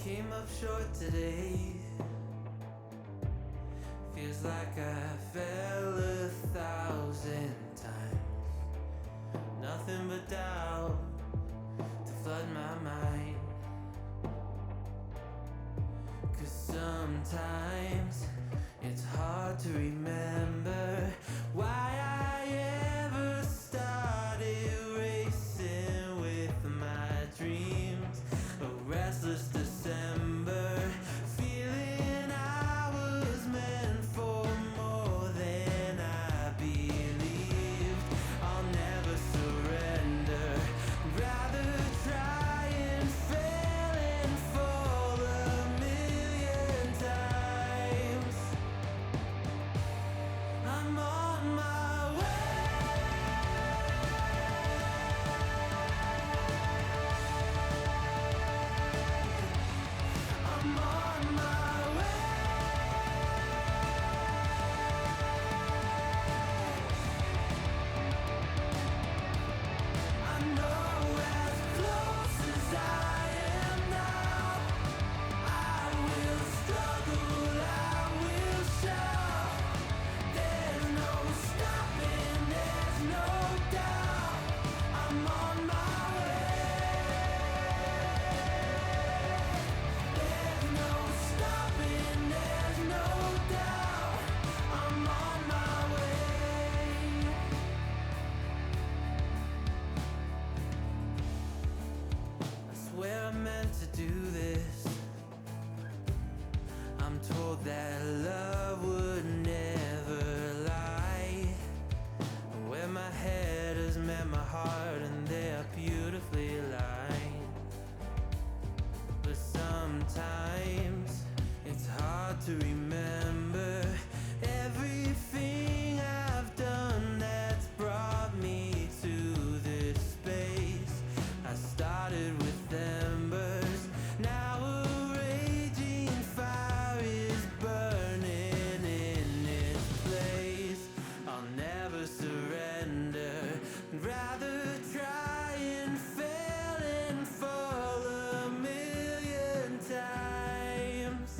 came up short today. Feels like I fell 1,000 times. Nothing but doubt to flood my mind. 'Cause sometimes it's hard to remember why I ever started racing with my dreams. A restless December, feeling I was meant for more than I believed. I'll never surrender, rather try and fail and fall 1,000,000 times. I'm on my way. I'm on my way. I know as close as I am now, I will struggle, I will shout. There's no stopping, there's no doubt. I'm on my way. There's no stopping, there's no doubt. I'm on my way. I swear I meant to do this. I'm told that love would never lie. Where my head has met my heart and they are beautifully aligned. But sometimes it's hard to remember everything I've done that's brought me to this space. I started with embers, now a raging fire is burning in its place. I'll never surrender, rather try and fail and fall 1,000,000 times.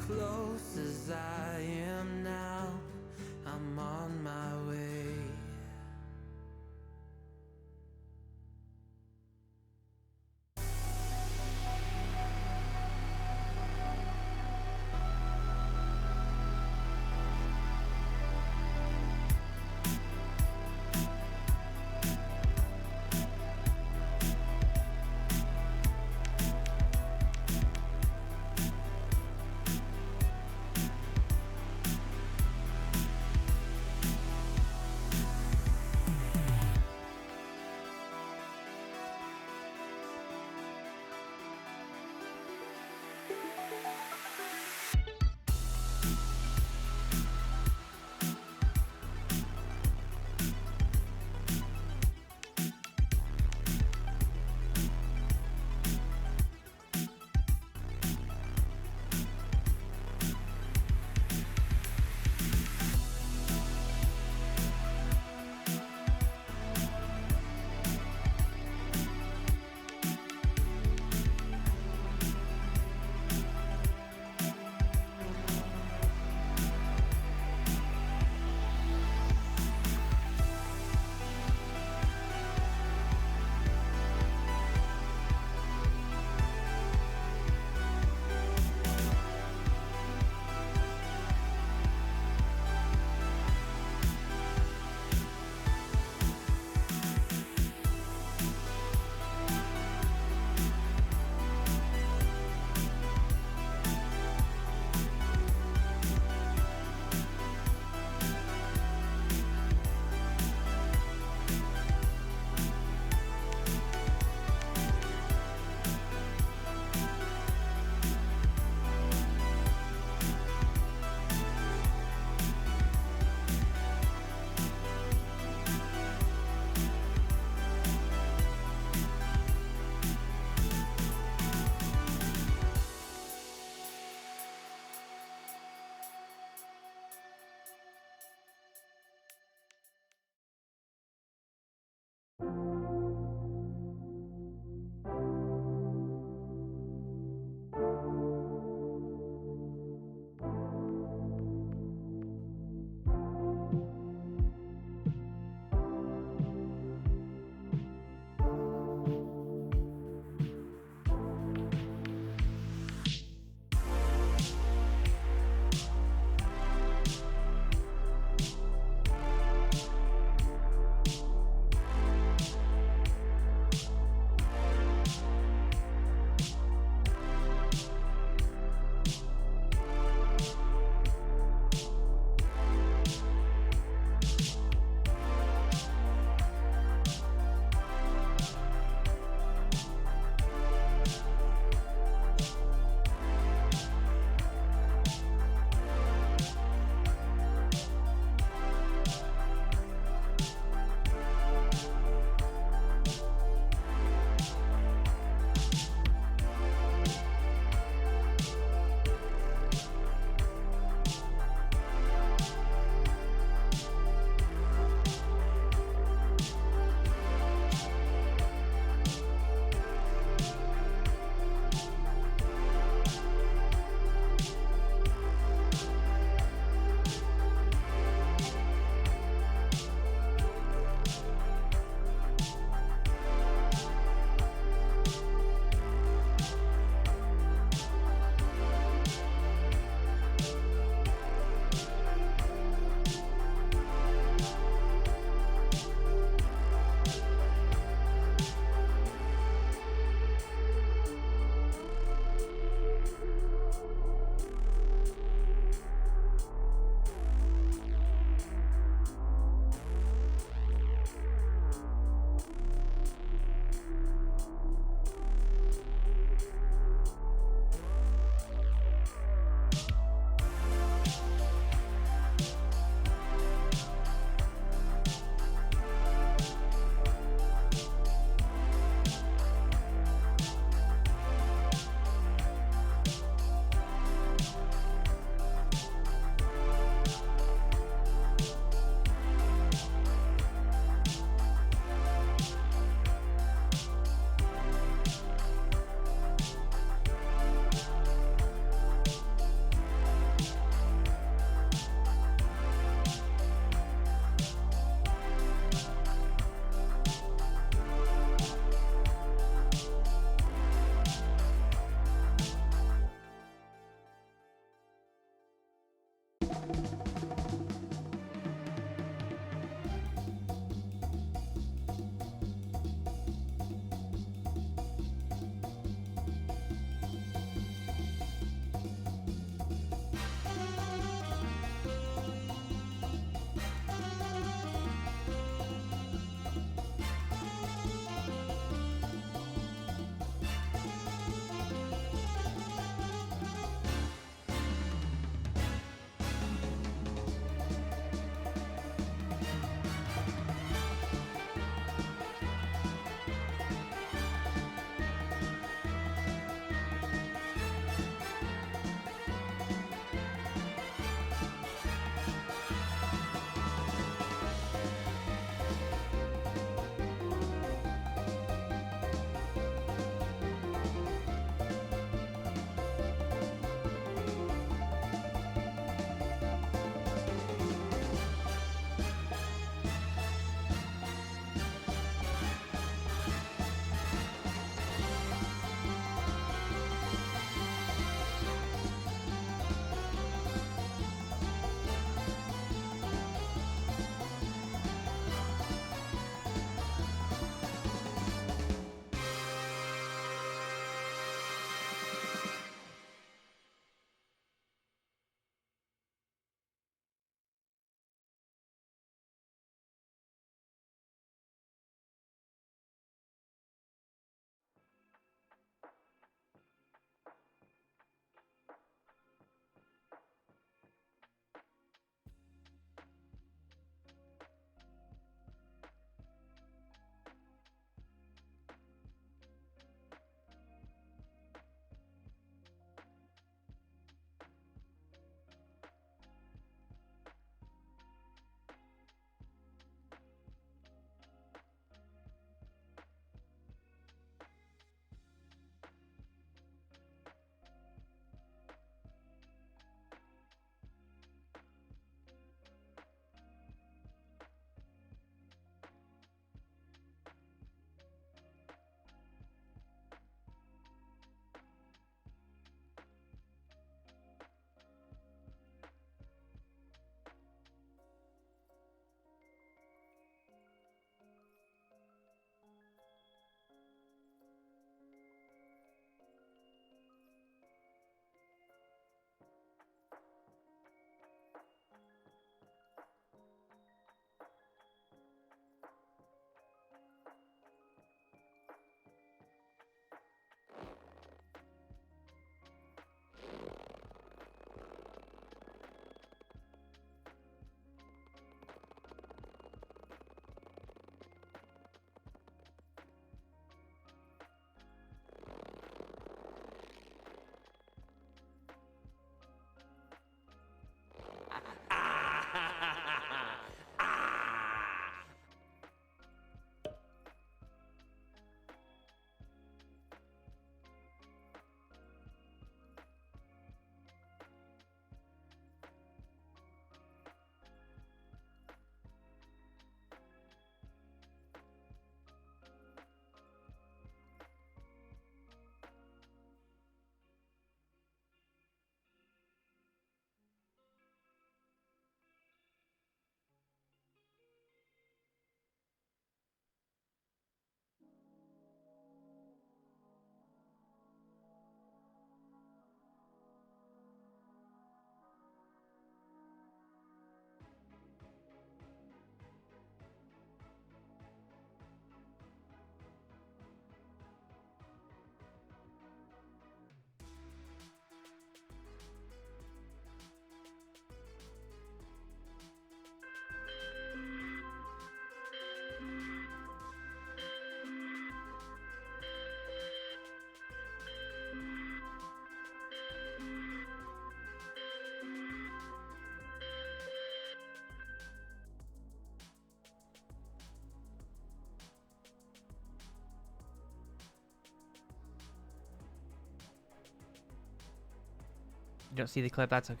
You don't see the clip? That's okay.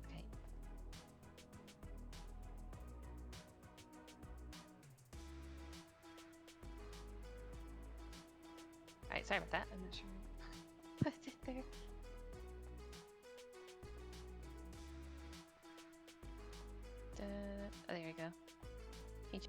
Okay. Alright, sorry about that. I'm not sure what I did there. Oh, there you go. Hey,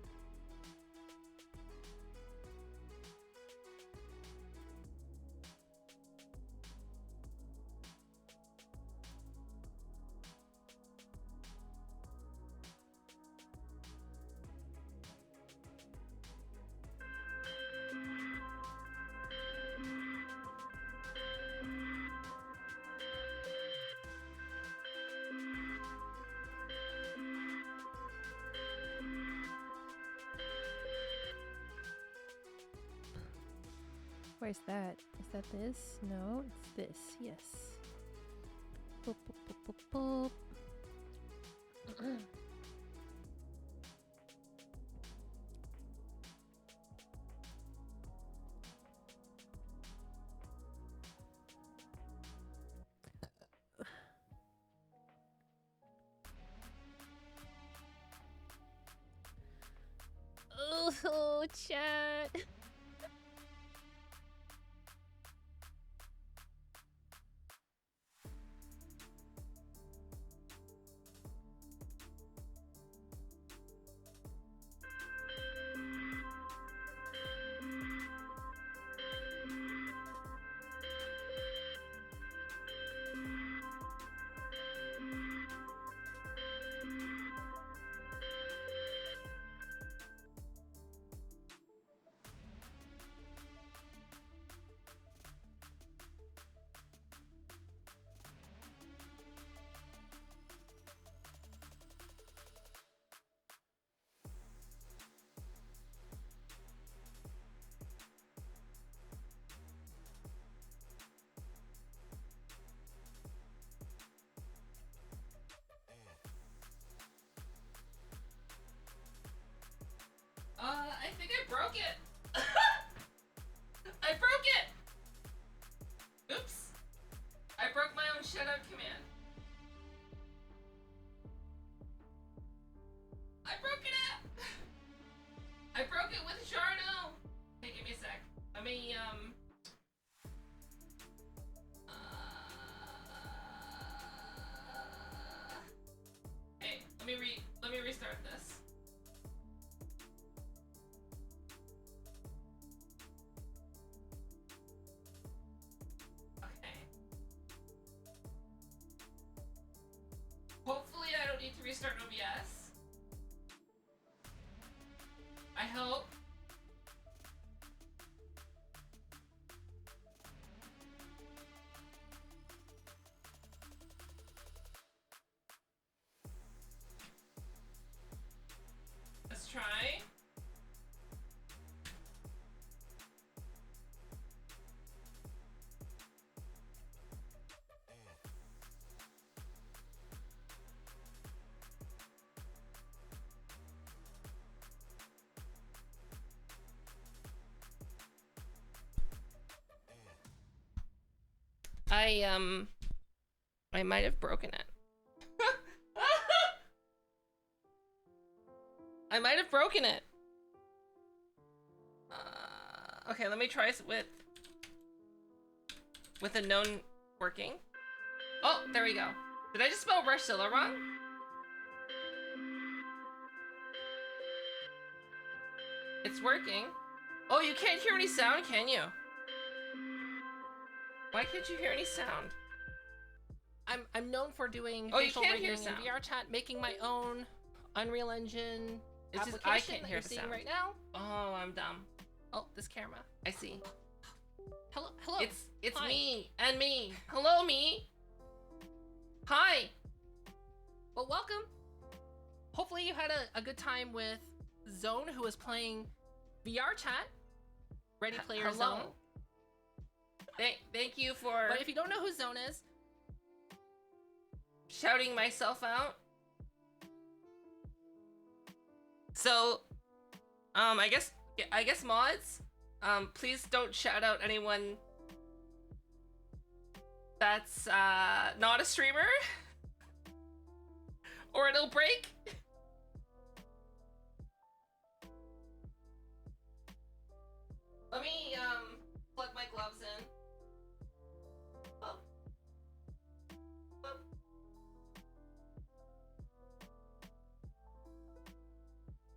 Where's that? Is that this? No, it's this. Yes. Boop, boop, boop, boop, boop. Oh, chat. I think I broke it. I broke it. Oops. I broke my own shutout command. I broke it up. I broke it with Jarno. Hey, give me a sec. Let me hey, let me restart this. Hopefully I don't need to restart OBS. I hope. Let's try. I might have broken it. I might have broken it. Okay, let me try with a known working. Oh, there we go. Did I just spell Rushzilla wrong? It's working. Oh, you can't hear any sound, can you? Why can't you hear any sound? I'm known for doing facial rigging and VR chat, making my own Unreal Engine application I can't hear the sound right now. Oh, I'm dumb. Oh, this camera. I see. Hello. It's Hi. Me and me. Hello, me. Hi. Well, welcome. Hopefully you had a good time with Zone, who was playing VR chat. Ready Player Zone. Thank you for... But if you don't know who Zone is, shouting myself out. So, I guess mods, please don't shout out anyone that's not a streamer. Or it'll break. Let me plug my gloves in. Oh. Oh.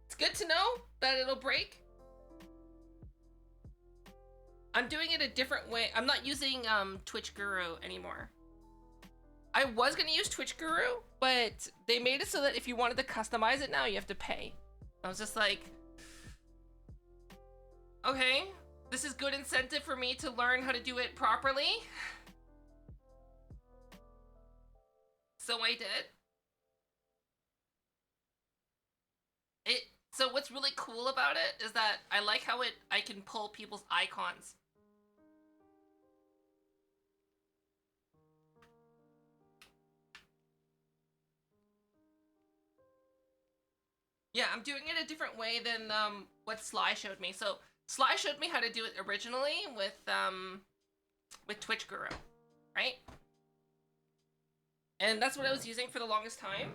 It's good to know that it'll break. I'm doing it a different way. I'm not using Twitch Guru anymore. I was gonna use Twitch Guru, but they made it so that if you wanted to customize it now, you have to pay. I was just like, okay, this is good incentive for me to learn how to do it properly. So I did. So what's really cool about it is that I like how I can pull people's icons. Yeah, I'm doing it a different way than what Sly showed me. So Sly showed me how to do it originally with Twitch Guru, right? And that's what I was using for the longest time.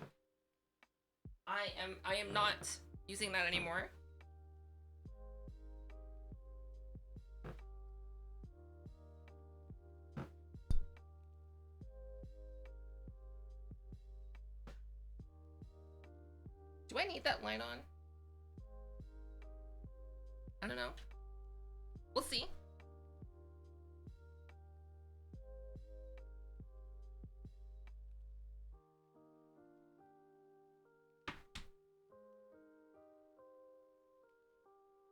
I am not using that anymore. Do I need that light on? I don't know. We'll see.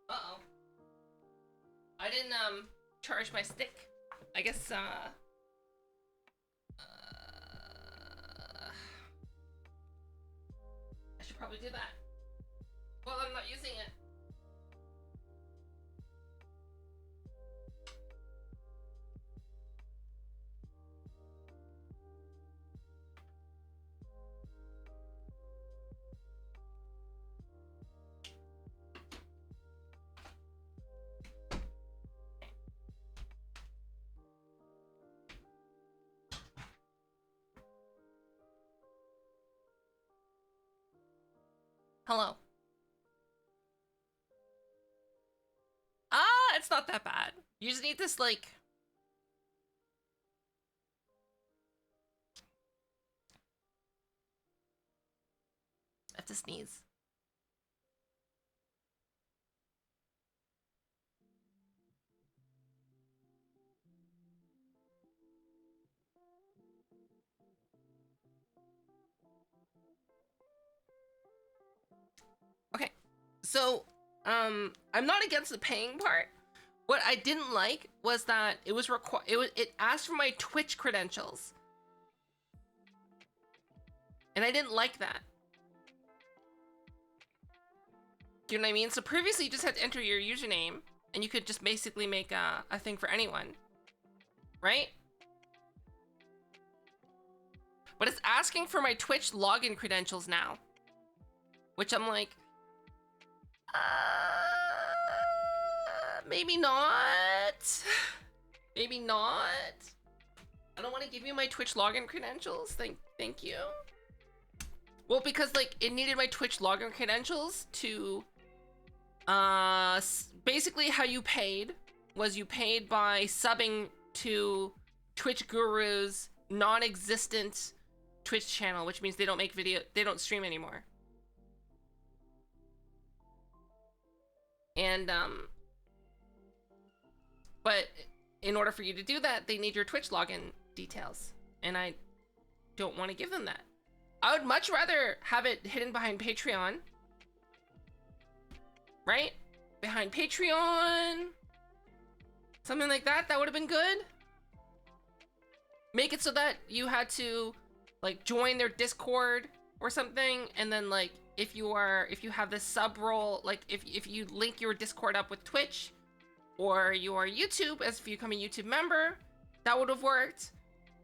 Uh-oh. I didn't charge my stick. I guess I should probably do that. Well, I'm not using it. Hello. It's not that bad. You just need this, like... I have to sneeze. Okay, so, I'm not against the paying part. What I didn't like was that it asked for my Twitch credentials. And I didn't like that. Do you know what I mean? So previously you just had to enter your username and you could just basically make a thing for anyone. Right? But it's asking for my Twitch login credentials now. Which I'm like, maybe not. Maybe not. I don't want to give you my Twitch login credentials. Thank you. Well, because like it needed my Twitch login credentials to basically how you paid was you paid by subbing to Twitch Guru's non-existent Twitch channel, which means they don't make video, they don't stream anymore. And but in order for you to do that, they need your Twitch login details, and I don't want to give them that. I would much rather have it hidden behind Patreon, right? Behind Patreon, something like that. That would have been good. Make it so that you had to like join their Discord or something, and then like if you have this sub role, like if you link your Discord up with Twitch or your YouTube as if you become a YouTube member, that would have worked.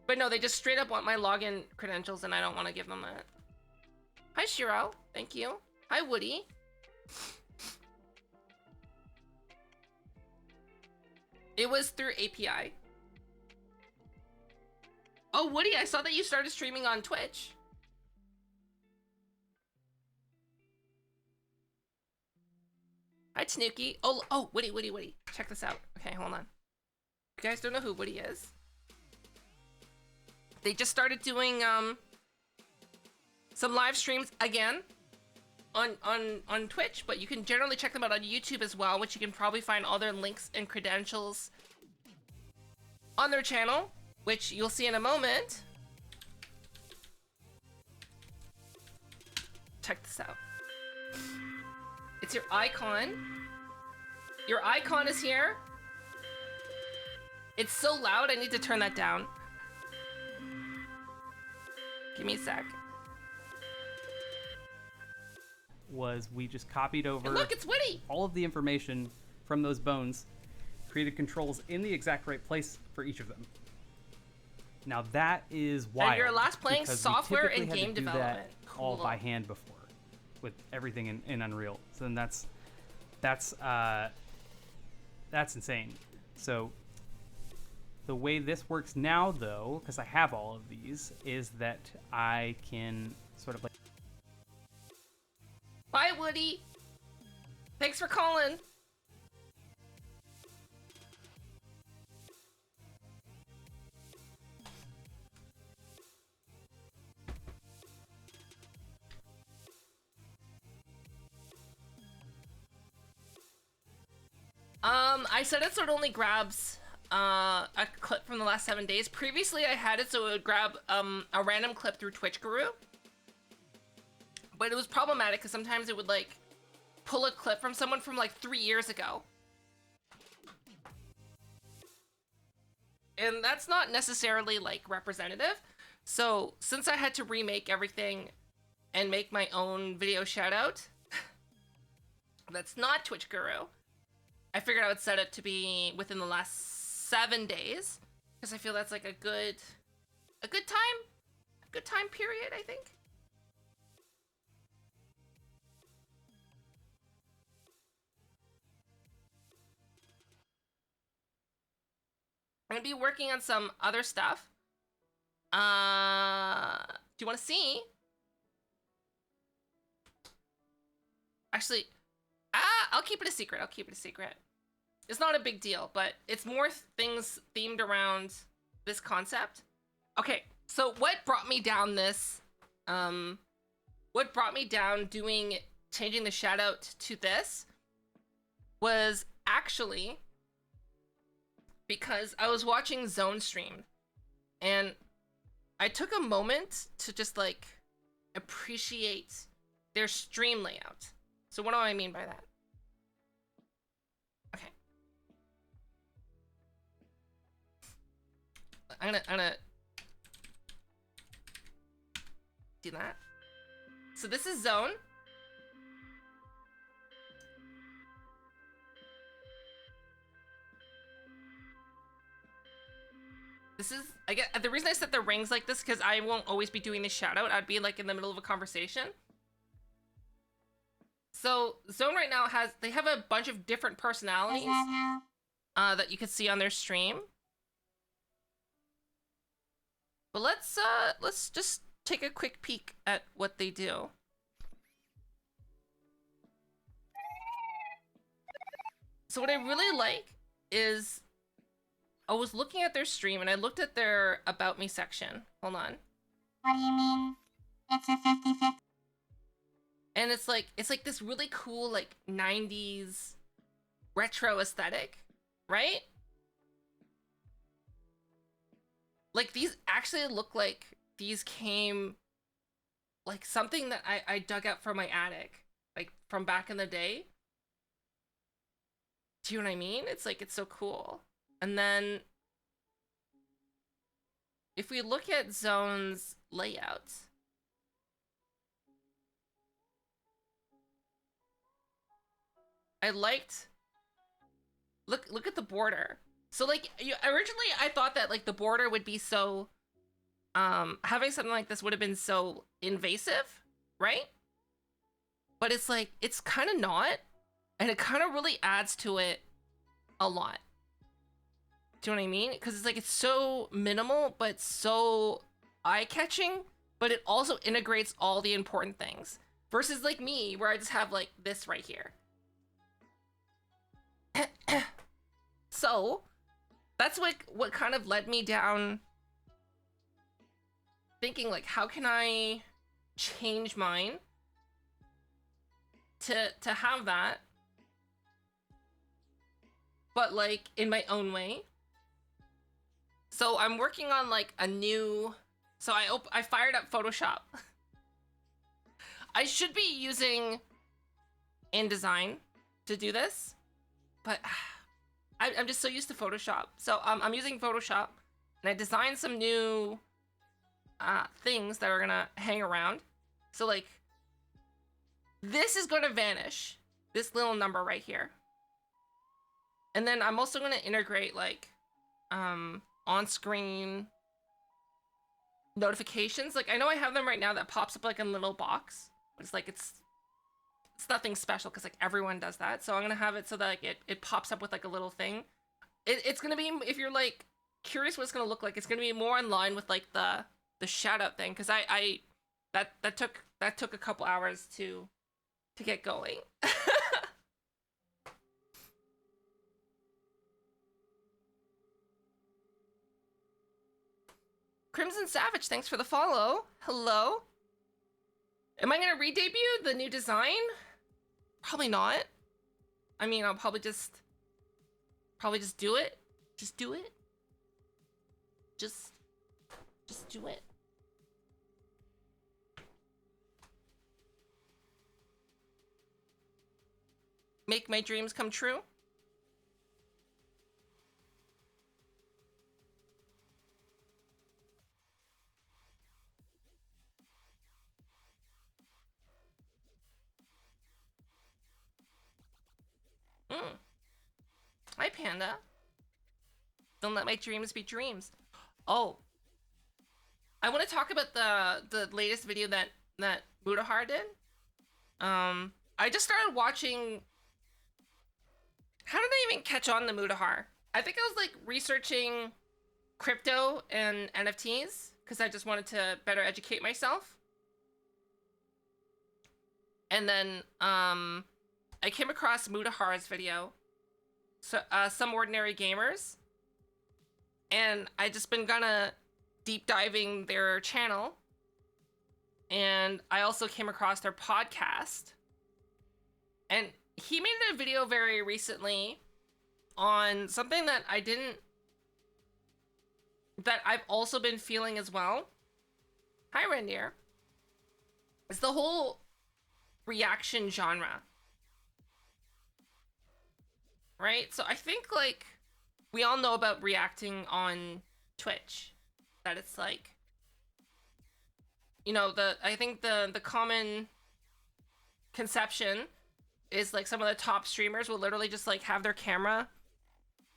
But no, they just straight up want my login credentials, and I don't want to give them that. Hi, Shiro. Thank you. Hi, Woody. It was through API. Oh, Woody, I saw that you started streaming on Twitch. Hi, Snooky. Oh, Woody. Check this out. Okay, hold on. You guys don't know who Woody is? They just started doing some live streams again on Twitch, but you can generally check them out on YouTube as well, which you can probably find all their links and credentials on their channel, which you'll see in a moment. Check this out. It's your icon. Your icon is here. It's so loud, I need to turn that down. Give me a sec. Was we just copied over and look, it's Woody! All of the information from those bones, created controls in the exact right place for each of them. Now that is wild. And you're last playing software and game development. Cool. All by hand before, with everything in Unreal. So then that's insane. So the way this works now, though, because I have all of these, is that I can sort of like. Bye, Woody. Thanks for calling. I said it so it only grabs a clip from the last 7 days. Previously, I had it so it would grab a random clip through Twitch Guru. But it was problematic because sometimes it would like pull a clip from someone from like 3 years ago. And that's not necessarily like representative. So since I had to remake everything and make my own video shout out, that's not Twitch Guru, I figured I would set it to be within the last 7 days because I feel that's like a good time period, I think. I'm gonna be working on some other stuff. Do you want to see? Actually, I'll keep it a secret. It's not a big deal, but it's more things themed around this concept. Okay, so what brought me down this? What brought me down changing the shout out to this was actually because I was watching Zone stream and I took a moment to just like appreciate their stream layout. So what do I mean by that? Okay. I'm gonna do that. So this is Zone. This is, I get the reason I set the rings like this because I won't always be doing the shout out. I'd be like in the middle of a conversation. So Zone right now they have a bunch of different personalities that you can see on their stream. But let's just take a quick peek at what they do. So what I really like is I was looking at their stream and I looked at their About Me section. Hold on. What do you mean? It's a 50-50. And it's like this really cool like 90s retro aesthetic, right? Like these actually look like these came like something that I dug out from my attic, like from back in the day. Do you know what I mean? It's like, it's so cool. And then if we look at Zone's layout, I liked, look at the border. So like originally I thought that like the border would be so, having something like this would have been so invasive, right? But it's like, it's kind of not, and it kind of really adds to it a lot. Do you know what I mean? Because it's like it's so minimal, but so eye-catching, but it also integrates all the important things. Versus like me, where I just have like this right here. So that's what kind of led me down thinking like, how can I change mine to have that, but like in my own way. So I'm working on like a new, so I fired up Photoshop. I should be using InDesign to do this, but I'm just so used to Photoshop. So I'm using Photoshop, and I designed some new things that are gonna hang around. So like, this is gonna vanish, this little number right here. And then I'm also gonna integrate like on-screen notifications. Like I know I have them right now that pops up like in a little box, but it's like it's nothing special because like everyone does that. So I'm gonna have it so that like it pops up with like a little thing. It's gonna be, if you're like curious what it's gonna look like, it's gonna be more in line with like the shout out thing, because that took a couple hours to get going. Crimson Savage, thanks for the follow. Hello. Am I gonna re-debut the new design? Probably not. I mean, I'll probably just do it. Just do it. Just do it. Make my dreams come true. Hi, Panda. Don't let my dreams be dreams. Oh, I want to talk about the latest video that Mudahar did. I just started watching. How did I even catch on to Mudahar? I think I was like researching crypto and NFTs because I just wanted to better educate myself. And then I came across Mudahar's video, so Some Ordinary Gamers, and I just been gonna deep diving their channel, and I also came across their podcast, and he made a video very recently on something that I've also been feeling as well. Hi, Reindeer. It's the whole reaction genre. Right? So I think like we all know about reacting on Twitch. That it's like, you know, I think the common conception is like some of the top streamers will literally just like have their camera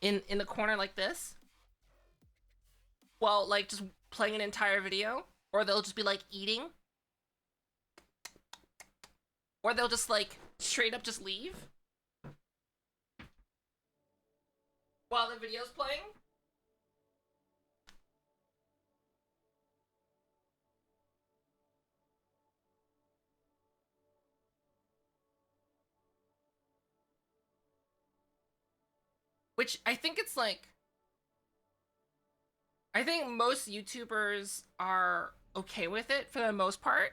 in the corner like this while like just playing an entire video, or they'll just be like eating, or they'll just like straight up just leave while the video's playing. Which I think it's like, I think most YouTubers are okay with it for the most part.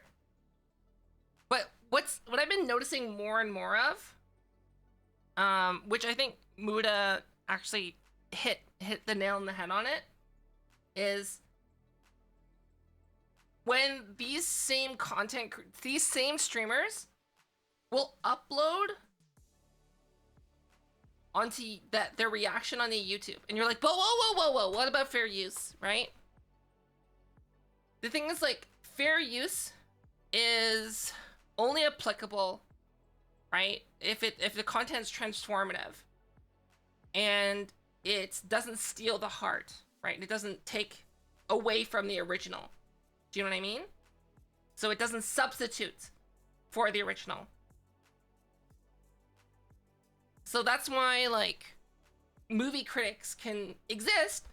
But what I've been noticing more and more of, which I think Muda actually hit the nail on the head on it, is when these same streamers will upload onto their reaction on the YouTube, and you're like, whoa, what about fair use, right? The thing is, like, fair use is only applicable, right, if the content's transformative and it doesn't steal the heart, right? It doesn't take away from the original. Do you know what I mean? So it doesn't substitute for the original. So that's why, like, movie critics can exist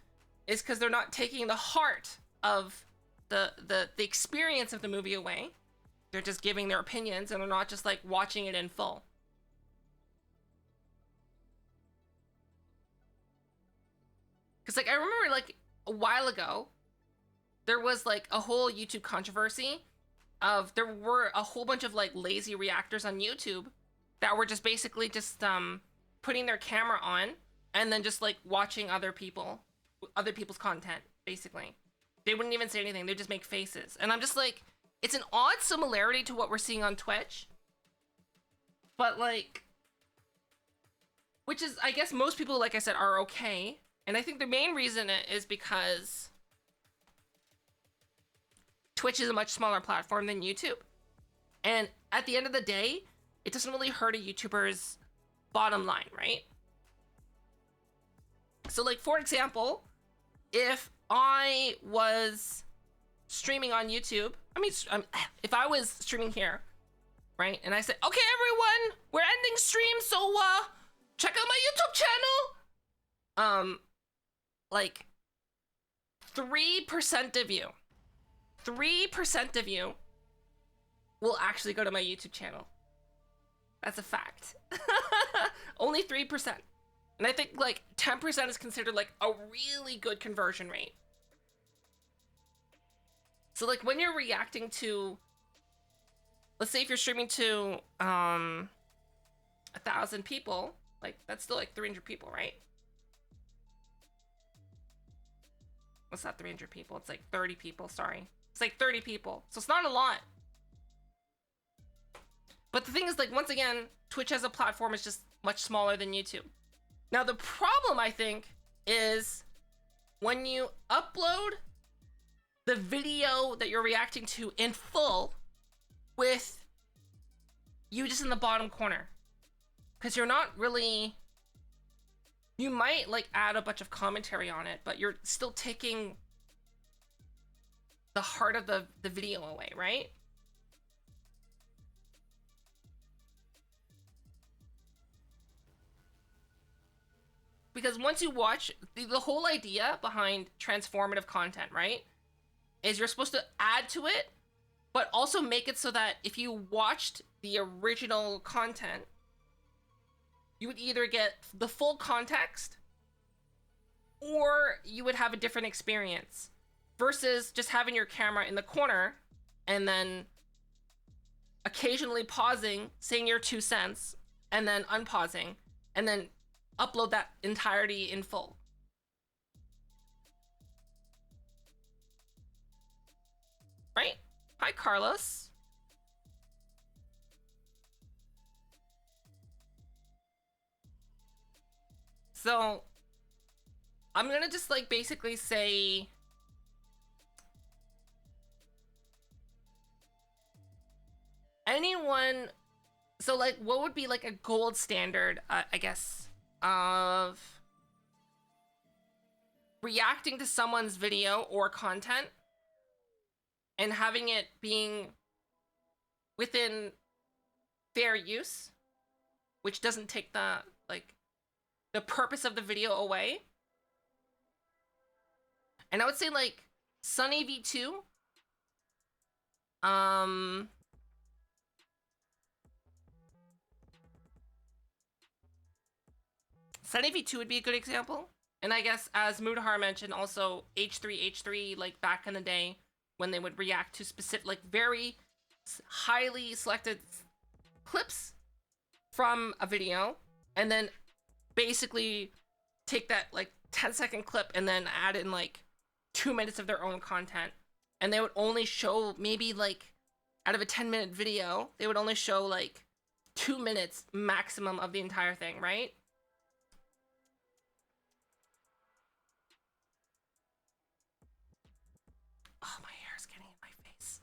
is because they're not taking the heart of the experience of the movie away. They're just giving their opinions, and they're not just like watching it in full. Because like I remember like a while ago, there was like a whole YouTube controversy of there were a whole bunch of like lazy reactors on YouTube that were just basically just putting their camera on and then just like watching other people's content. Basically, they wouldn't even say anything. They just make faces, and I'm just like, it's an odd similarity to what we're seeing on Twitch, but like, which is, I guess most people, like I said, are okay. And I think the main reason is because Twitch is a much smaller platform than YouTube. And at the end of the day, it doesn't really hurt a YouTuber's bottom line, right? So like, for example, if I was streaming on YouTube, if I was streaming here, right? And I said, okay, everyone, we're ending stream, so check out my YouTube channel. Like 3% of you will actually go to my YouTube channel. That's a fact. Only 3%. And I think like 10% is considered like a really good conversion rate. So like when you're reacting to, let's say if you're streaming to 1,000 people, like that's still like 300 people, right? What's that, 300 people? It's like 30 people, sorry. It's like 30 people. So it's not a lot. But the thing is, like, once again, Twitch as a platform is just much smaller than YouTube. Now, the problem, I think, is when you upload the video that you're reacting to in full with you just in the bottom corner. Because you're not really... You might, like, add a bunch of commentary on it, but you're still taking the heart of the video away, right? Because once you watch, the whole idea behind transformative content, right, is you're supposed to add to it, but also make it so that if you watched the original content, you would either get the full context or you would have a different experience versus just having your camera in the corner and then occasionally pausing, saying your 2 cents, and then unpausing, and then upload that entirety in full. Right? Hi, Carlos. So, I'm gonna just like basically say anyone, so like what would be like a gold standard, I guess, of reacting to someone's video or content and having it being within fair use, which doesn't take the purpose of the video away. And I would say like Sunny V2, Sunny V2 would be a good example. And I guess as Mudahar mentioned, also H3, like back in the day when they would react to specific, like very highly selected clips from a video and then basically take that like 10-second clip and then add in like 2 minutes of their own content. And they would only show maybe like out of a 10-minute video, they would only show like 2 minutes maximum of the entire thing, right? Oh, my hair is getting in my face.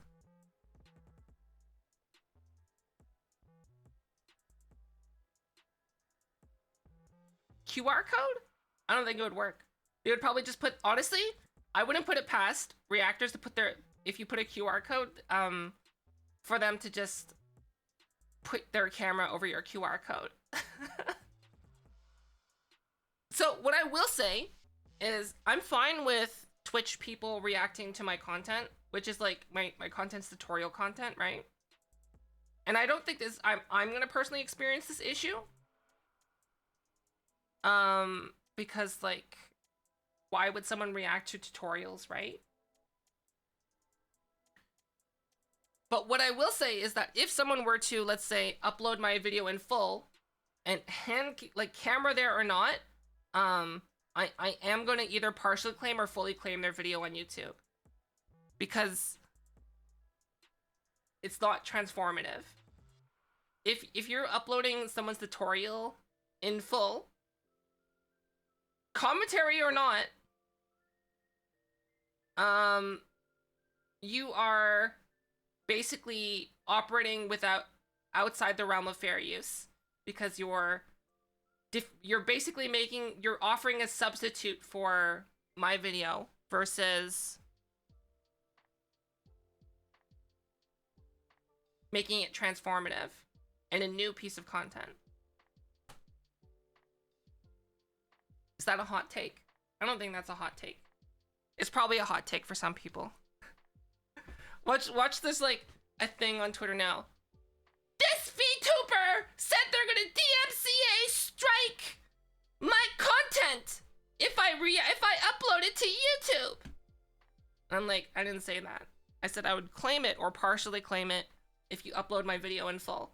QR code? I don't think it would work. They would probably just put, honestly, I wouldn't put it past reactors to put their, if you put a QR code, for them to just put their camera over your QR code. So what I will say is I'm fine with Twitch people reacting to my content, which is like my content's tutorial content, right? And I don't think this, I'm gonna personally experience this issue. Because like, why would someone react to tutorials, right? But what I will say is that if someone were to, let's say, upload my video in full and camera there or not, I am going to either partially claim or fully claim their video on YouTube. Because it's not transformative. If you're uploading someone's tutorial in full, commentary or not, you are basically operating outside the realm of fair use, because you're basically you're offering a substitute for my video versus making it transformative and a new piece of content. Is that a hot take? I don't think that's a hot take. It's probably a hot take for some people. Watch this, like, a thing on Twitter now. This VTuber said they're gonna DMCA strike my content if I upload it to YouTube. And I'm like, I didn't say that. I said I would claim it or partially claim it if you upload my video in full.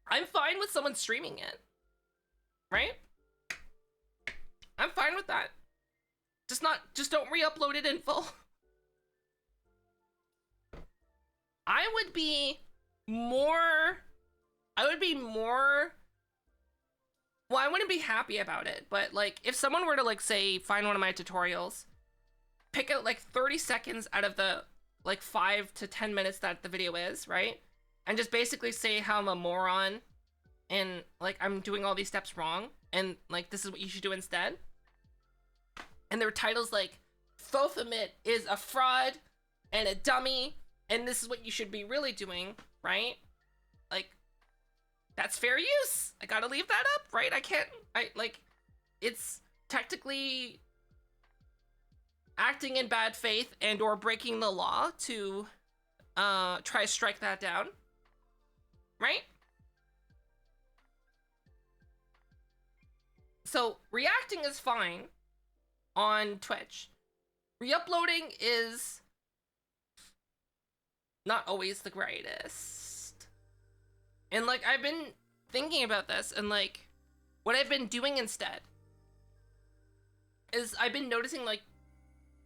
I'm fine with someone streaming it, right? I'm fine with that. Just don't re-upload it in full. I would be more, well, I wouldn't be happy about it, but like if someone were to like say find one of my tutorials, pick out like 30 seconds out of the like 5 to 10 minutes that the video is, right? And just basically say how I'm a moron and like I'm doing all these steps wrong and like this is what you should do instead. And their title's like, Thothamit is a fraud and a dummy and this is what you should be really doing, right? Like, that's fair use. I gotta leave that up, right? It's technically acting in bad faith and or breaking the law to try to strike that down, right? So reacting is fine on Twitch. Re-uploading is not always the greatest. And like I've been thinking about this and like what I've been doing instead is I've been noticing like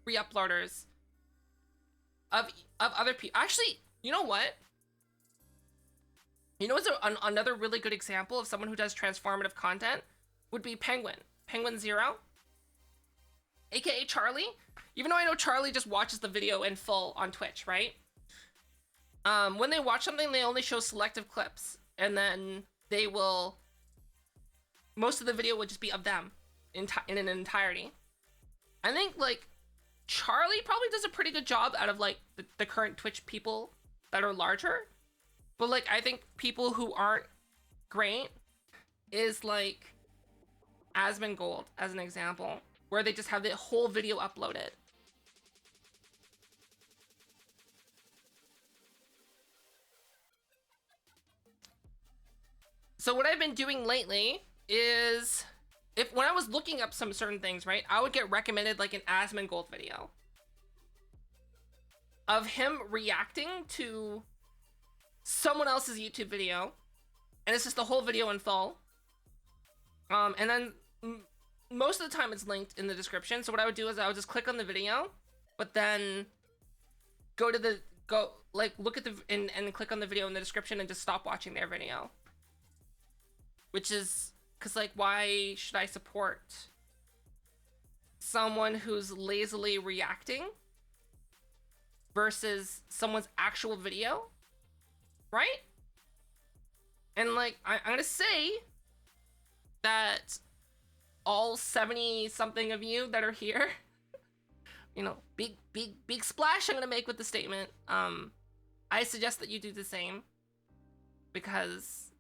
re-uploaders of other people. Actually, you know what? You know what's another really good example of someone who does transformative content would be Penguin Zero, aka Charlie. Even though I know Charlie just watches the video in full on Twitch, right? When they watch something, they only show selective clips, and then they will. Most of the video would just be of them in an entirety. I think like Charlie probably does a pretty good job out of like the current Twitch people that are larger, but like I think people who aren't great is like Asmongold as an example, where they just have the whole video uploaded. So what I've been doing lately is, when I was looking up some certain things, right, I would get recommended like an Asmongold video of him reacting to someone else's YouTube video, and it's just the whole video in full. And then most of the time it's linked in the description. So what I would do is I would just click on the video, but then look at and click on the video in the description and just stop watching their video. Which is, cause like, why should I support someone who's lazily reacting versus someone's actual video, right? And like, I'm gonna say that all 70 something of you that are here, you know, big splash I'm gonna make with the statement. I suggest that you do the same, because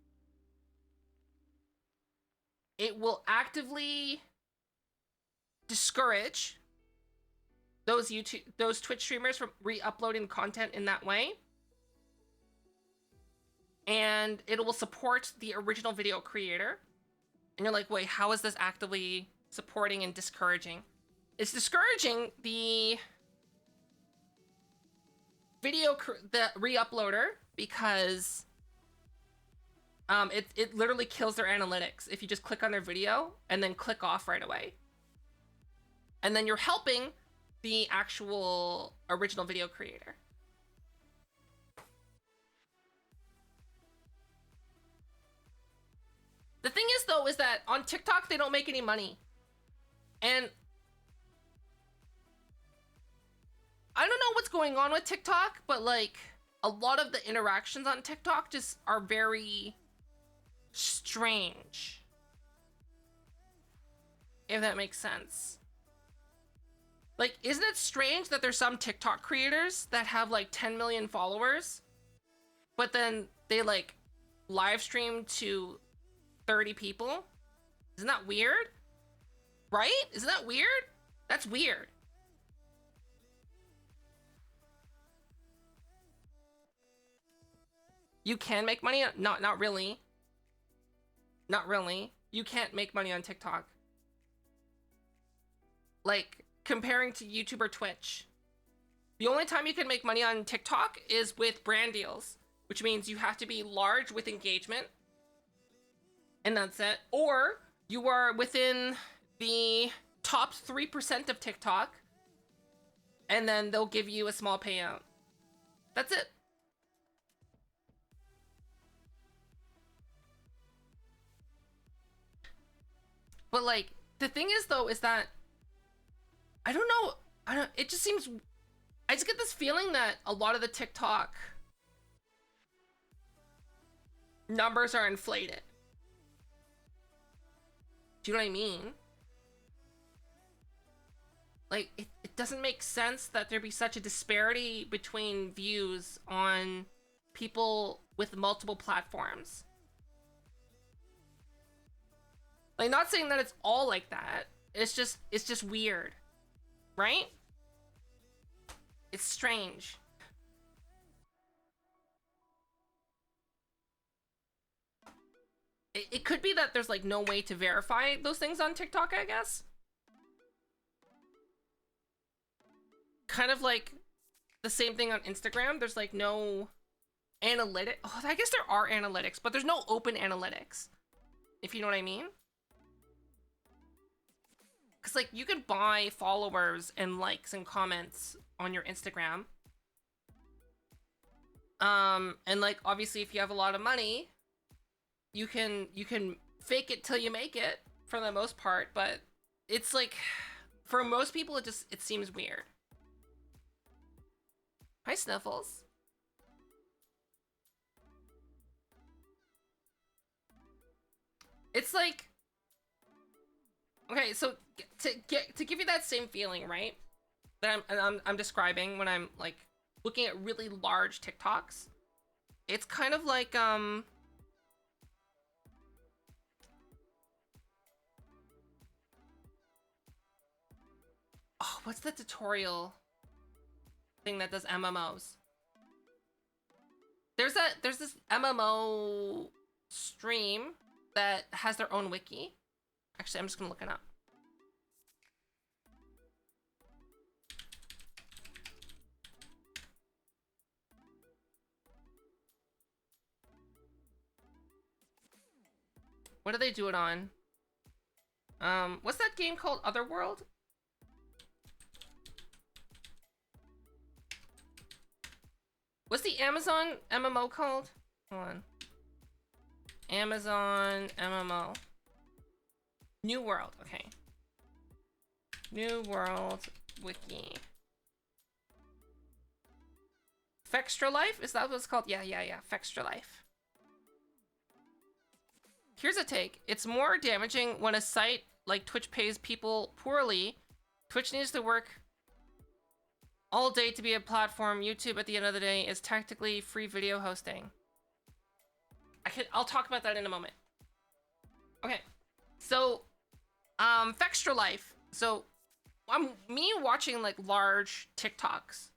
it will actively discourage those Twitch streamers from re-uploading content in that way. And it will support the original video creator. And you're like, wait, how is this actively supporting and discouraging? It's discouraging the the re-uploader, because it literally kills their analytics if you just click on their video and then click off right away. And then you're helping the actual original video creator. The thing is, though, is that on TikTok, they don't make any money. And I don't know what's going on with TikTok, but like a lot of the interactions on TikTok just are very strange. If that makes sense. Like, isn't it strange that there's some TikTok creators that have like 10 million followers, but then they like live stream to 30 people? Isn't that weird? Right? Isn't that weird? That's weird. You can make money on, not really. Not really. You can't make money on TikTok. Like, comparing to YouTube or Twitch. The only time you can make money on TikTok is with brand deals, which means you have to be large with engagement. And that's it. Or you are within the top 3% of TikTok, and then they'll give you a small payout. That's it. But like, the thing is though, is that I don't know, it just seems, I just get this feeling that a lot of the TikTok numbers are inflated. Do you know what I mean? Like, it doesn't make sense that there be such a disparity between views on people with multiple platforms. Like, not saying that it's all like that. It's just weird. Right? It's strange. It could be that there's like no way to verify those things on TikTok, I guess. Kind of like the same thing on Instagram. There's like no analytic. Oh, I guess there are analytics, but there's no open analytics. If you know what I mean. Because like you can buy followers and likes and comments on your Instagram. And like obviously if you have a lot of money, you can fake it till you make it for the most part, but it's like for most people it seems weird. Hi Sniffles. It's like, okay, so to give you that same feeling, right? That I'm describing when I'm like looking at really large TikToks. It's kind of like oh, what's the tutorial thing that does MMOs? There's this MMO stream that has their own wiki. Actually, I'm just gonna look it up. What do they do it on? What's that game called? Otherworld? What's the Amazon MMO called? Hold on. Amazon MMO. New World, okay. New World Wiki. Fextra Life? Is that what it's called? Yeah. Fextra Life. Here's a take. It's more damaging when a site like Twitch pays people poorly. Twitch needs to work all day to be a platform. YouTube at the end of the day is technically free video hosting. I'll talk about that in a moment. Okay, so Fextra Life. So me watching like large TikToks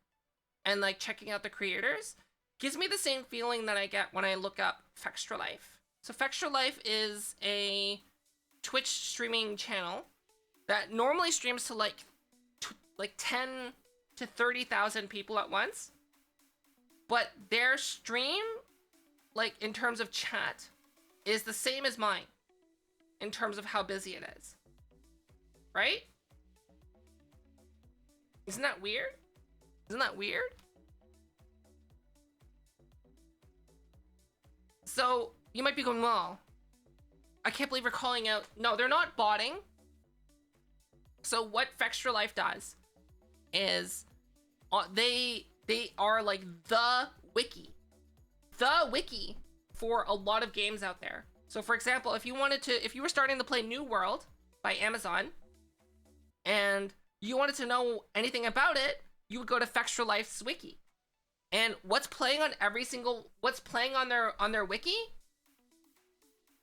and like checking out the creators gives me the same feeling that I get when I look up Fextra Life. So Fextra Life is a Twitch streaming channel that normally streams to like 10 to 30,000 people at once, but their stream, like in terms of chat, is the same as mine in terms of how busy it is. Right? Isn't that weird? Isn't that weird? So you might be going, well, I can't believe we're calling out. No, they're not botting. So what Fextra Life does is they are like the wiki for a lot of games out there. So for example, if you were starting to play New World by Amazon and you wanted to know anything about it, you would go to Fextra Life's wiki. And what's playing on their wiki?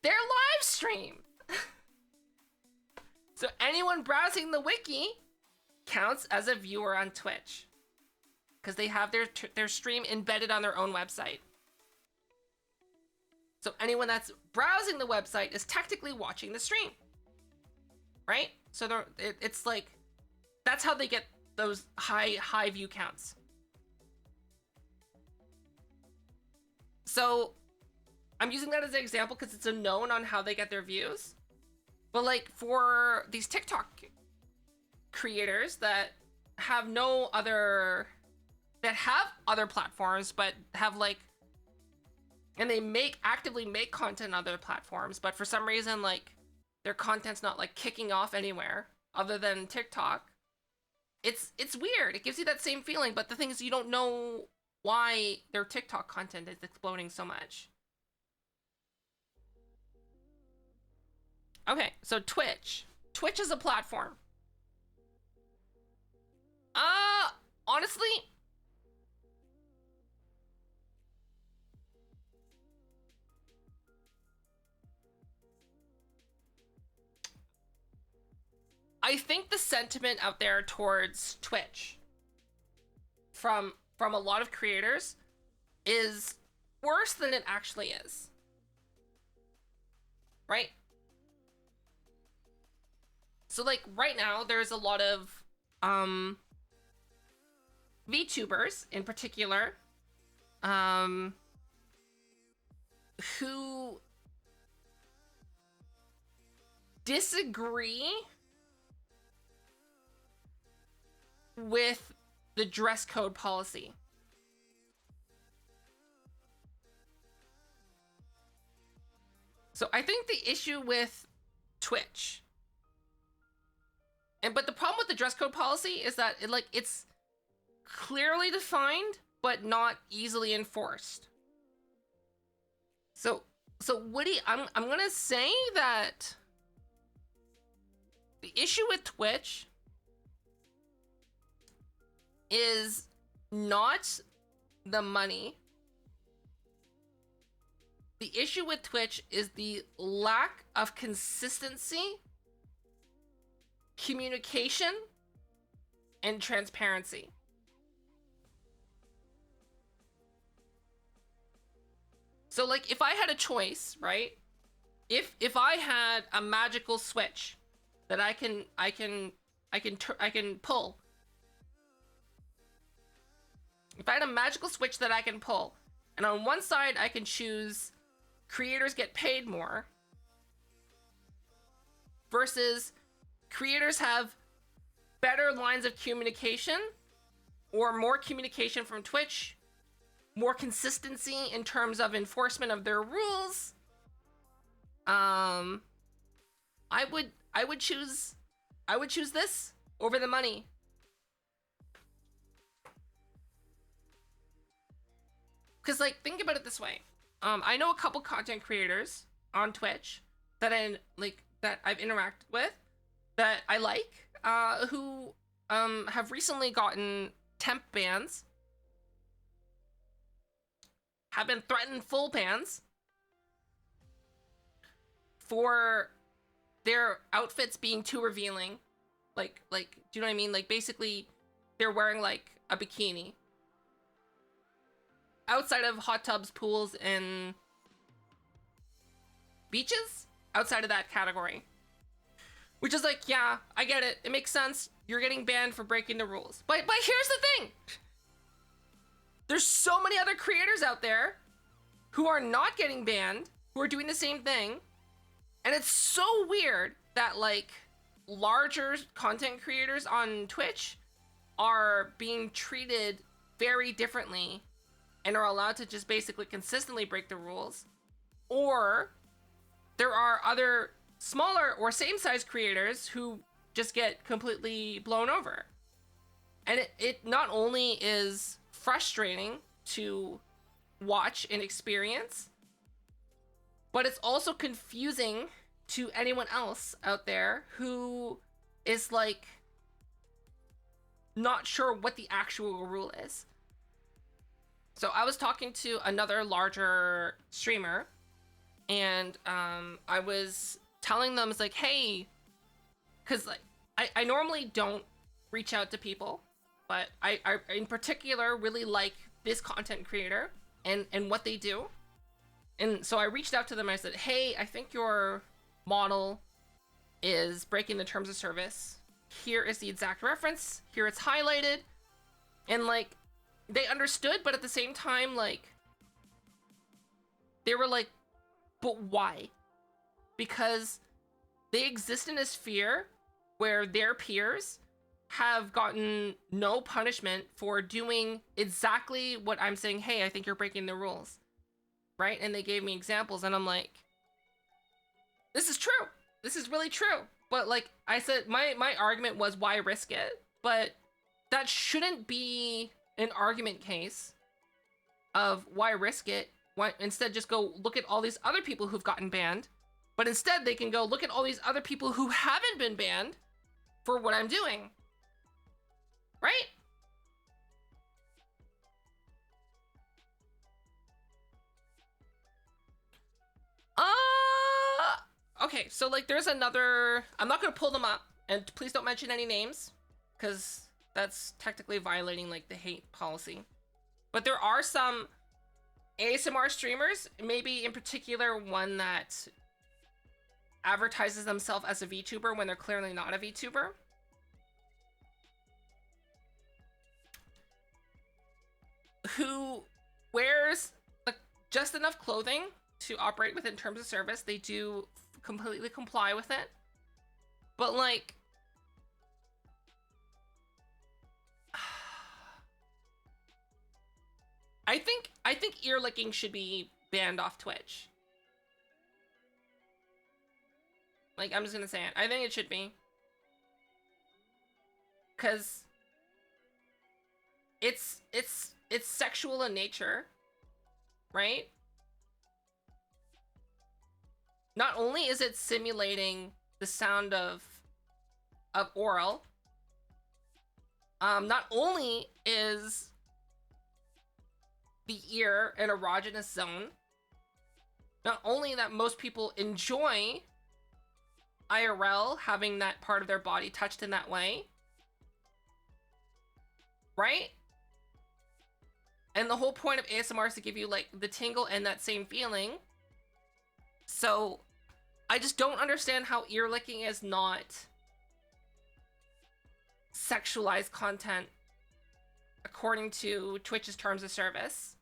Their live stream. So anyone browsing the wiki counts as a viewer on Twitch because they have their stream embedded on their own website. So anyone that's browsing the website is technically watching the stream, right? So it's like, that's how they get those high view counts. So I'm using that as an example because it's a known on how they get their views. But like for these TikTok creators that have other platforms, but have like, and they actively make content on other platforms, but for some reason, like their content's not like kicking off anywhere other than TikTok. It's weird. It gives you that same feeling, but the thing is you don't know why their TikTok content is exploding so much. Okay, so Twitch. Twitch is a platform. Honestly, I think the sentiment out there towards Twitch from a lot of creators is worse than it actually is. Right? So like right now there's a lot of VTubers in particular who disagree with the dress code policy. So I think the issue with Twitch, but the problem with the dress code policy is that it's clearly defined but not easily enforced. So Woody, I'm gonna say that the issue with Twitch is not the money. The issue with Twitch is the lack of consistency, communication, and transparency. So like if I had a choice, right? If I had a magical switch that I can pull. If I had a magical switch that I can pull, and on one side I can choose creators get paid more versus creators have better lines of communication or more communication from Twitch, more consistency in terms of enforcement of their rules, I would choose this over the money. Because like think about it this way. I know a couple content creators on Twitch that I've interacted with that I like, who have recently gotten temp bans, have been threatened full bans for their outfits being too revealing. Like, do you know what I mean? Like, basically, they're wearing, like, a bikini. Outside of hot tubs, pools, and beaches? Outside of that category. Which is like, yeah, I get it. It makes sense. You're getting banned for breaking the rules. But here's the thing. There's so many other creators out there who are not getting banned, who are doing the same thing. And it's so weird that, like, larger content creators on Twitch are being treated very differently and are allowed to just basically consistently break the rules. Or there are other smaller or same-size creators who just get completely blown over. And it not only is frustrating to watch and experience, but it's also confusing to anyone else out there who is, like, not sure what the actual rule is. So I was talking to another larger streamer, and I was telling them, it's like, hey, because, like, I normally don't reach out to people, but I in particular really like this content creator and what they do. And so I reached out to them and I said, hey, I think your model is breaking the terms of service. Here is the exact reference. Here it's highlighted. And, like, they understood, but at the same time, like, they were like, but why? Because they exist in a sphere where their peers have gotten no punishment for doing exactly what I'm saying, hey, I think you're breaking the rules. Right? And they gave me examples, and I'm like, this is true. This is really true. But, like I said, my argument was, why risk it? But that shouldn't be an argument case of why risk it. Why instead just go look at all these other people who've gotten banned. But instead they can go look at all these other people who haven't been banned for what I'm doing. Right? Okay, so, like, there's another, I'm not gonna pull them up, and please don't mention any names, because that's technically violating, like, the hate policy. But there are some ASMR streamers, maybe in particular one that advertises themselves as a VTuber when they're clearly not a VTuber. Who wears, like, just enough clothing to operate within terms of service. They do completely comply with it, but, like, I think ear licking should be banned off Twitch. Like, I'm just gonna say it. I think it should be, because it's sexual in nature, right? Not only is it simulating the sound of oral, not only is the ear an erogenous zone, not only that most people enjoy IRL having that part of their body touched in that way, right? And the whole point of ASMR is to give you, like, the tingle and that same feeling. So I just don't understand how ear licking is not sexualized content according to Twitch's terms of service.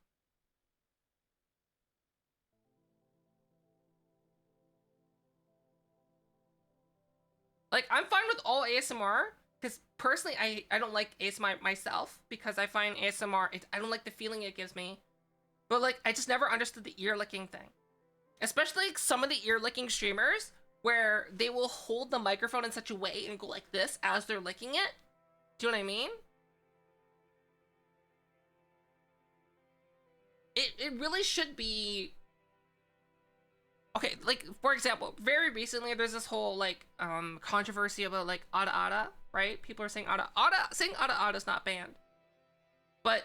Like, I'm fine with all ASMR, because personally I don't like ASMR myself, because I find ASMR, I don't like the feeling it gives me. But, like, I just never understood the ear licking thing. Especially, like, some of the ear licking streamers where they will hold the microphone in such a way and go like this as they're licking it. Do you know what I mean? It really should be... Okay, like, for example, very recently there's this whole, like, controversy about, like, ada ada, right? People are saying ada ada. Saying ada ada is not banned. But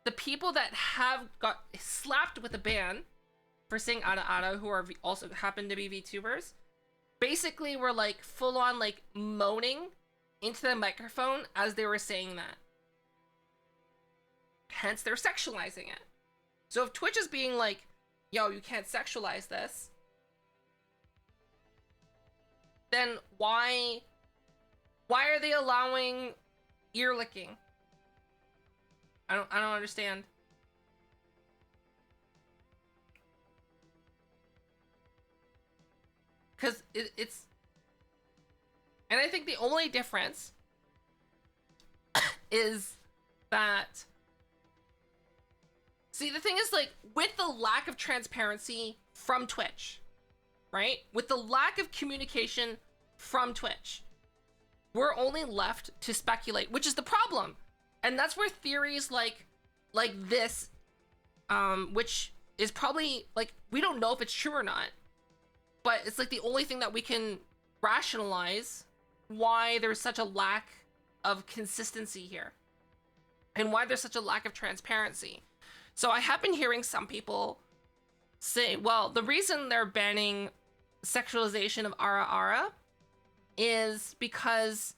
the people that have got slapped with a ban for saying ada, who are also happen to be VTubers, basically were like full on like moaning into the microphone as they were saying that. Hence, they're sexualizing it. So if Twitch is being like, yo, you can't sexualize this, then why are they allowing ear licking? I don't understand. Cause it's, and I think the only difference is that, see, the thing is, like, with the lack of transparency from Twitch, right? With the lack of communication from Twitch, we're only left to speculate, which is the problem. And that's where theories like this, which is probably, like, we don't know if it's true or not, but it's like the only thing that we can rationalize why there's such a lack of consistency here and why there's such a lack of transparency. So I have been hearing some people say, well, the reason they're banning sexualization of ara is because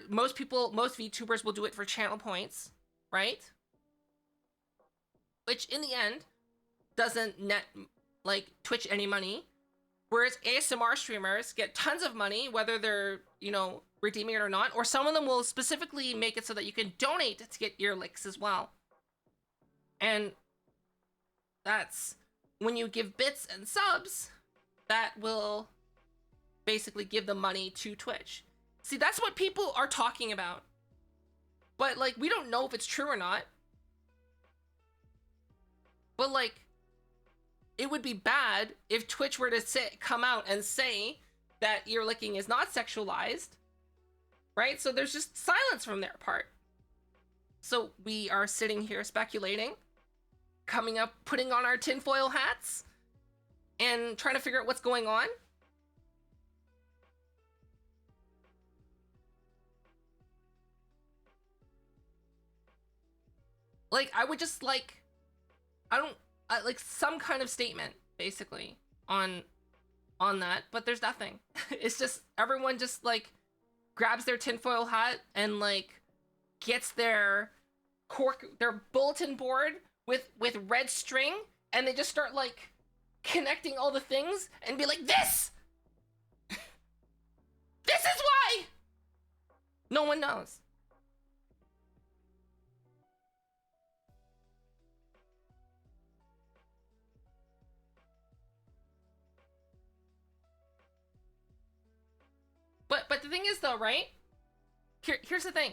most VTubers will do it for channel points, right? Which in the end doesn't net like Twitch any money. Whereas ASMR streamers get tons of money, whether they're, you know, redeeming it or not, or some of them will specifically make it so that you can donate to get ear licks as well. And that's when you give bits and subs, that will basically give the money to Twitch. See, that's what people are talking about. But, like, we don't know if it's true or not. But, like, it would be bad if Twitch were to come out and say that ear licking is not sexualized, right? So there's just silence from their part. So we are sitting here speculating, coming up, putting on our tinfoil hats, and trying to figure out what's going on. Like, I would just like, like some kind of statement basically on that, but there's nothing. It's just everyone just like grabs their tinfoil hat and like gets their bulletin board with red string, and they just start like connecting all the things and be like, this is why. No one knows. But the thing is though, right? Here's the thing.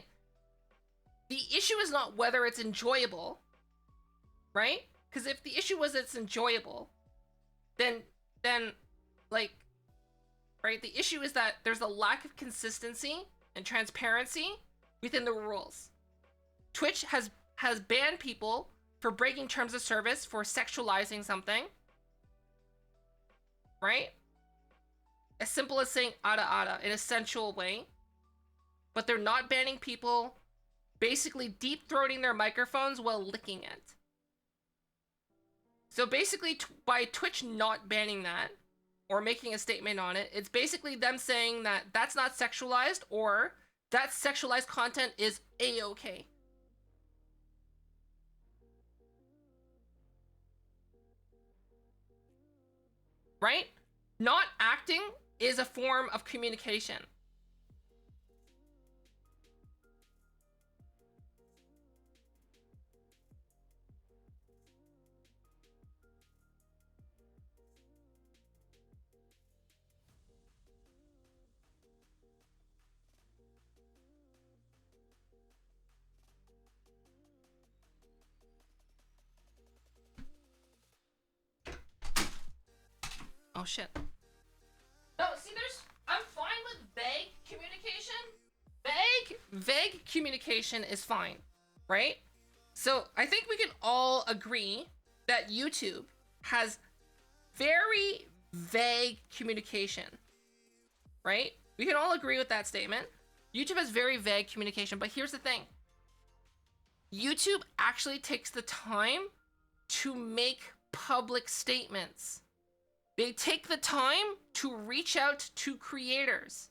The issue is not whether it's enjoyable, right? Because if the issue was it's enjoyable, then like, right? The issue is that there's a lack of consistency and transparency within the rules. Twitch has banned people for breaking terms of service for sexualizing something, right? As simple as saying ada in a sensual way, but they're not banning people basically deep-throating their microphones while licking it. So basically, by Twitch not banning that, or making a statement on it, it's basically them saying that that's not sexualized, or that sexualized content is a-okay. Right? Not acting is a form of communication. Oh shit. No, see, I'm fine with vague communication. Vague communication is fine, right? So I think we can all agree that YouTube has very vague communication, right? We can all agree with that statement. YouTube has very vague communication, but here's the thing. YouTube actually takes the time to make public statements. They take the time to reach out to creators.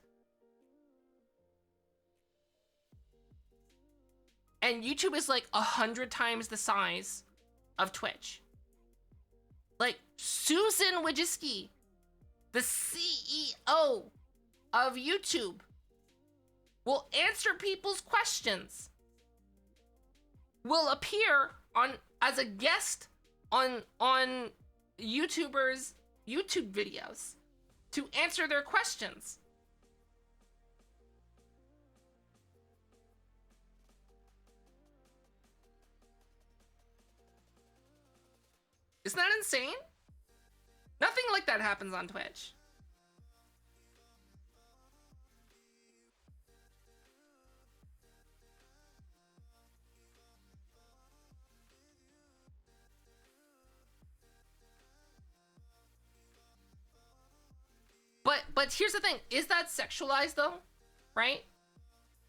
And YouTube is like 100 times the size of Twitch. Like Susan Wojcicki, the CEO of YouTube, will answer people's questions, will appear on as a guest on YouTubers' YouTube videos to answer their questions. Isn't that insane? Nothing like that happens on Twitch. But here's the thing, is that sexualized though? Right?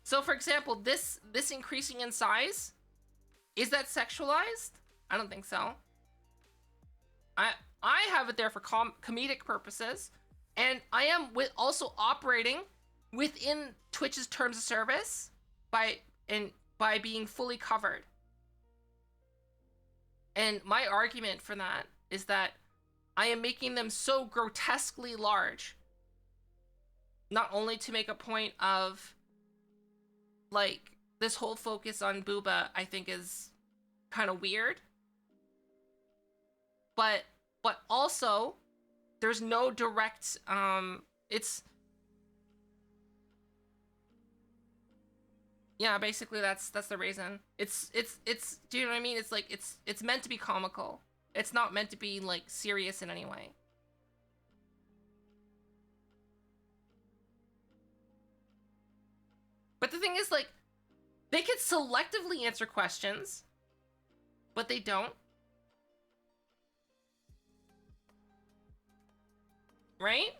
So for example, this increasing in size, is that sexualized? I don't think so. I have it there for comedic purposes, and I am also operating within Twitch's terms of service by being fully covered. And my argument for that is that I am making them so grotesquely large, not only to make a point of, like, this whole focus on booba, I think is kind of weird. But also, there's no direct, yeah, basically that's the reason. It's, do you know what I mean? It's like, it's meant to be comical. It's not meant to be, like, serious in any way. But the thing is, like, they could selectively answer questions, but they don't. Right?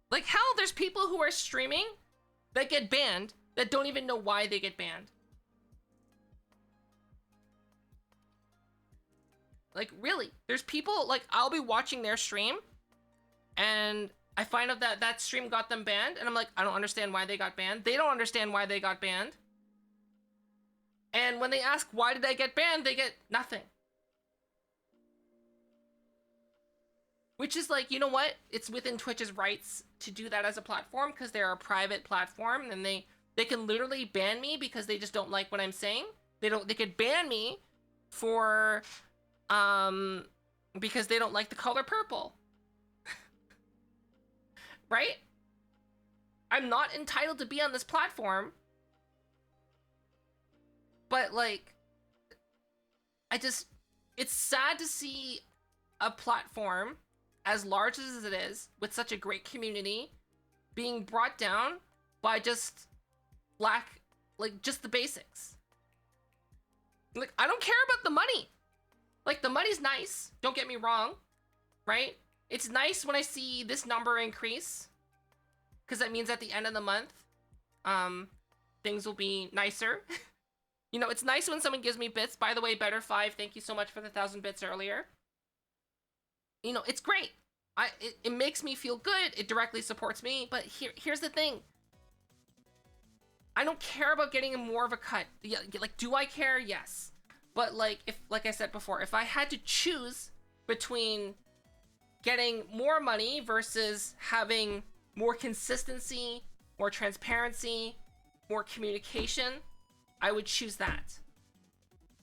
Like, hell, there's people who are streaming that get banned that don't even know why they get banned. Like, really, there's people, like, I'll be watching their stream and I find out that that stream got them banned, and I'm like, I don't understand why they got banned. They don't understand why they got banned. And when they ask, why did I get banned? They get nothing. Which is like, you know what? It's within Twitch's rights to do that as a platform because they're a private platform, and they can literally ban me because they just don't like what I'm saying. They could ban me for, because they don't like the color purple. Right? I'm not entitled to be on this platform. But, like, it's sad to see a platform as large as it is, with such a great community, being brought down by just just the basics. Like, I don't care about the money. Like, the money's nice, don't get me wrong, right? It's nice when I see this number increase, because that means at the end of the month, things will be nicer. You know, it's nice when someone gives me bits. By the way, Better5, thank you so much for the 1,000 bits earlier. You know, it's great. It makes me feel good. It directly supports me. But here's the thing. I don't care about getting more of a cut. Yeah, like, do I care? Yes. But, like, like I said before, if I had to choose between getting more money versus having more consistency, more transparency, more communication, I would choose that.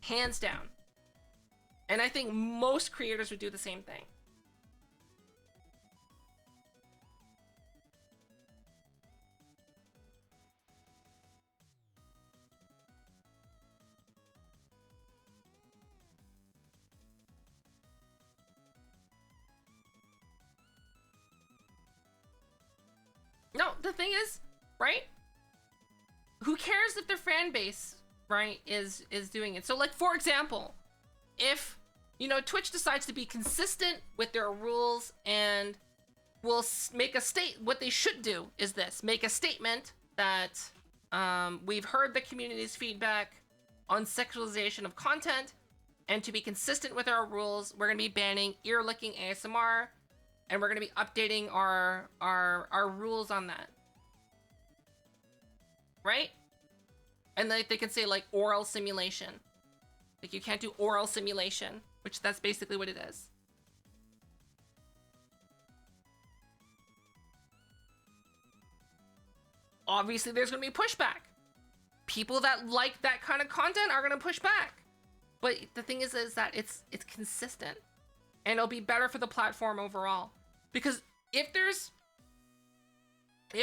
Hands down. And I think most creators would do the same thing. No, the thing is, right? Who cares if their fan base, right, is doing it? So, like, for example, if, you know, Twitch decides to be consistent with their rules and will make a what they should do is this: make a statement that we've heard the community's feedback on sexualization of content, and to be consistent with our rules, we're going to be banning ear-licking ASMR, and we're going to be updating our rules on that. Right? And like they can say like oral simulation. Like you can't do oral simulation, which that's basically what it is. Obviously there's going to be pushback. People that like that kind of content are going to push back. But the thing is that it's consistent, and it'll be better for the platform overall. Because if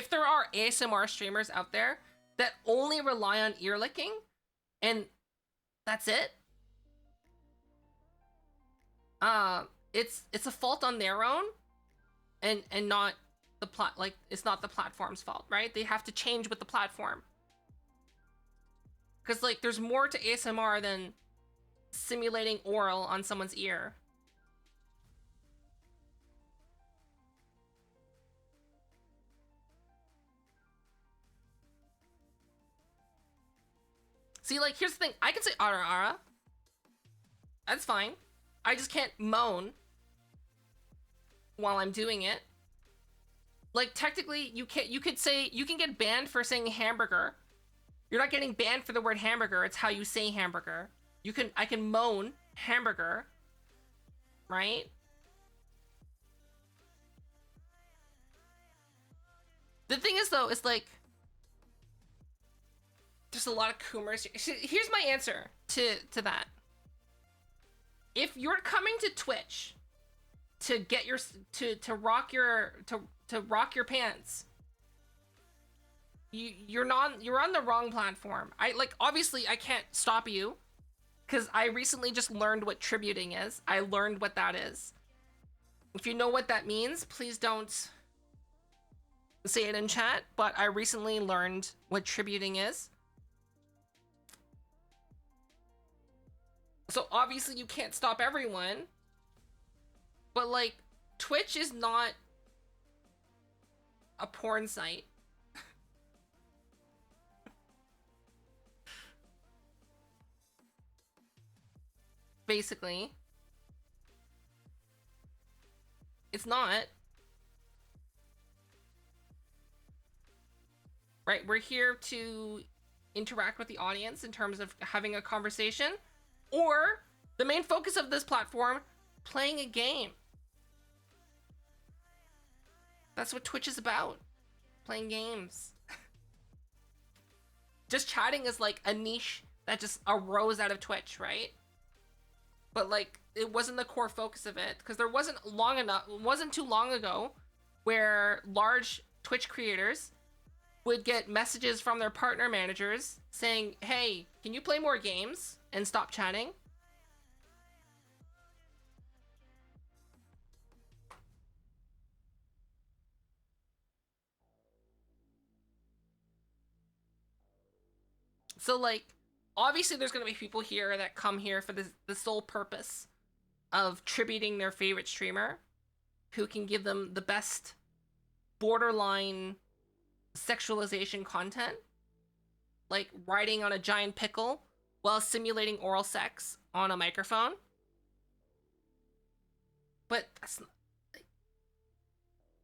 there are ASMR streamers out there that only rely on ear licking, and that's it, it's a fault on their own, and not the it's not the platform's fault, right? They have to change with the platform. Because like there's more to ASMR than simulating oral on someone's ear. See, like, here's the thing. I can say ara ara. That's fine. I just can't moan while I'm doing it. Like, technically, you could say, you can get banned for saying hamburger. You're not getting banned for the word hamburger. It's how you say hamburger. I can moan hamburger, right? The thing is, though, is like, there's a lot of Coomers. Here's my answer to that. If you're coming to Twitch to get your to rock your pants, you're on the wrong platform. Obviously I can't stop you, because I recently just learned what tributing is. I learned what that is. If you know what that means, please don't say it in chat, but I recently learned what tributing is. So obviously you can't stop everyone, but like, Twitch is not a porn site. Basically. It's not. Right, we're here to interact with the audience in terms of having a conversation, or the main focus of this platform, playing a game. That's what Twitch is about. Playing games. Just chatting is like a niche that just arose out of Twitch, right? But like, it wasn't the core focus of it, because there wasn't too long ago where large Twitch creators would get messages from their partner managers saying, hey, can you play more games and stop chatting? So like, obviously there's going to be people here that come here for the sole purpose of tributing their favorite streamer, who can give them the best borderline sexualization content, like riding on a giant pickle while simulating oral sex on a microphone. But that's not,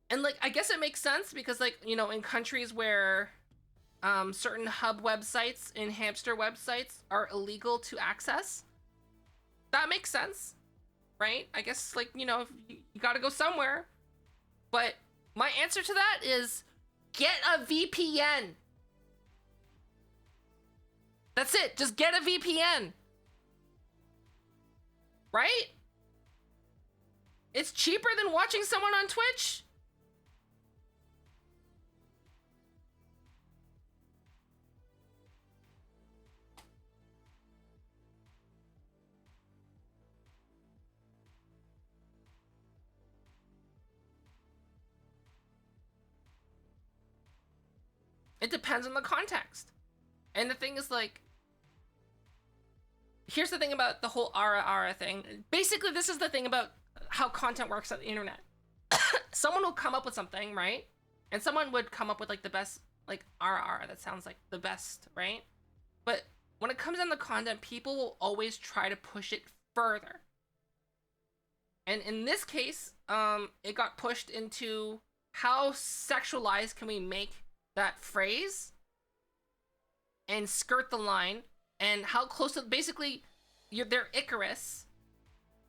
and like, I guess it makes sense because, like, you know, in countries where certain hub websites and hamster websites are illegal to access, that makes sense, right? I guess, like, you know, you gotta go somewhere. But my answer to that is get a VPN. That's it. Just get a VPN. Right? It's cheaper than watching someone on Twitch. It depends on the context. And the thing is, like, here's the thing about the whole ara ara thing. Basically, this is the thing about how content works on the internet. someone will come up with something, right? And someone would come up with like the best, like RR that sounds like the best, right? But when it comes down to content, people will always try to push it further. And in this case, it got pushed into how sexualized can we make that phrase and skirt the line, and how close to, basically, they're Icarus.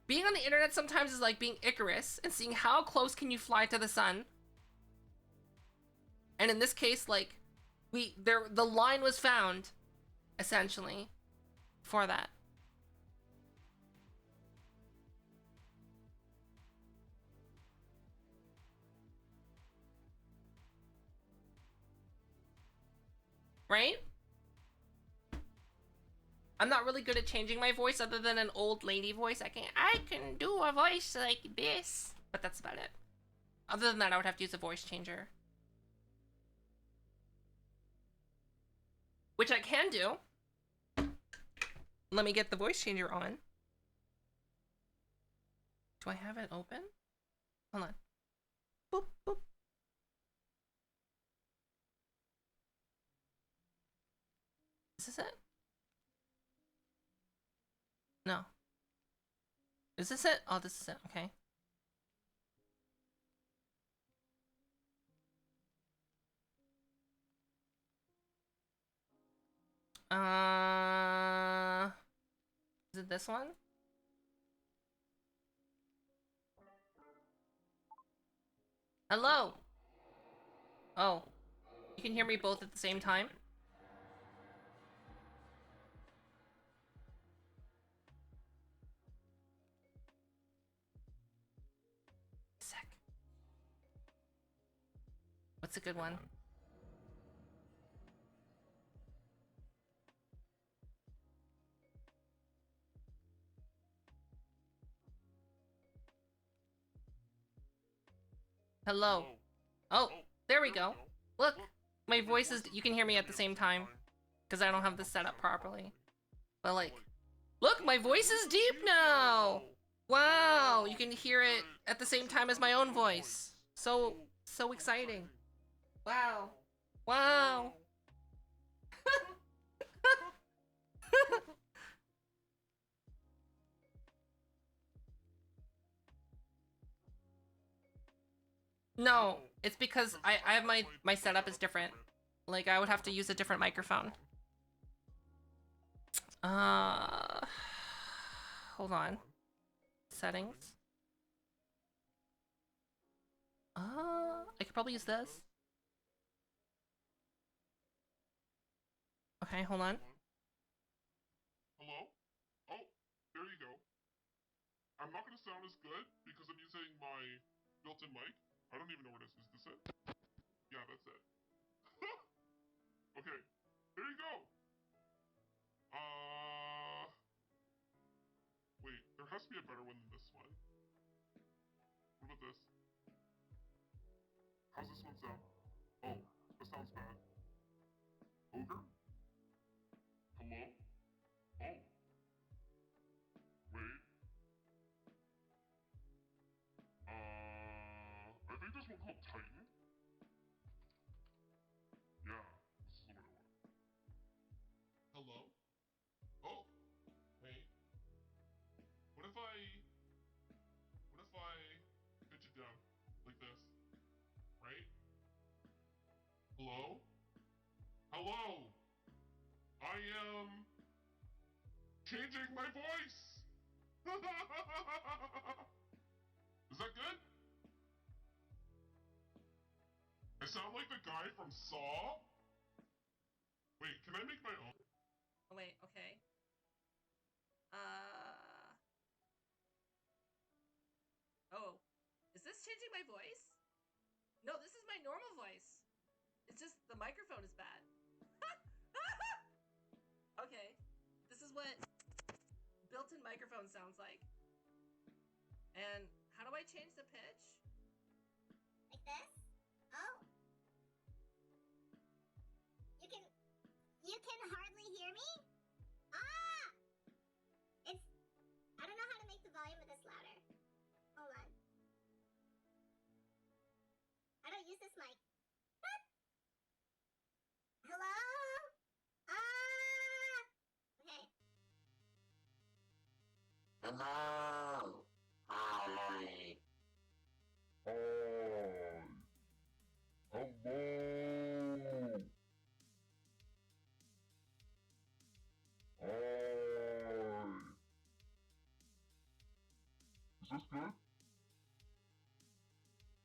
Being on the internet sometimes is like being Icarus and seeing how close can you fly to the sun. And in this case, like, the line was found, essentially, for that. Right? I'm not really good at changing my voice other than an old lady voice. I can do a voice like this, but that's about it. Other than that, I would have to use a voice changer. Which I can do. Let me get the voice changer on. Do I have it open? Hold on. Boop, boop. Is this it? No. Is this it? Oh, this is it. Okay. Is it this one? Hello. Oh. You can hear me both at the same time? Sec. What's a good one? Hello. Oh, there we go. Look, my voice is, you can hear me at the same time because I don't have this set up properly. But like, look, my voice is deep now. Wow, you can hear it at the same time as my own voice. So exciting. Wow. Wow. No, it's because I have my setup is different. Like, I would have to use a different microphone. Hold on. Settings. I could probably use this. Okay, hold on. Hello? Oh, there you go. I'm not gonna sound as good because I'm using my built-in mic. I don't even know where it is. Is this it? Yeah, that's it. Okay, there you go. Wait, there has to be a better one than this one. What about this? How's this one sound? Oh, that sounds bad. Ogre? Hello? Oh. Wait. I think there's one called Titan. Yeah, this is the one I want. Hello? Oh, wait. What if I pitch it down like this? Right? Hello? Hello? I am changing my voice! Is that good? I sound like the guy from Saw? Wait, can I make my own? Oh, wait, okay. Oh. Is this changing my voice? No, this is my normal voice. It's just the microphone is bad. Okay. This is what built-in microphone sounds like. And how do I change the pitch? Like this? Oh. You can hardly hear me? Ah! I don't know how to make the volume of this louder. Hold on. use this mic. Hello? Okay. Hello. Hi. Hi. Hello. Is this good?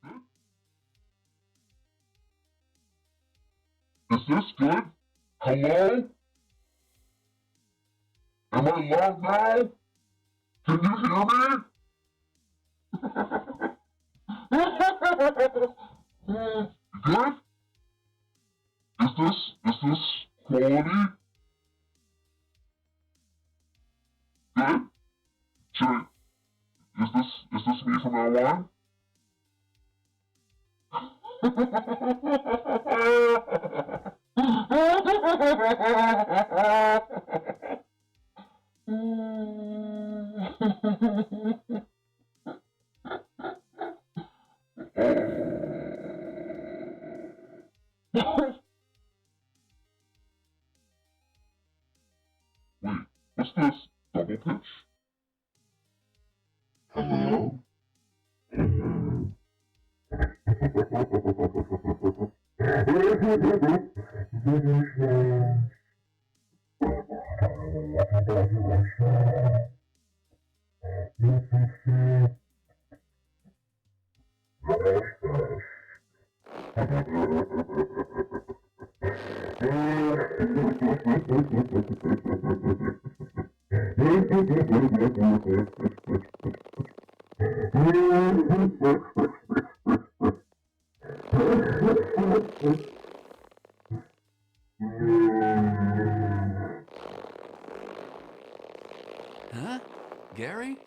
Good? Is this good? Hello? Am I loud now? Can you hear me? Good? Is this quality? Good? Is this me from now on? Wait, what's this? Double pitch? Hello? Huh? Gary?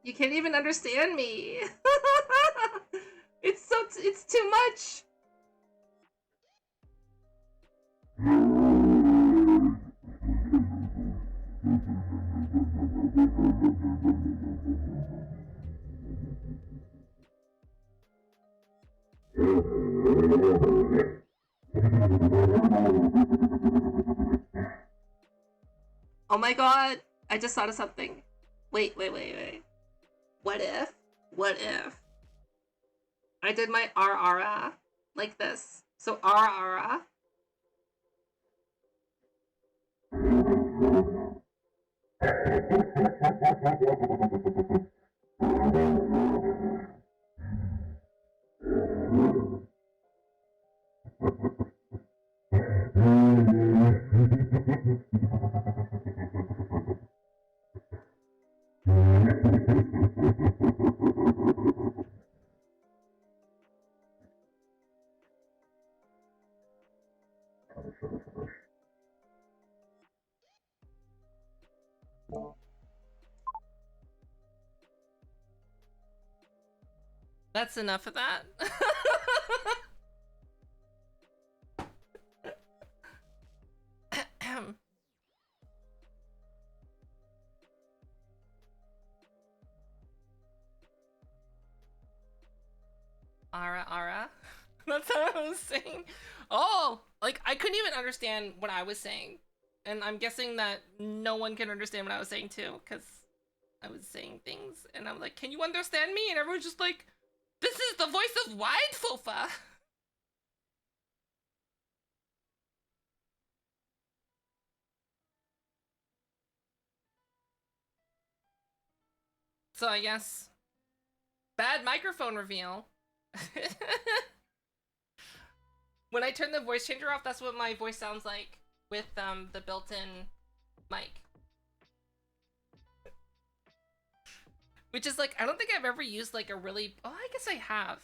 You can't even understand me. It's too much. Oh my god, I just thought of something. Wait. What if I did my RRA like this? So RRA. That's enough of that. Ara. That's what I was saying. Oh, like I couldn't even understand what I was saying. And I'm guessing that no one can understand what I was saying too, because I was saying things and I'm like, can you understand me? And everyone's just like, this is the voice of Wide Fofa. So I guess bad microphone reveal. When I turn the voice changer off, that's what my voice sounds like with the built-in mic. Which is like, I don't think I've ever used like a really, oh, I guess I have.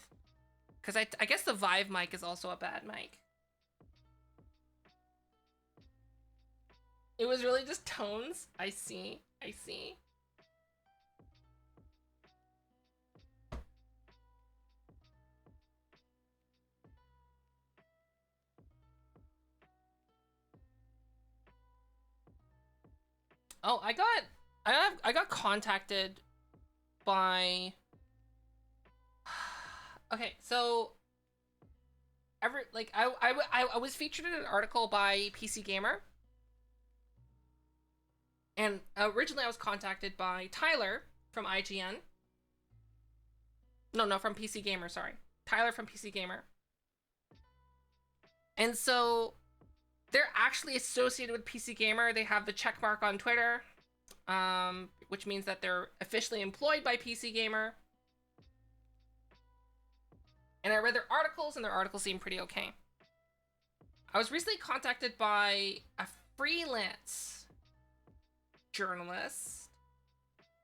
Because I guess the Vive mic is also a bad mic. It was really just tones. I see. I see. Oh, I got contacted by. Okay, so I was featured in an article by PC Gamer. And originally I was contacted by Tyler from IGN. No, from PC Gamer, sorry. Tyler from PC Gamer. And so they're actually associated with PC Gamer. They have the check mark on Twitter, which means that they're officially employed by PC Gamer. And I read their articles, and their articles seem pretty okay. I was recently contacted by a freelance journalist.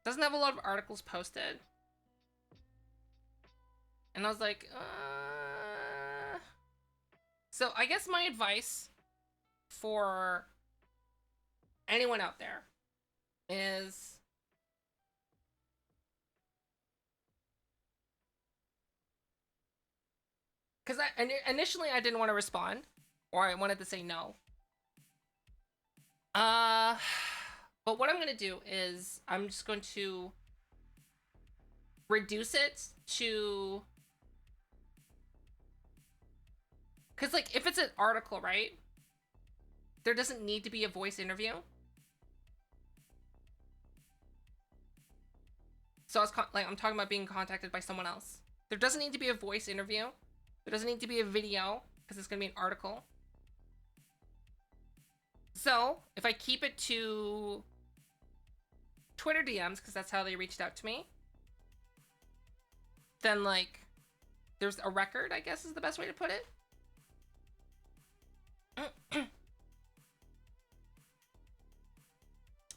Doesn't have a lot of articles posted. And I was like, So I guess my advice for anyone out there is because initially I didn't want to respond, or I wanted to say no. But what I'm going to do is I'm just going to reduce it to... Because, like, if it's an article, right? There doesn't need to be a voice interview. So I'm talking about being contacted by someone else. There doesn't need to be a voice interview. There doesn't need to be a video, because it's going to be an article. So, if I keep it to Twitter DMs, because that's how they reached out to me, then, like, there's a record, I guess is the best way to put it.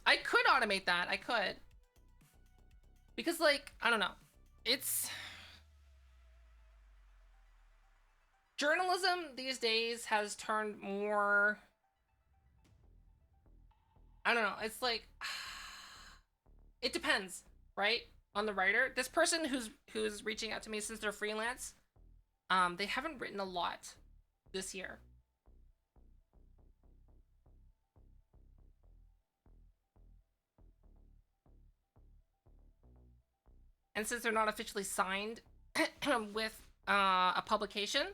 I could automate that. I could. Because, like, I don't know. It's... Journalism these days has turned more... I don't know. It's like... It depends, right? On the writer. This person who's reaching out to me since they're freelance, they haven't written a lot this year. And since they're not officially signed with a publication,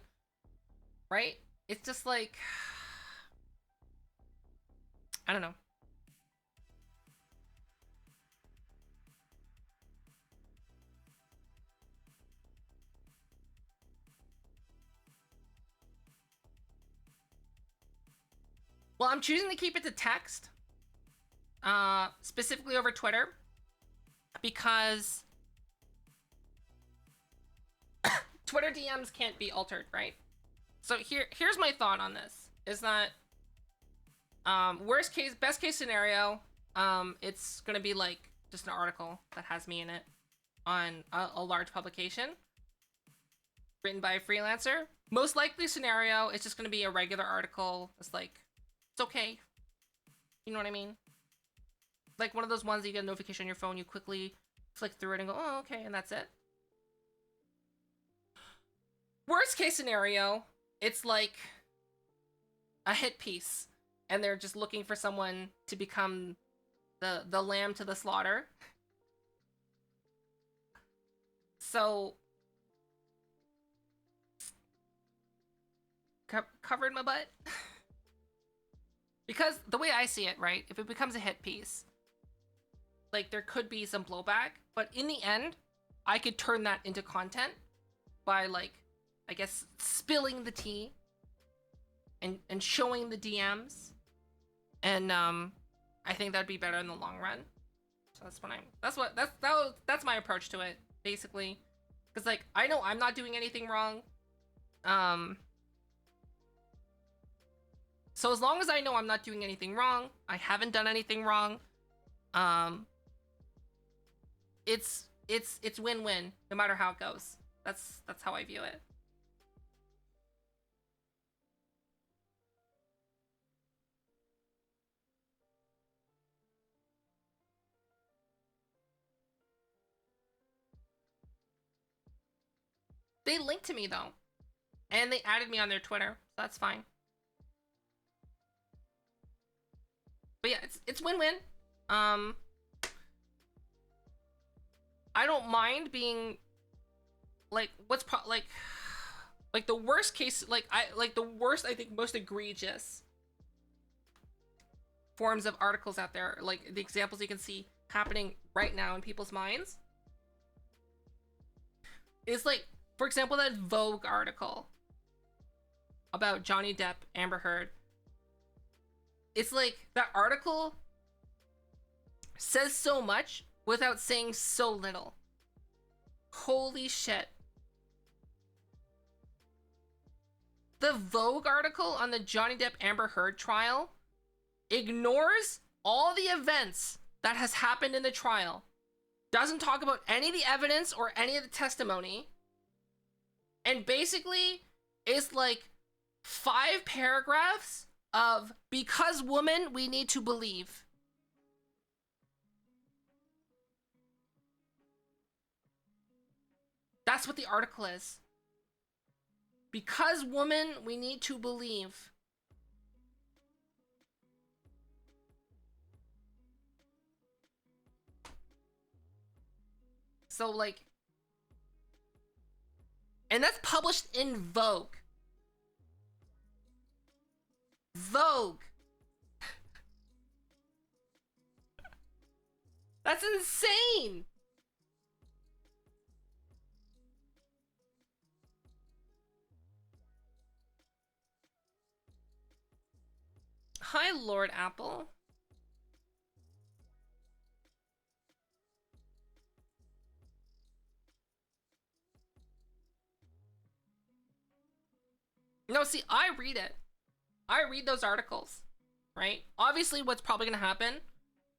right? It's just like, I don't know. Well, I'm choosing to keep it to text, specifically over Twitter, because Twitter DMs can't be altered, right? So here's my thought on this, is that best case scenario, it's gonna be like just an article that has me in it on a large publication written by a freelancer. Most likely scenario, it's just gonna be a regular article. It's like, it's okay. You know what I mean? Like one of those ones that you get a notification on your phone, you quickly flick through it and go, oh, okay, and that's it. Worst case scenario, it's like a hit piece, and they're just looking for someone to become the lamb to the slaughter. So, covered my butt. Because the way I see it, right, if it becomes a hit piece, like there could be some blowback, but in the end, I could turn that into content by, like, I guess spilling the tea and showing the DMs, and I think that'd be better in the long run. So that's my approach to it, basically, because like I know I'm not doing anything wrong, So as long as I know I'm not doing anything wrong, I haven't done anything wrong, it's win-win no matter how it goes. That's how I view it. They linked to me though, and they added me on their Twitter, so that's fine. But yeah, it's win-win. I don't mind being like like the worst case, the worst, I think, most egregious forms of articles out there, like the examples you can see happening right now in people's minds, is like, for example, that Vogue article about Johnny Depp, Amber Heard. It's like that article says so much without saying so little. Holy shit. The Vogue article on the Johnny Depp Amber Heard trial ignores all the events that has happened in the trial. Doesn't talk about any of the evidence or any of the testimony. And basically is like 5 paragraphs of because woman we need to believe. That's what the article is. Because woman we need to believe. So like, and that's published in Vogue. Vogue. That's insane. Hi, Lord Apple. No, see, I read it. I read those articles, right? Obviously, what's probably going to happen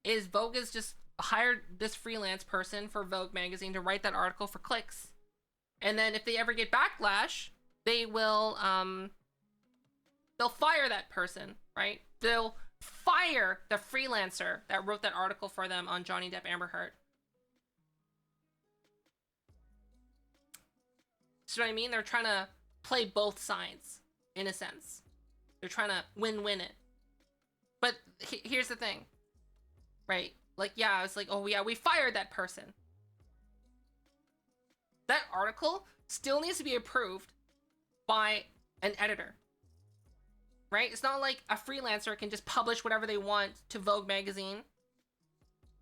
is Vogue has just hired this freelance person for Vogue magazine to write that article for clicks. And then if they ever get backlash, they will, they'll fire that person, right? They'll fire the freelancer that wrote that article for them on Johnny Depp Amber Heard. See what I mean? They're trying to play both sides, in a sense. They're trying to win-win it. But here's the thing, right? Like, yeah, it's like, oh yeah, we fired that person. That article still needs to be approved by an editor, right? It's not like a freelancer can just publish whatever they want to Vogue magazine,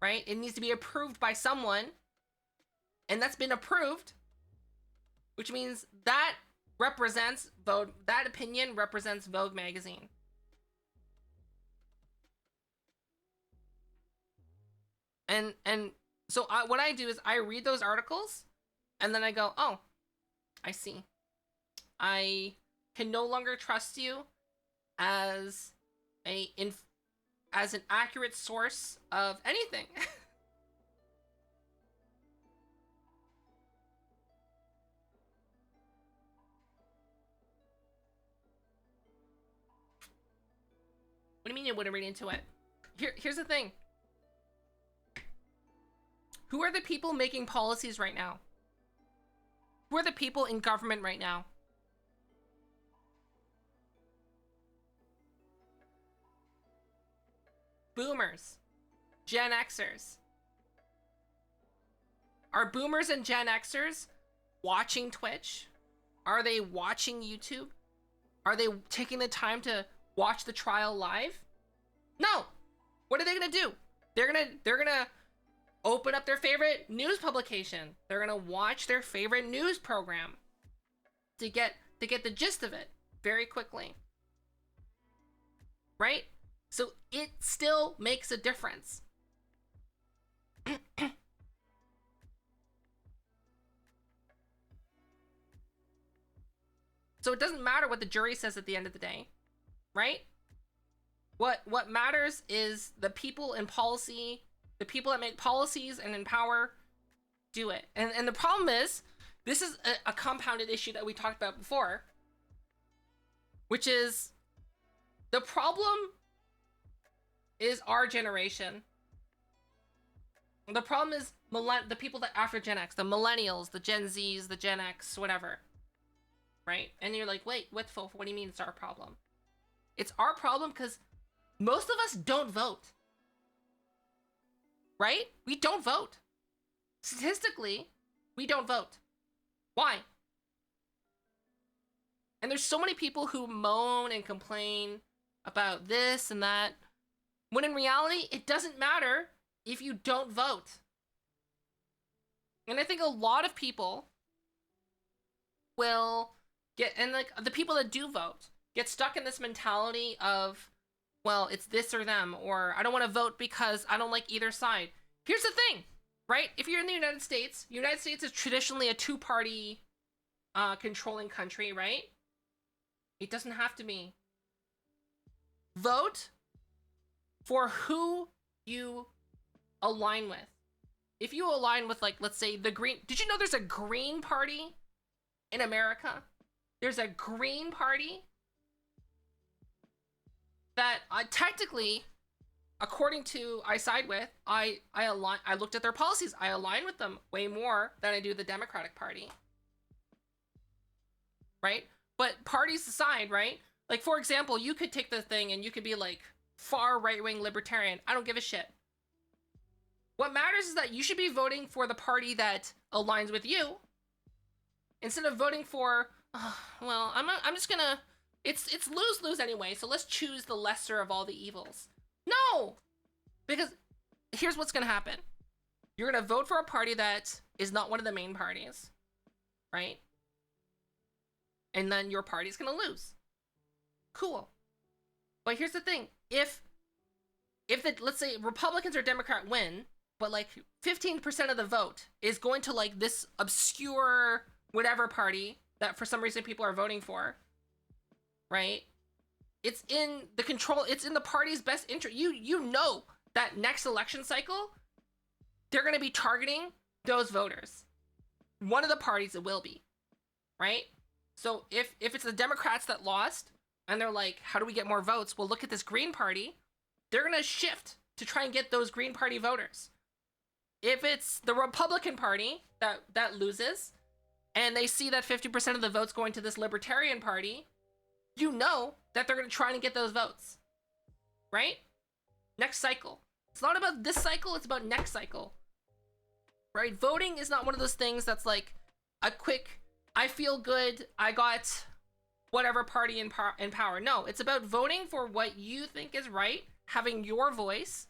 right? It needs to be approved by someone, and that's been approved, which means that represents Vogue. That opinion represents Vogue magazine. And so what I do is I read those articles, and then I go, oh, I see. I can no longer trust you as as an accurate source of anything. What do you mean you wouldn't read into it? Here's the thing. Who are the people making policies right now? Who are the people in government right now? Boomers. Gen Xers. Are boomers and Gen Xers watching Twitch? Are they watching YouTube? Are they taking the time to watch the trial live? No. What are they gonna do? They're gonna open up their favorite news publication. They're gonna watch their favorite news program to get the gist of it very quickly. Right? So it still makes a difference. So it doesn't matter what the jury says at the end of the day, right? What matters is the people in policy, the people that make policies and in power do it. And the problem is, this is a compounded issue that we talked about before, which is the problem is our generation. The problem is the people that after Gen X, the millennials, the Gen Zs, the Gen X, whatever. Right? And you're like, wait, what do you mean it's our problem? It's our problem because most of us don't vote. Right? We don't vote. Statistically, we don't vote. Why? And there's so many people who moan and complain about this and that, when in reality, it doesn't matter if you don't vote. And I think a lot of people will get, and like the people that do vote, get stuck in this mentality of, well, it's this or them, or I don't want to vote because I don't like either side. Here's the thing, right? If you're in the United States is traditionally a two-party controlling country, right? It doesn't have to be. Vote for who you align with. If you align with, like, let's say the Green... Did you know there's a Green Party in America? There's a Green Party that technically, according to I side with, I looked at their policies. I align with them way more than I do the Democratic Party. Right? But parties aside, right? Like, for example, you could take the thing and you could be like far right-wing libertarian. I don't give a shit. What matters is that you should be voting for the party that aligns with you instead of voting for, well, I'm just gonna, it's lose-lose anyway, so let's choose the lesser of all the evils. No! Because here's what's gonna happen. You're gonna vote for a party that is not one of the main parties, right? And then your party's gonna lose. Cool. But here's the thing. If let's say Republicans or Democrat win, but like 15% of the vote is going to like this obscure whatever party that for some reason people are voting for, right? It's in the control, it's in the party's best interest. You know that next election cycle, they're gonna be targeting those voters. One of the parties it will be, right? So if it's the Democrats that lost, and they're like, how do we get more votes? Well, look at this Green Party. They're going to shift to try and get those Green Party voters. If it's the Republican Party that loses, and they see that 50% of the votes going to this Libertarian Party, you know that they're going to try and get those votes. Right? Next cycle. It's not about this cycle, it's about next cycle. Right? Voting is not one of those things that's like a quick, I feel good, I got whatever party in power. No, it's about voting for what you think is right, having your voice,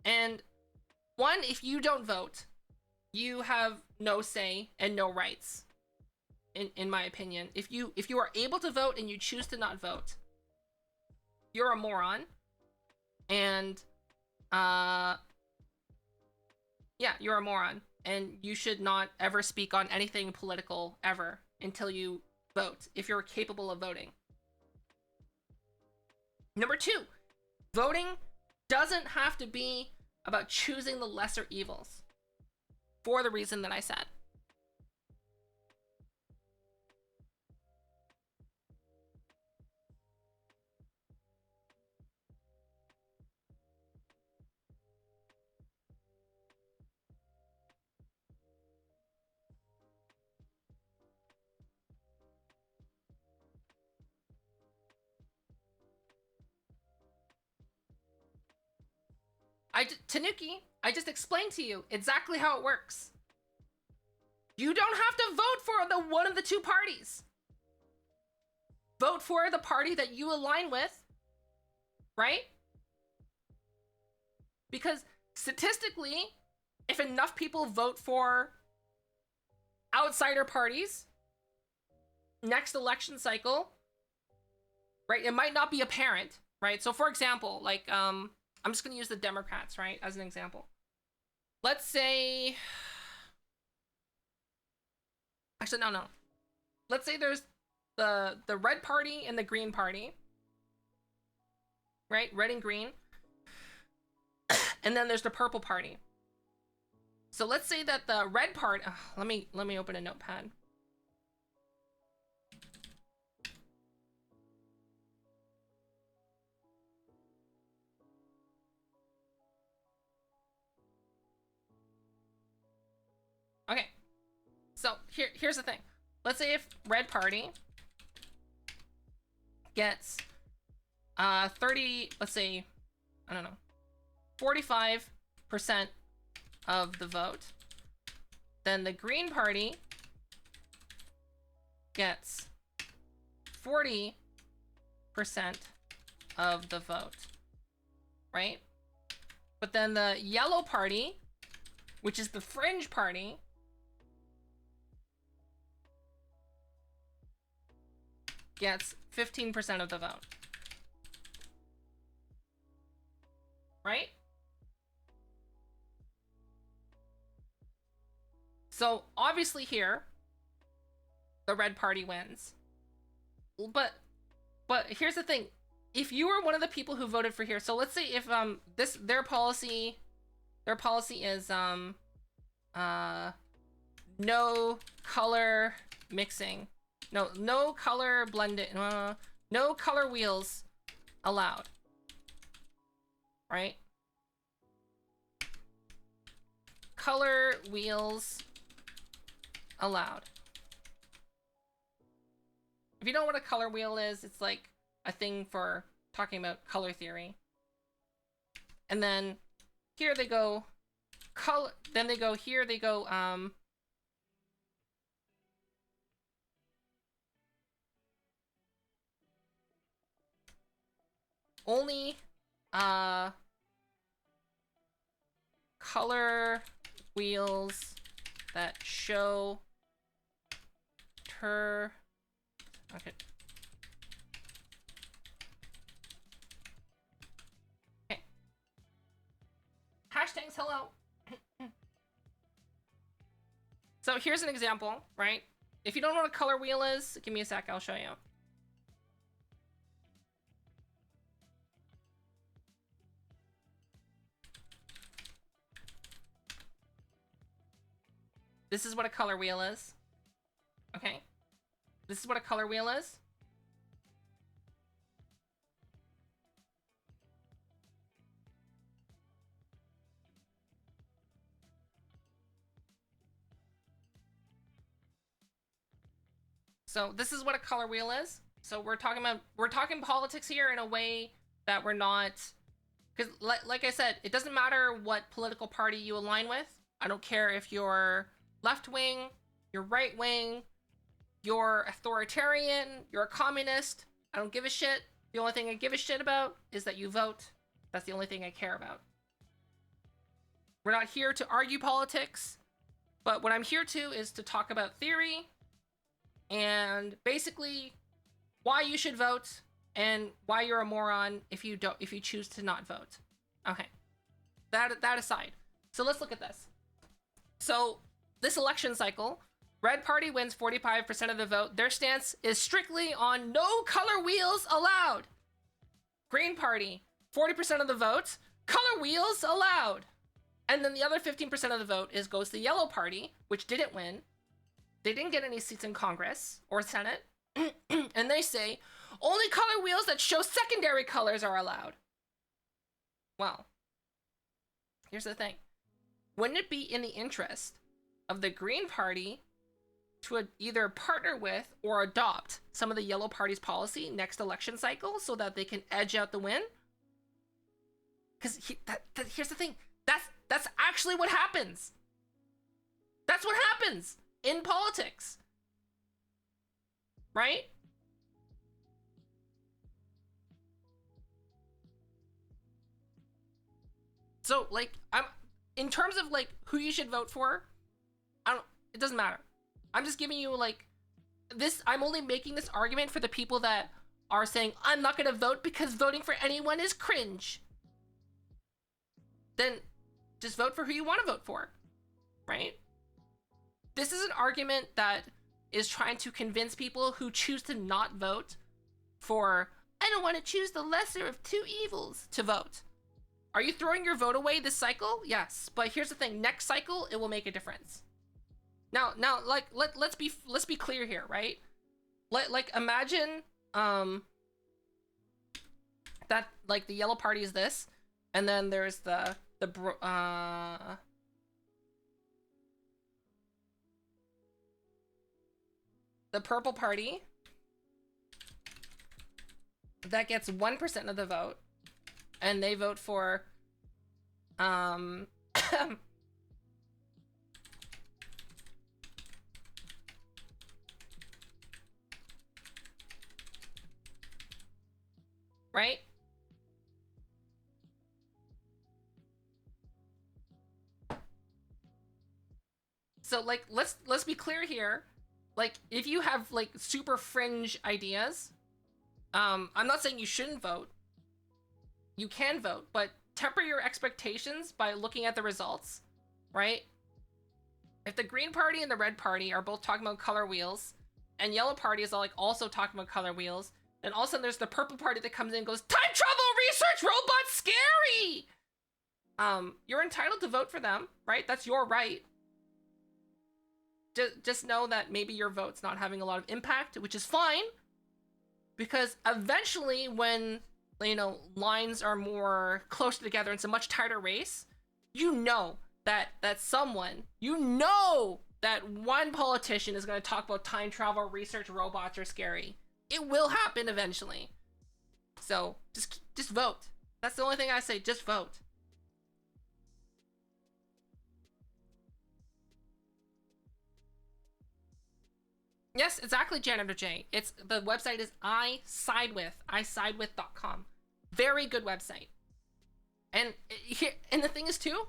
and one, if you don't vote, you have no say and no rights, in my opinion. If you are able to vote and you choose to not vote, you're a moron, and yeah, you're a moron, and you should not ever speak on anything political ever until you vote, if you're capable of voting. Number 2, voting doesn't have to be about choosing the lesser evils for the reason that I said. Tanuki, I just explained to you exactly how it works. You don't have to vote for the one of the two parties. Vote for the party that you align with, right? Because statistically, if enough people vote for outsider parties, next election cycle, right, it might not be apparent, right? So for example, like, I'm just going to use the Democrats, right, as an example. Let's say... Actually, no. Let's say there's the Red Party and the Green Party. right? Red and green. And then there's the purple party. So let's say that the red part, let me open a notepad. Okay. So here's the thing. Let's say if red party gets 30, let's say, I don't know, 45% of the vote, then the green party gets 40% of the vote, right? But then the yellow party, which is the fringe party, gets 15% of the vote. Right? So obviously here, the red party wins. But here's the thing. If you were one of the people who voted for here, so let's say if their policy is no color mixing. No color blending. No color wheels allowed. Right? Color wheels allowed. If you don't know what a color wheel is, it's like a thing for talking about color theory. And then here they go color, then they go here, they go only color wheels that show okay. Okay. Hashtags hello. So here's an example, right? If you don't know what a color wheel is, give me a sec, I'll show you. This is what a color wheel is. Okay. This is what a color wheel is. So this is what a color wheel is. So we're talking politics here in a way that we're not, because like I said, it doesn't matter what political party you align with. I don't care if you're left wing, you're right wing, you're authoritarian, you're a communist. I don't give a shit. The only thing I give a shit about is that you vote. That's the only thing I care about. We're not here to argue politics, but what I'm here to is to talk about theory and basically why you should vote and why you're a moron if you choose to not vote. Okay. That aside. So let's look at this. So this election cycle, red party wins 45% of the vote. Their stance is strictly on no color wheels allowed. Green party, 40% of the vote, color wheels allowed. And then the other 15% of the vote goes to the yellow party, which didn't win. They didn't get any seats in Congress or Senate. And they say, only color wheels that show secondary colors are allowed. Well, here's the thing. Wouldn't it be in the interest of the Green Party to either partner with or adopt some of the Yellow Party's policy next election cycle so that they can edge out the win? Because here's the thing. That's actually what happens. That's what happens in politics. Right? So, like, in terms of, like, who you should vote for, it doesn't matter. I'm just giving you, like, I'm only making this argument for the people that are saying, I'm not gonna vote because voting for anyone is cringe. Then just vote for who you want to vote for, right? This is an argument that is trying to convince people who choose to not vote for I don't want to choose the lesser of two evils to vote. Are you throwing your vote away this cycle? Yes, but here's the thing. Next cycle, it will make a difference. Now, like, let's be clear here, right? Like, imagine, that, like, the yellow party is this, and then there's the purple party that gets 1% of the vote, and they vote for, right? So, like, let's be clear here. Like, if you have, like, super fringe ideas, I'm not saying you shouldn't vote. You can vote, but temper your expectations by looking at the results, right? If the green party and the red party are both talking about color wheels, and yellow party is all, like, also talking about color wheels, then all of a sudden there's the purple party that comes in and goes, time travel research robots scary! You're entitled to vote for them, right? That's your right. Just know that maybe your vote's not having a lot of impact, which is fine, because eventually when, you know, lines are more closer together, it's a much tighter race, you know that someone, you know that one politician is going to talk about time travel research robots are scary. It will happen eventually. So just vote. That's the only thing I say, just vote. Yes, exactly, Janitor J. The website is isidewith.com. Very good website. And the thing is too,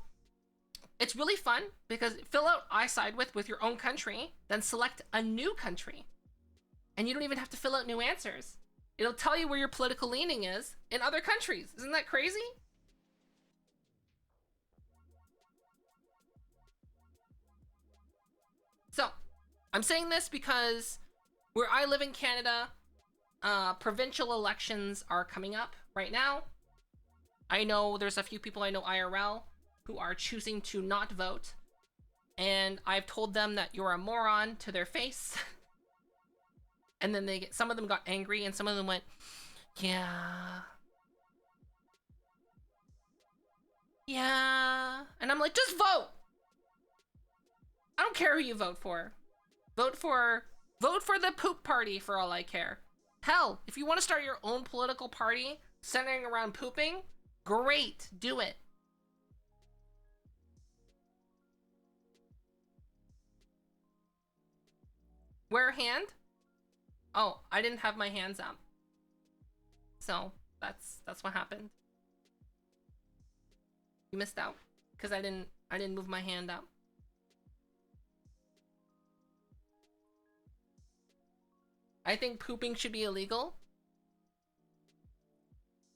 it's really fun because fill out I side with your own country, then select a new country. And you don't even have to fill out new answers. It'll tell you where your political leaning is in other countries. Isn't that crazy? So, I'm saying this because where I live in Canada, provincial elections are coming up right now. I know there's a few people I know IRL who are choosing to not vote. And I've told them that you're a moron to their face. And then some of them got angry and some of them went, yeah. Yeah. And I'm like, just vote. I don't care who you vote for. Vote for the poop party for all I care. Hell, if you want to start your own political party centering around pooping, great, do it. Wear a hand? Oh, I didn't have my hands up. So, that's what happened. You missed out because I didn't move my hand up. I think pooping should be illegal.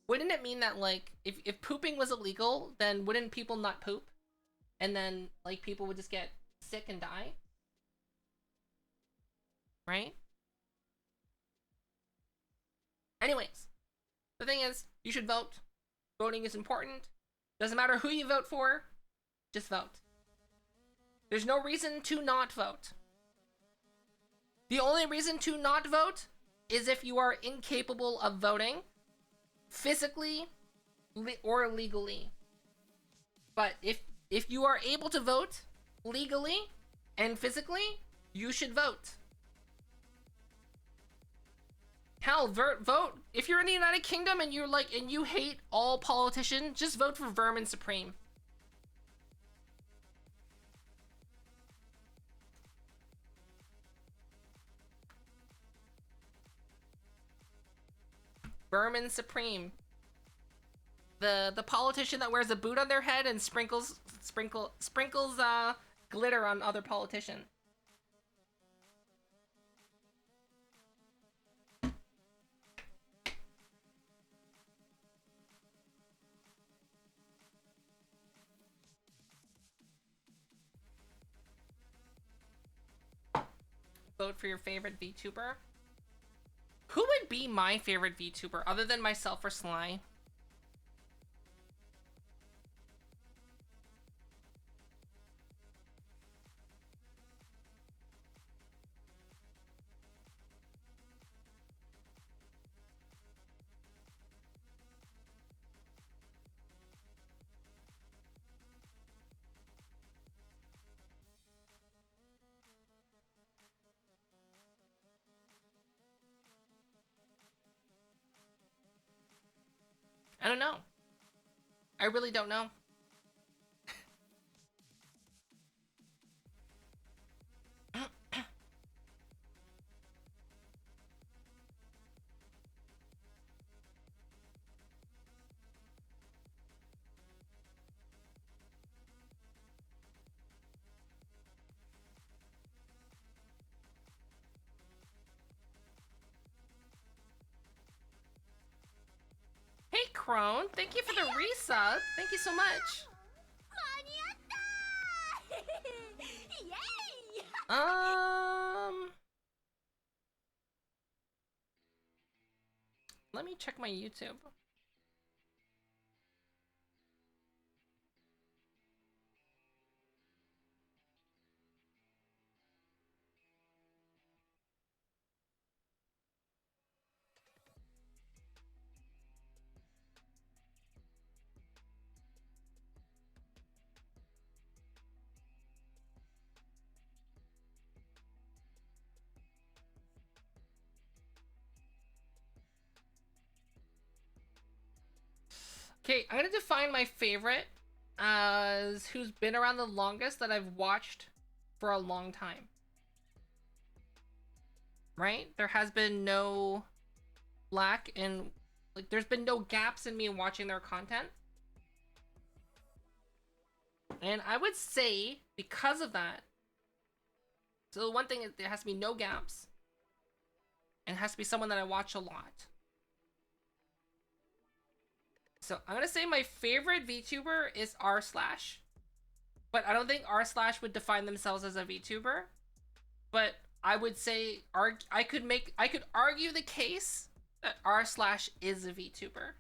Wouldn't it mean that, like, if pooping was illegal, then wouldn't people not poop? And then, like, people would just get sick and die? Right? Anyways, the thing is, you should vote. Voting is important. Doesn't matter who you vote for, just vote. There's no reason to not vote. The only reason to not vote is if you are incapable of voting, physically or legally. But if you are able to vote legally and physically, you should vote. Hell, vote. If you're in the United Kingdom and you hate all politicians, just vote for Vermin Supreme. Vermin Supreme. The politician that wears a boot on their head and sprinkles glitter on other politicians. Vote for your favorite VTuber. Who would be my favorite VTuber other than myself or Sly? I don't know. I really don't know. Hey, Crone. Thank you for the resub. Thank you so much. Let me check my YouTube. Okay, I'm gonna define my favorite as who's been around the longest that I've watched for a long time. Right? There has been no lack in, like, there's been no gaps in me watching their content. And I would say, because of that, so the one thing is there has to be no gaps. And it has to be someone that I watch a lot. So I'm gonna say my favorite VTuber is r/, but I don't think r/ would define themselves as a VTuber. But I would say I could argue the case that r/ is a VTuber.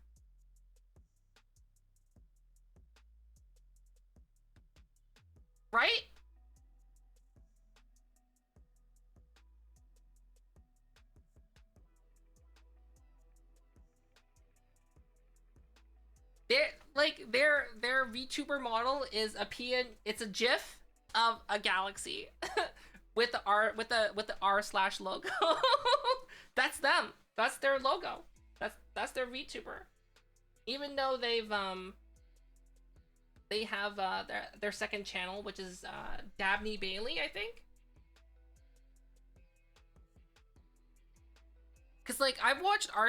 Right? Their VTuber model is it's a GIF of a galaxy with the r / logo. That's them. That's their logo. That's their VTuber. Even though they have their second channel, which is Dabney Bailey, I think. Cause like I've watched r/.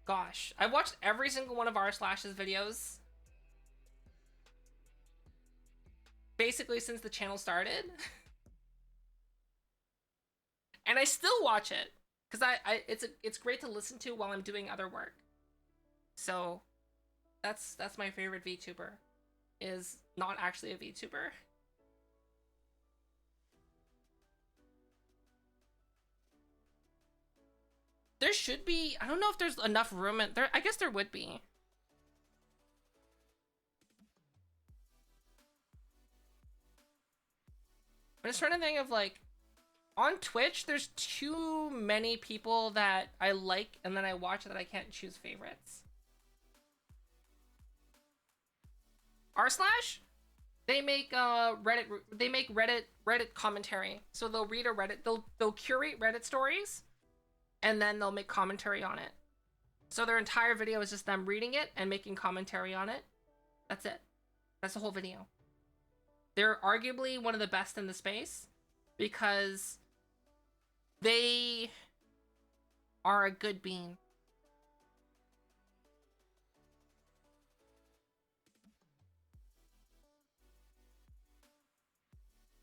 Gosh, I watched every single one of r/'s videos basically since the channel started. And I still watch it because it's great to listen to while I'm doing other work. So that's my favorite VTuber, is not actually a VTuber. There should be, I don't know if there's enough room in there. I guess there would be. I'm just trying to think of, like, on Twitch, there's too many people that I like and then I watch that I can't choose favorites. r/, they make Reddit commentary. So they'll read a Reddit, they'll curate Reddit stories, and then they'll make commentary on it. So their entire video is just them reading it and making commentary on it. That's it. That's the whole video. They're arguably one of the best in the space because they are a good bean.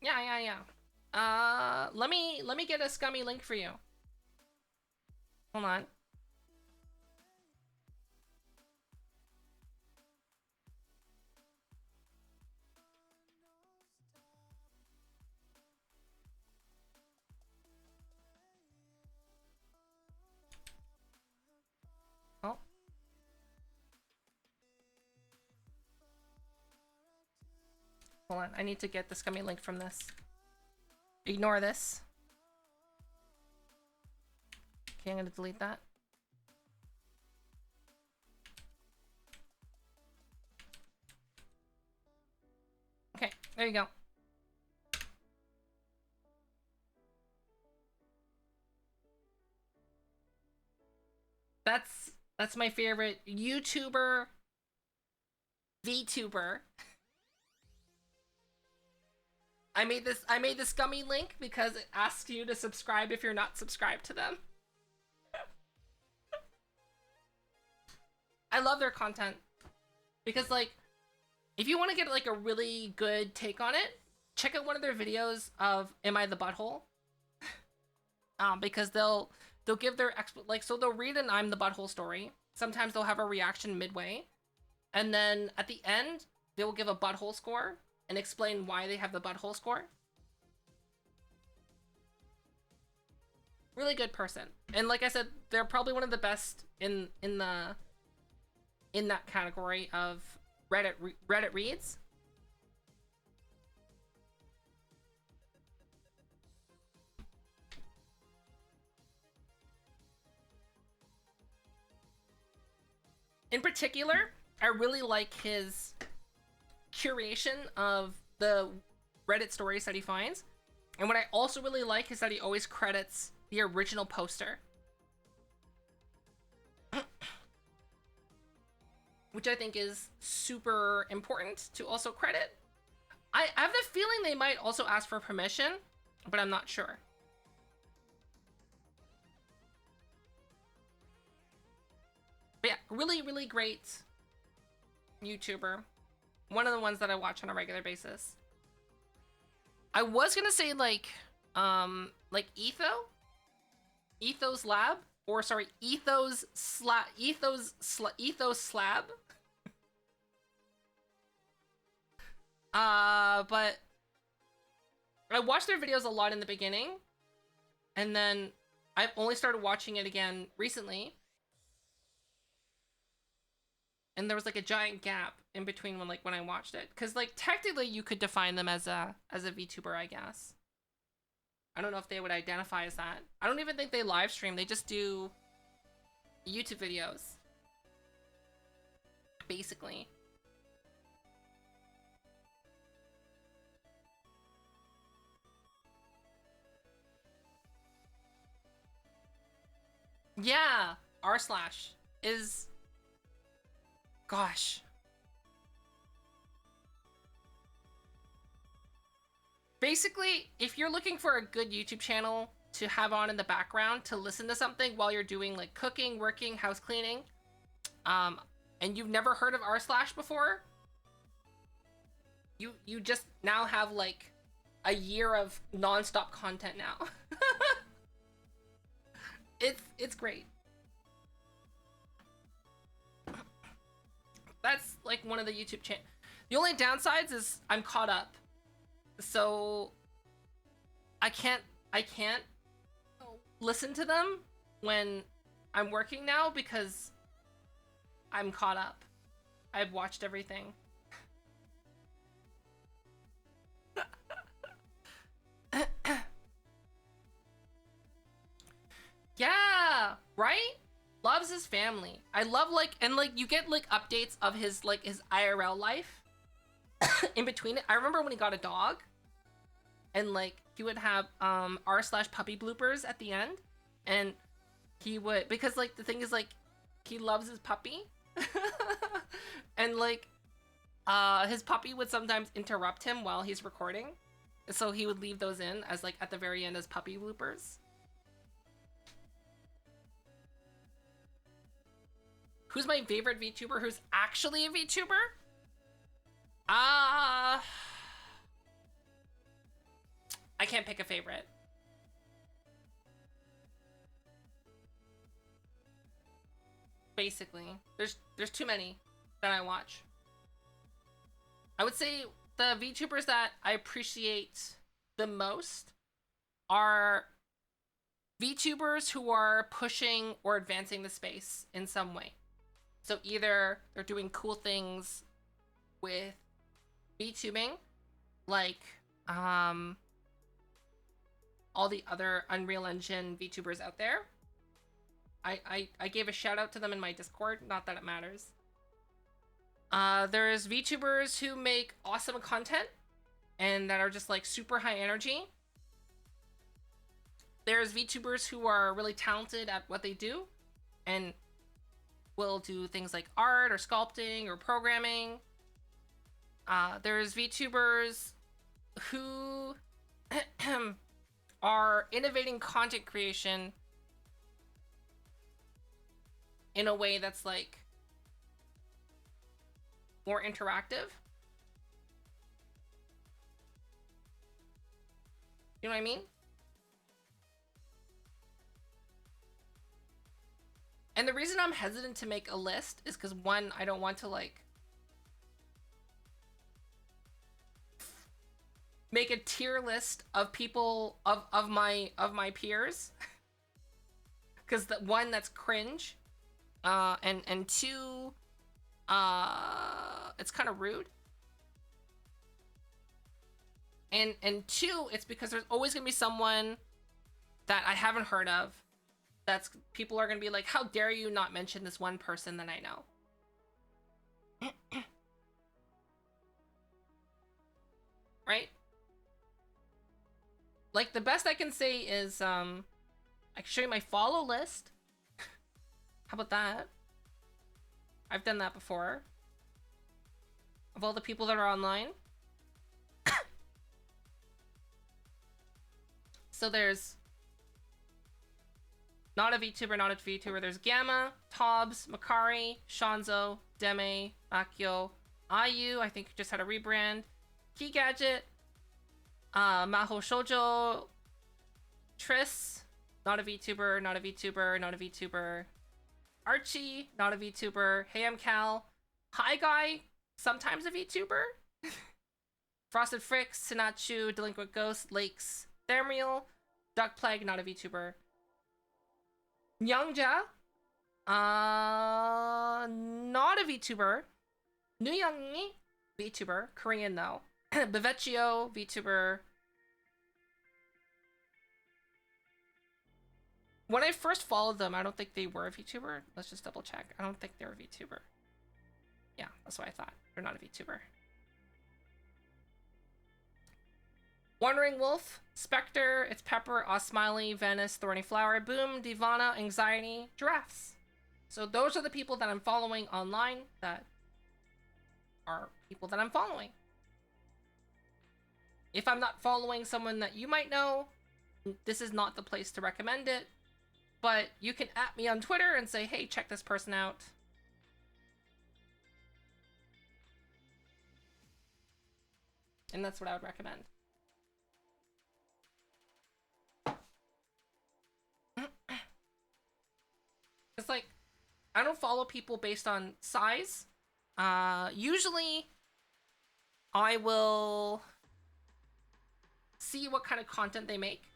Yeah. Let me get a scummy link for you. Hold on. Hold on, I need to get the scummy link from this. Ignore this. Okay, I'm gonna delete that. Okay, there you go. That's my favorite YouTuber, VTuber. I made the scummy link because it asks you to subscribe if you're not subscribed to them. I love their content because, like, if you want to get like a really good take on it, check out one of their videos of "Am I the Butthole?" Because they'll give their so they'll read an "I'm the Butthole" story. Sometimes they'll have a reaction midway, and then at the end they will give a butthole score and explain why they have the butthole score. Really good person, and like I said, they're probably one of the best in that category of Reddit reads. In particular, I really like his curation of the Reddit stories that he finds. And what I also really like is that he always credits the original poster. Which I think is super important to also credit. I have the feeling they might also ask for permission, but I'm not sure. But yeah, really, really great YouTuber. One of the ones that I watch on a regular basis. I was gonna say like Ethos Lab, or sorry, Ethos Slab. But I watched their videos a lot in the beginning, and then I've only started watching it again recently. And there was like a giant gap in between when I watched it, because like technically you could define them as a VTuber, I guess. I don't know if they would identify as that. I don't even think they live stream. They just do YouTube videos, basically. Yeah, r slash is, gosh. Basically, if you're looking for a good YouTube channel to have on in the background to listen to something while you're doing like cooking, working, house cleaning, and you've never heard of r slash before, you just now have like a year of non-stop content now. It's great. That's like one of the YouTube channels. The only downsides is I'm caught up, so I can't listen to them when I'm working now because I'm caught up. I've watched everything. Yeah, right? Loves his family. I love you get like updates of his IRL life in between it. I remember when he got a dog, and like he would have r/puppy bloopers at the end, and he would, because like the thing is like he loves his puppy, and like his puppy would sometimes interrupt him while he's recording, so he would leave those in as like at the very end as puppy bloopers. Who's my favorite VTuber who's actually a VTuber? I can't pick a favorite. Basically, there's too many that I watch. I would say the VTubers that I appreciate the most are VTubers who are pushing or advancing the space in some way. So either they're doing cool things with VTubing, like all the other Unreal Engine VTubers out there. I gave a shout out to them in my Discord, not that it matters. There's VTubers who make awesome content and that are just like super high energy. There's VTubers who are really talented at what they do and will do things like art or sculpting or programming. There's VTubers who are innovating content creation in a way that's like more interactive. You know what I mean? And the reason I'm hesitant to make a list is because, one, I don't want to like make a tier list of people of my peers, because the one, that's cringe, and two, it's kind of rude, and two, it's because there's always gonna be someone that I haven't heard of. That's people are gonna be like, how dare you not mention this one person that I know? Right? Like, the best I can say is I can show you my follow list. How about that? I've done that before. Of all the people that are online. So there's not a VTuber, not a VTuber. There's Gamma, Tobbs, Makari, Shanzo, Deme, Akio, Ayu, I think just had a rebrand, Key Gadget, Maho Shoujo, Triss, not a VTuber, not a VTuber, not a VTuber, Archie, not a VTuber, Hey I'm Cal, Hi Guy, sometimes a VTuber, Frosted Fricks, Sinachu, Delinquent Ghost, Lakes, Thermiel, Duck Plague, not a VTuber, Youngja, not a VTuber, New Youngie, VTuber, Korean though, Bevecchio, VTuber. When I first followed them, I don't think they were a VTuber. Let's just double check. I don't think they're a VTuber. Yeah, that's what I thought. They're not a VTuber. Wandering Wolf, Spectre, It's Pepper, Osmiley, Venice, Thorny Flower, Boom, Divana, Anxiety, Giraffes. So those are the people that I'm following online that are people that I'm following. If I'm not following someone that you might know, this is not the place to recommend it. But you can @ me on Twitter and say, hey, check this person out. And that's what I would recommend. It's like, I don't follow people based on size. Usually, I will see what kind of content they make.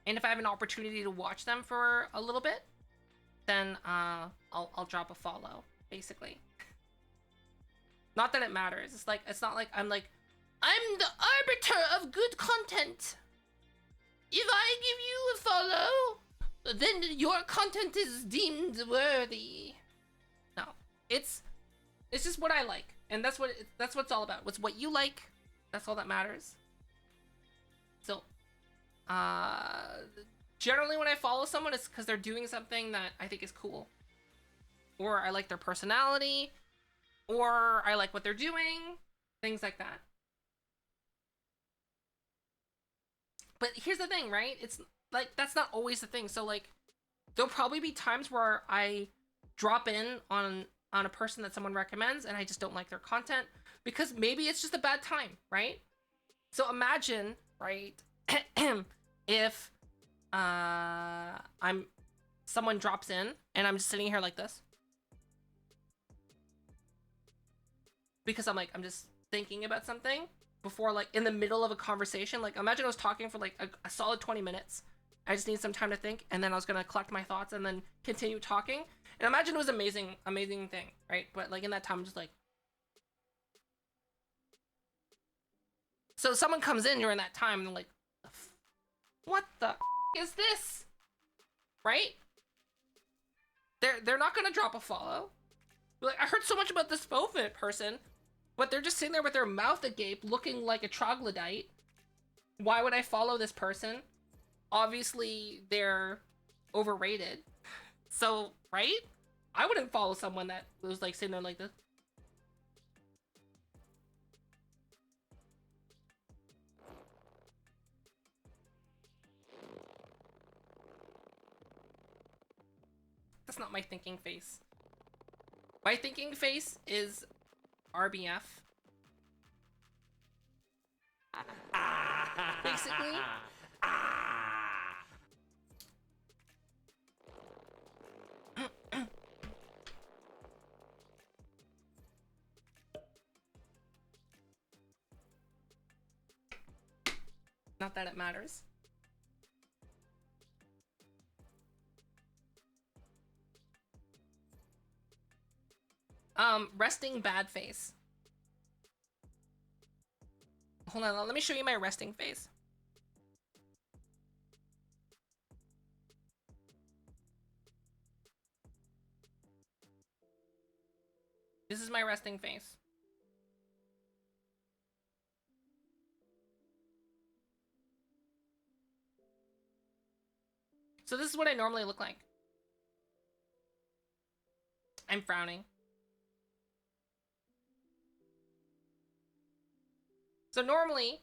And if I have an opportunity to watch them for a little bit, then I'll drop a follow, basically. Not that it matters. It's not like I'm the arbiter of good content. If I give you a follow, then your content is deemed worthy. No, it's just what I like, and that's what it's all about. What's what you like? That's all that matters. So, generally when I follow someone, it's because they're doing something that I think is cool, or I like their personality, or I like what they're doing, things like that. But here's the thing, right? It's like, that's not always the thing. So like, there'll probably be times where I drop in on a person that someone recommends and I just don't like their content because maybe it's just a bad time, right? So imagine, right, if someone drops in and I'm just sitting here like this because I'm just thinking about something before, like, in the middle of a conversation. Like, imagine I was talking for like a solid 20 minutes. I just need some time to think, and then I was gonna collect my thoughts and then continue talking. And imagine it was amazing thing, right? But like in that time, I'm just like, So someone comes in during that time and they're like, what the is this? Right? They're not gonna drop a follow. Like, I heard so much about this FOFIT person, but they're just sitting there with their mouth agape looking like a troglodyte. Why would I follow this person? Obviously, they're overrated. So, right? I wouldn't follow someone that was like sitting there like this. That's not my thinking face. My thinking face is RBF. Basically. Not that it matters. Resting bad face. Hold on, let me show you my resting face. This is my resting face. So this is what I normally look like. I'm frowning. So normally,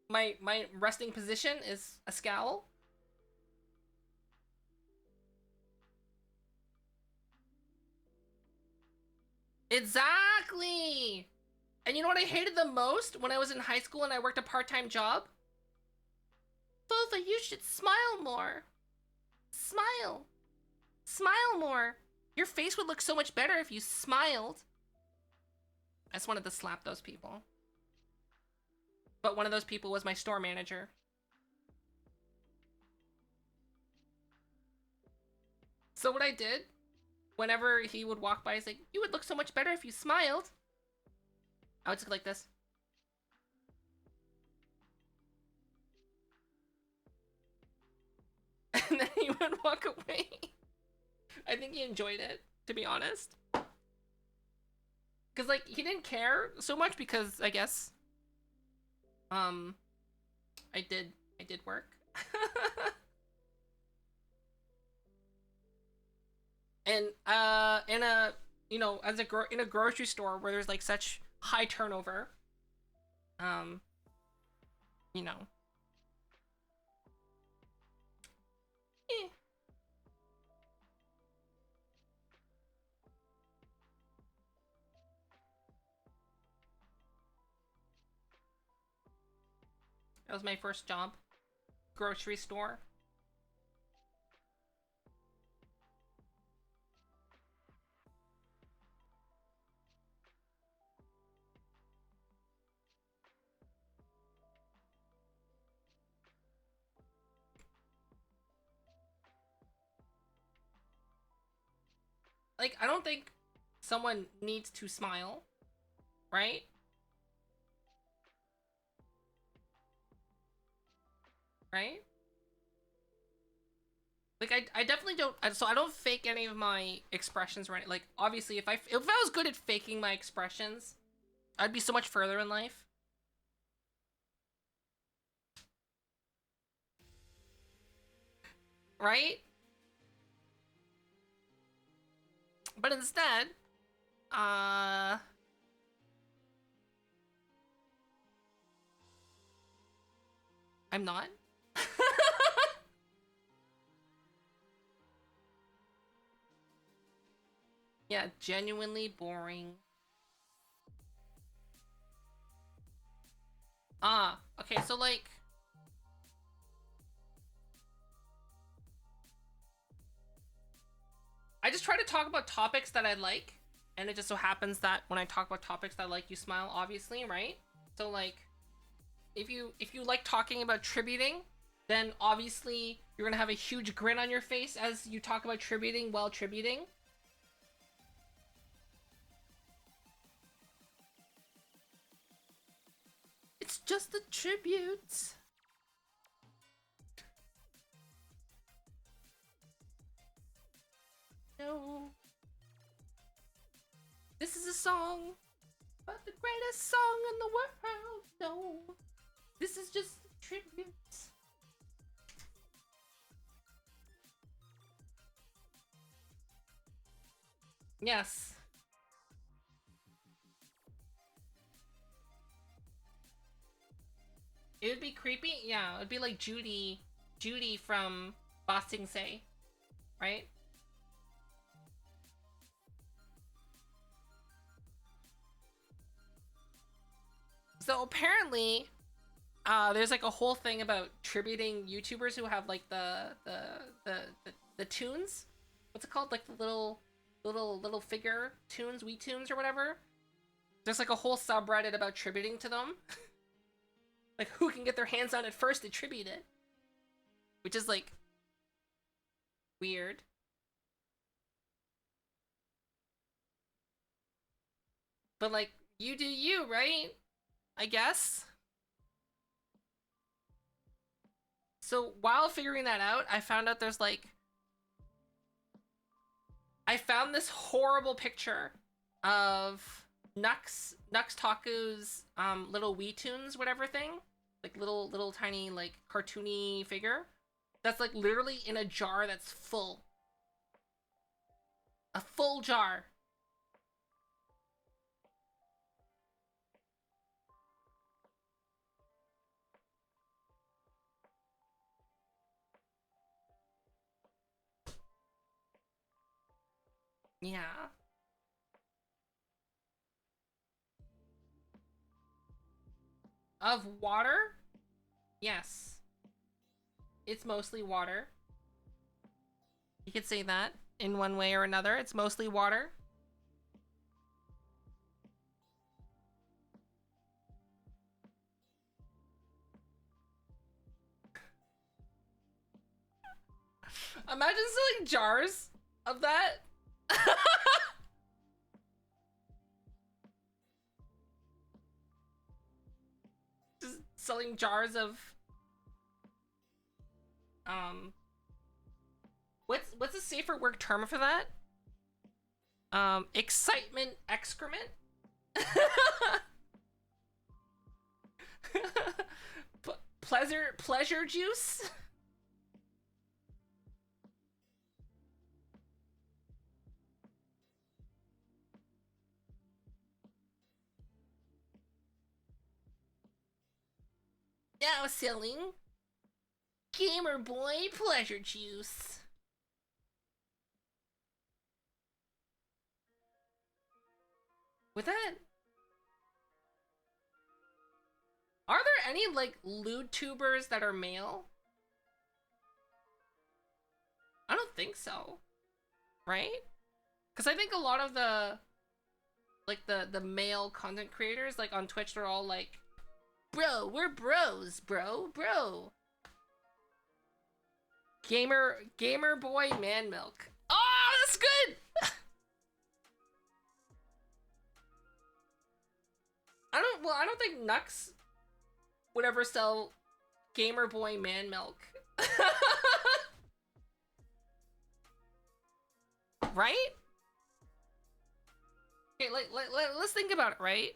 my resting position is a scowl. Exactly! And you know what I hated the most when I was in high school and I worked a part-time job? Fofa, you should smile more. Smile. Smile more. Your face would look so much better if you smiled. I just wanted to slap those people. But one of those people was my store manager. So what I did, whenever he would walk by, he's like, you would look so much better if you smiled. I would just go like this. And then he would walk away. I think he enjoyed it, to be honest. Because, like, he didn't care so much because, I guess, I did work. And, in a, you know, in a grocery store where there's, like, such high turnover, you know. Eh. That was my first job. Grocery store. Like, I don't think someone needs to smile, right? Right? Like, I definitely don't, so I don't fake any of my expressions, right? Like, obviously, if I was good at faking my expressions, I'd be so much further in life. Right? But instead, I'm not. Yeah, genuinely boring. Okay, so like, I just try to talk about topics that I like, and it just so happens that when I talk about topics that I like, you smile, obviously, right? So like, if you like talking about tributing, then obviously you're gonna have a huge grin on your face as you talk about tributing while tributing. It's just a tribute. No. This is a song about the greatest song in the world. No. This is just a tribute. Yes. It would be creepy? Yeah, it would be like Judy from Ba Sing Se, right? So apparently, there's like a whole thing about tributing YouTubers who have like the tunes. What's it called? Like the little figure tunes, Wii tunes or whatever. There's like a whole subreddit about tributing to them. Like who can get their hands on it first to tribute it. Which is like weird. But like you do you, right? I guess. So while figuring that out, I found out there's like I found this horrible picture of Nux Taku's little Wii Tunes, whatever thing. Like little tiny like cartoony figure. That's like literally in a jar that's full. A full jar. Yeah. Of water? Yes. It's mostly water. You could say that in one way or another. It's mostly water. Imagine selling jars of that. Just selling jars of what's a safer word term for that? Excitement excrement? pleasure juice? Now selling Gamer Boy pleasure juice. With that, are there any like lewd tubers that are male? I don't think so, right? Because I think a lot of the like the male content creators like on Twitch, they're all like, bro, we're bros, bro. Gamer Boy man milk. Oh, that's good. I don't think Nux would ever sell Gamer Boy man milk. Right? Okay, let's think about it, right?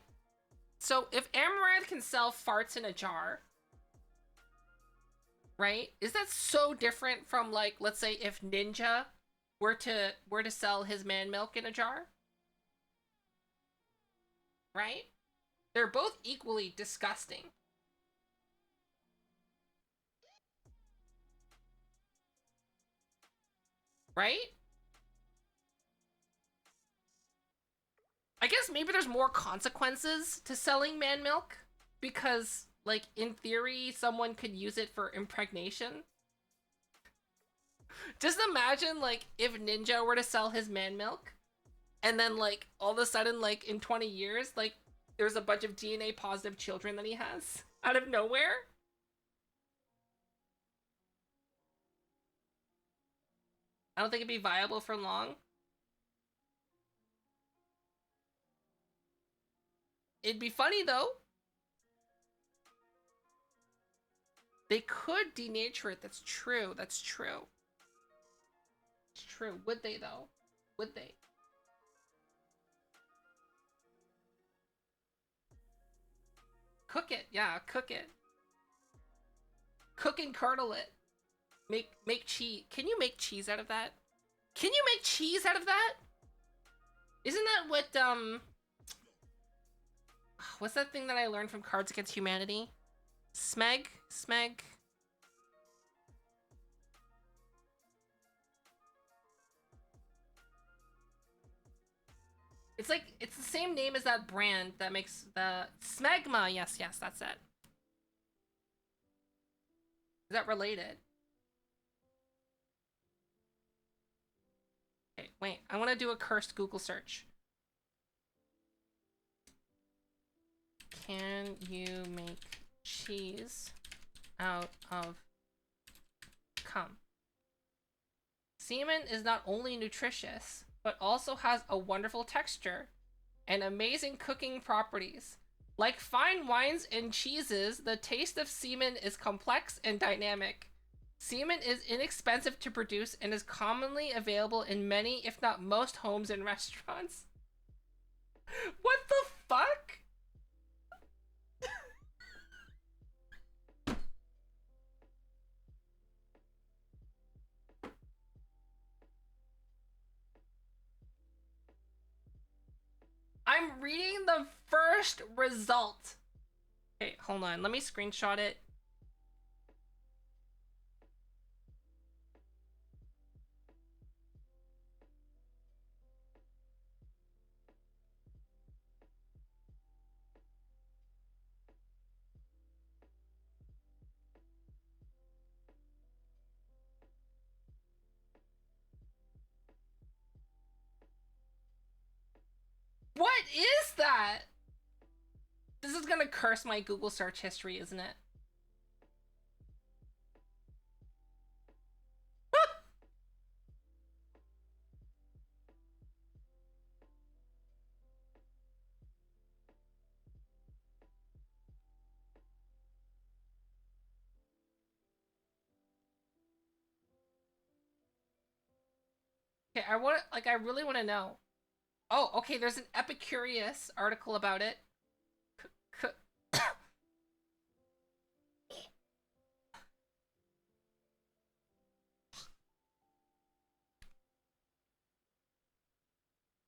So if Amaranth can sell farts in a jar, right? Is that so different from like, let's say if Ninja were to sell his man milk in a jar? Right? They're both equally disgusting. Right? I guess maybe there's more consequences to selling man milk because, like, in theory, someone could use it for impregnation. Just imagine, like, if Ninja were to sell his man milk and then, like, all of a sudden, like, in 20 years, like, there's a bunch of DNA positive children that he has out of nowhere. I don't think it'd be viable for long. It'd be funny though. They could denature it. That's true. That's true. It's true. Would they, though? Would they? Cook it. Yeah, cook it. Cook and curdle it. Make cheese. Can you make cheese out of that? Can you make cheese out of that? Isn't that what, what's that thing that I learned from Cards Against Humanity? Smeg? Smeg? It's like, it's the same name as that brand that makes the... Smegma! Yes, yes, that's it. Is that related? Okay, wait. I want to do a cursed Google search. Can you make cheese out of cum? Semen is not only nutritious, but also has a wonderful texture and amazing cooking properties. Like fine wines and cheeses, the taste of semen is complex and dynamic. Semen is inexpensive to produce and is commonly available in many, if not most, homes and restaurants. What the fuck? I'm reading the first result. Okay, hold on. Let me screenshot it. What is that? This is gonna curse my Google search history, isn't it? Okay, I really want to know. Oh, okay, there's an Epicurious article about it.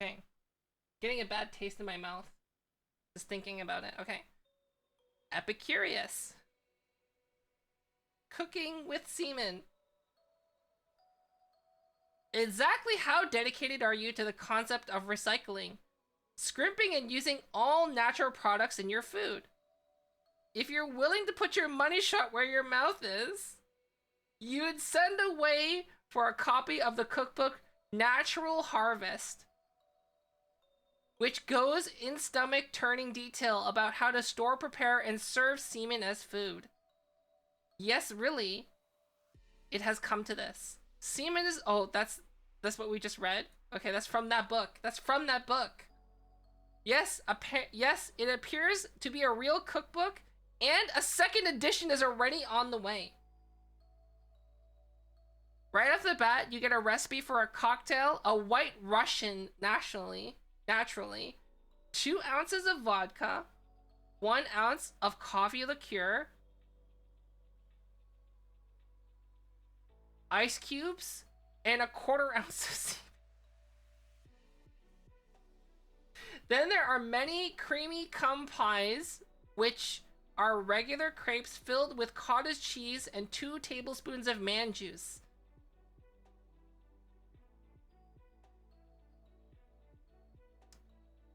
Okay. Getting a bad taste in my mouth. Just thinking about it. Okay. Epicurious. Cooking with semen. Exactly how dedicated are you to the concept of recycling? Scrimping and using all natural products in your food. If you're willing to put your money shot where your mouth is, you'd send away for a copy of the cookbook Natural Harvest, which goes in stomach turning detail about how to store, prepare, and serve semen as food. Yes, really, it has come to this. Semen is... Oh, that's what we just read? Okay, that's from that book. That's from that book. Yes, yes, it appears to be a real cookbook, and a second edition is already on the way. Right off the bat, you get a recipe for a cocktail, a White Russian naturally, 2 ounces of vodka, 1 ounce of coffee liqueur, ice cubes, and a 1/4 ounce of semen. Then there are many creamy cum pies, which are regular crepes filled with cottage cheese and 2 tablespoons of man juice.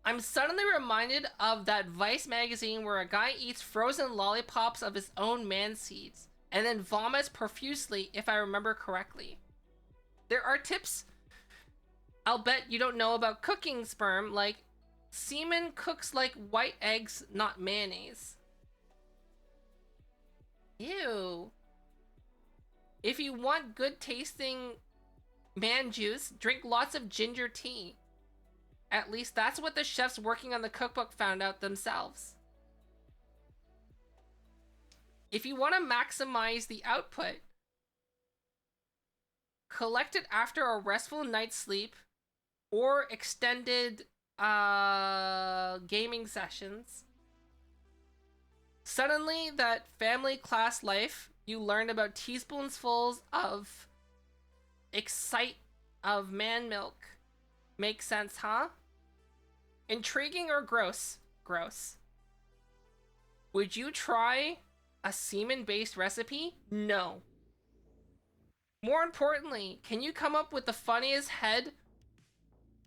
I'm suddenly reminded of that Vice magazine where a guy eats frozen lollipops of his own man seeds and then vomits profusely, if I remember correctly. There are tips I'll bet you don't know about cooking sperm, like semen cooks like white eggs, not mayonnaise. Ew. If you want good tasting man juice, drink lots of ginger tea. At least that's what the chefs working on the cookbook found out themselves. If you want to maximize the output, collect it after a restful night's sleep or extended gaming sessions. Suddenly, that family class life you learned about teaspoonsfuls of man milk makes sense, huh? Intriguing or gross? Gross. Would you try a semen-based recipe? No. More importantly, can you come up with the funniest head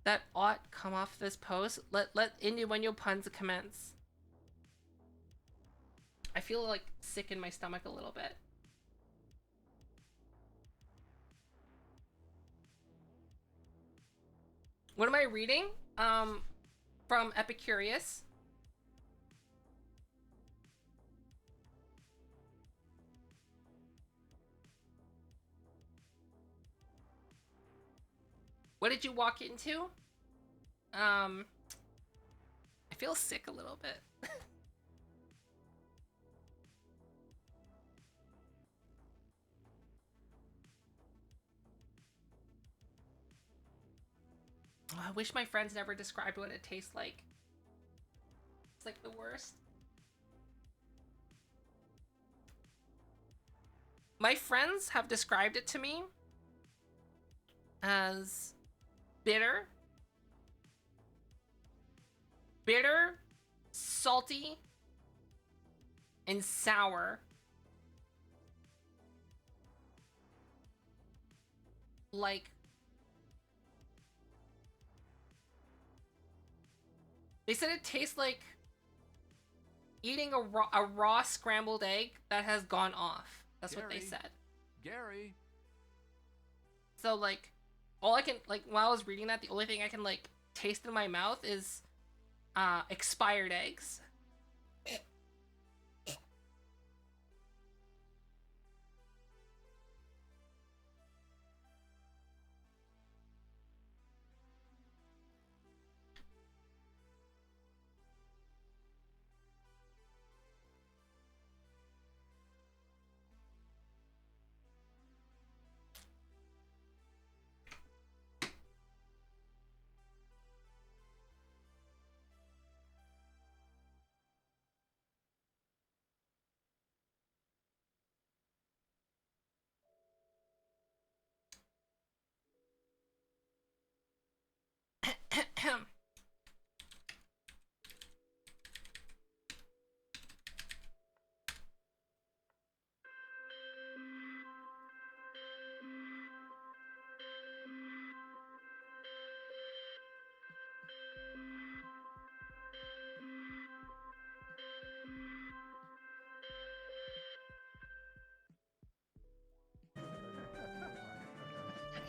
that ought come off this post? Let innuendo puns commence. I feel like sick in my stomach a little bit. What am I reading? From Epicurious. What did you walk into? I feel sick a little bit. I wish my friends never described what it tastes like. It's like the worst. My friends have described it to me as bitter, salty, and sour. Like, they said it tastes like eating a raw scrambled egg that has gone off. That's what they said. Gary. So, like, all I can, like, while I was reading that, the only thing I can, like, taste in my mouth is expired eggs.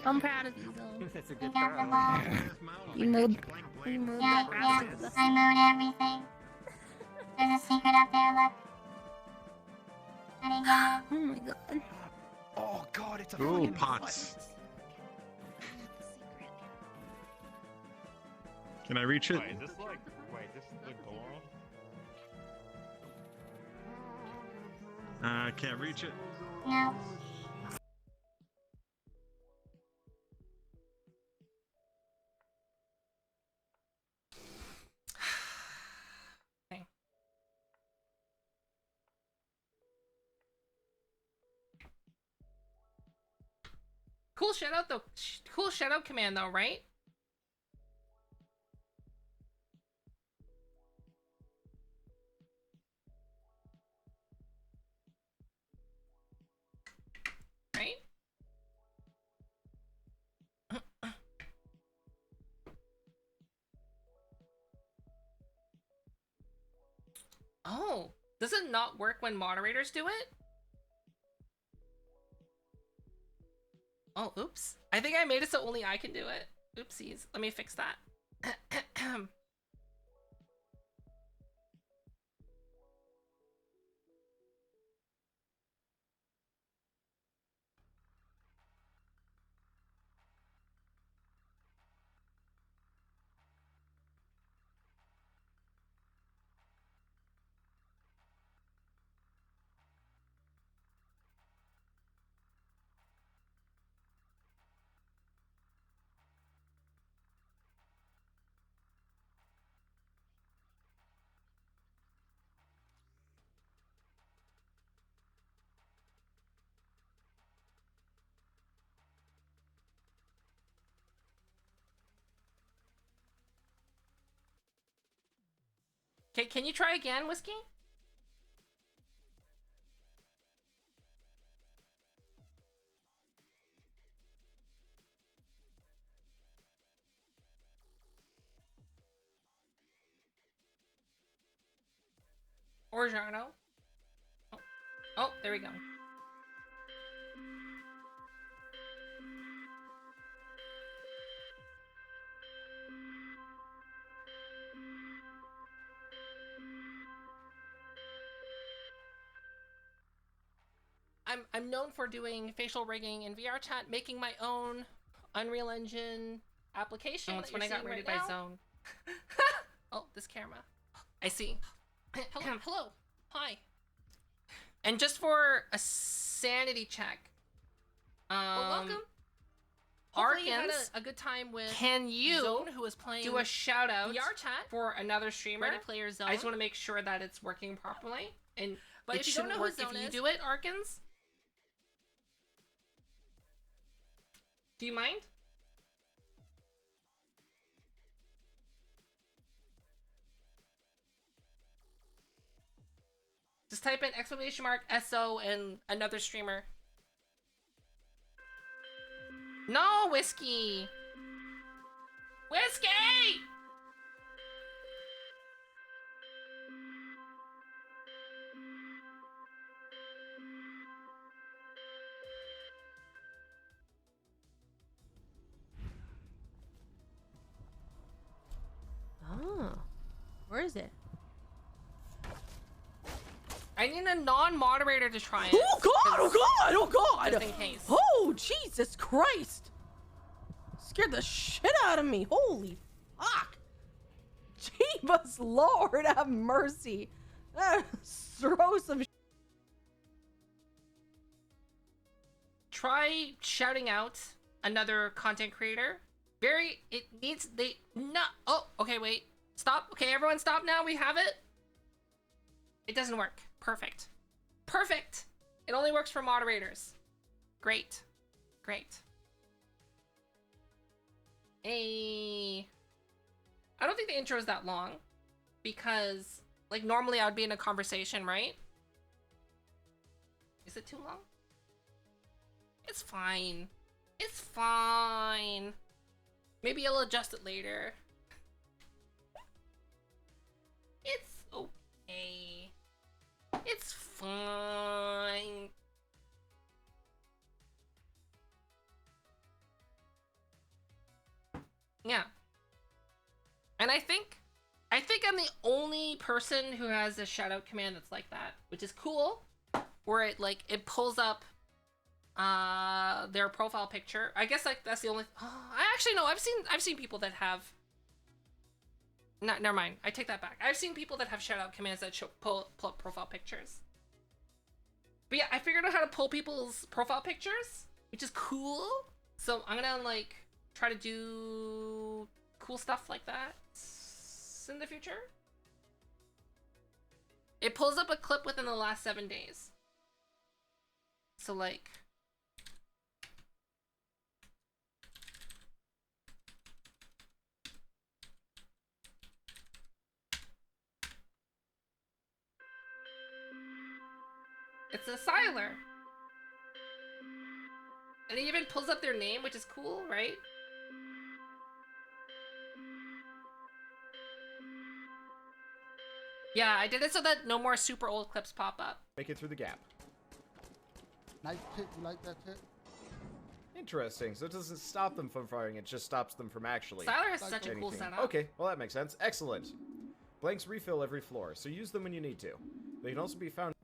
I'm proud of you, though. That's a good got the throw. ball. You moved. You moved the process. I moved everything. There's a secret up there, look. I didn't get it. Oh my god. Oh god, it's a Ooh, fucking pots. Can I reach it? Wait, is this like, this is the goal? I can't reach it. No. Okay. Cool shout out though. Cool shout out command though, right? Right? Oh, does it not work when moderators do it? Oh, oops. I think I made it so only I can do it. Oopsies. Let me fix that. Okay, can you try again, Whiskey? Or Jarno. Oh, there we go. I'm known for doing facial rigging in VR chat, making my own Unreal Engine application. Oh, that's when I got rated by Zone. Oh, this camera. I see. Hello. Hi. And just for a sanity check, well, welcome. Hopefully you had a good time with Zone, who was playing. Do a shout out VR chat for another streamer. Ready Player Zone. I just want to make sure that it's working properly. And but if you don't know who Zone is, if you do it, Arkans. Do you mind? Just type in !SO and another streamer. No, Whiskey! Whiskey! Oh. Where is it? I need a non-moderator to try it. Oh god! Oh god! Oh god! Just in case. Oh Jesus Christ! Scared the shit out of me. Holy fuck! Jeebus Lord have mercy. Throw some. Try shouting out another content creator. Oh, okay, wait. Stop. Okay, everyone stop now. We have it. It doesn't work. Perfect. Perfect. It only works for moderators. Great. Great. I don't think the intro is that long because, like, normally I would be in a conversation, right? Is it too long? It's fine. It's fine. Maybe I'll adjust it later. It's okay. It's fine. Yeah. And I think I'm the only person who has a shout out command that's like that, which is cool. Where it pulls up their profile picture. I guess like that's the only I actually know I've seen people that have never mind. I take that back. I've seen people that have shout out commands that pull up profile pictures. But yeah, I figured out how to pull people's profile pictures, which is cool. So I'm gonna like try to do cool stuff like that in the future. It pulls up a clip within the last 7 days. So like it's a Siler. And it even pulls up their name, which is cool, right? Yeah, I did it so that no more super old clips pop up. Make it through the gap. Nice pit, you like that pit? Interesting. So it doesn't stop them from firing, it just stops them from actually. Siler has such a cool setup. Okay, well that makes sense. Excellent. Blanks refill every floor, so use them when you need to. They can also be found.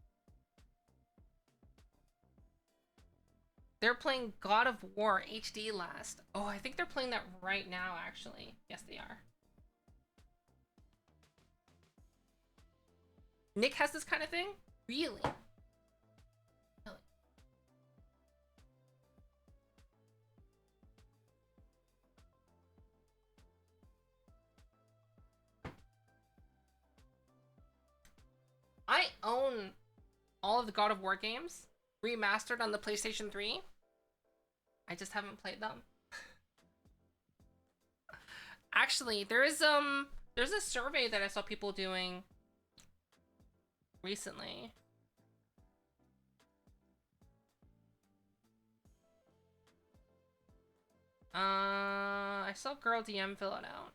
They're playing God of War HD last. Oh, I think they're playing that right now, actually. Yes, they are. Nick has this kind of thing? Really? Really? I own all of the God of War games remastered on the PlayStation 3. I just haven't played them. Actually, there's a survey that I saw people doing recently. I saw Girl DM fill it out.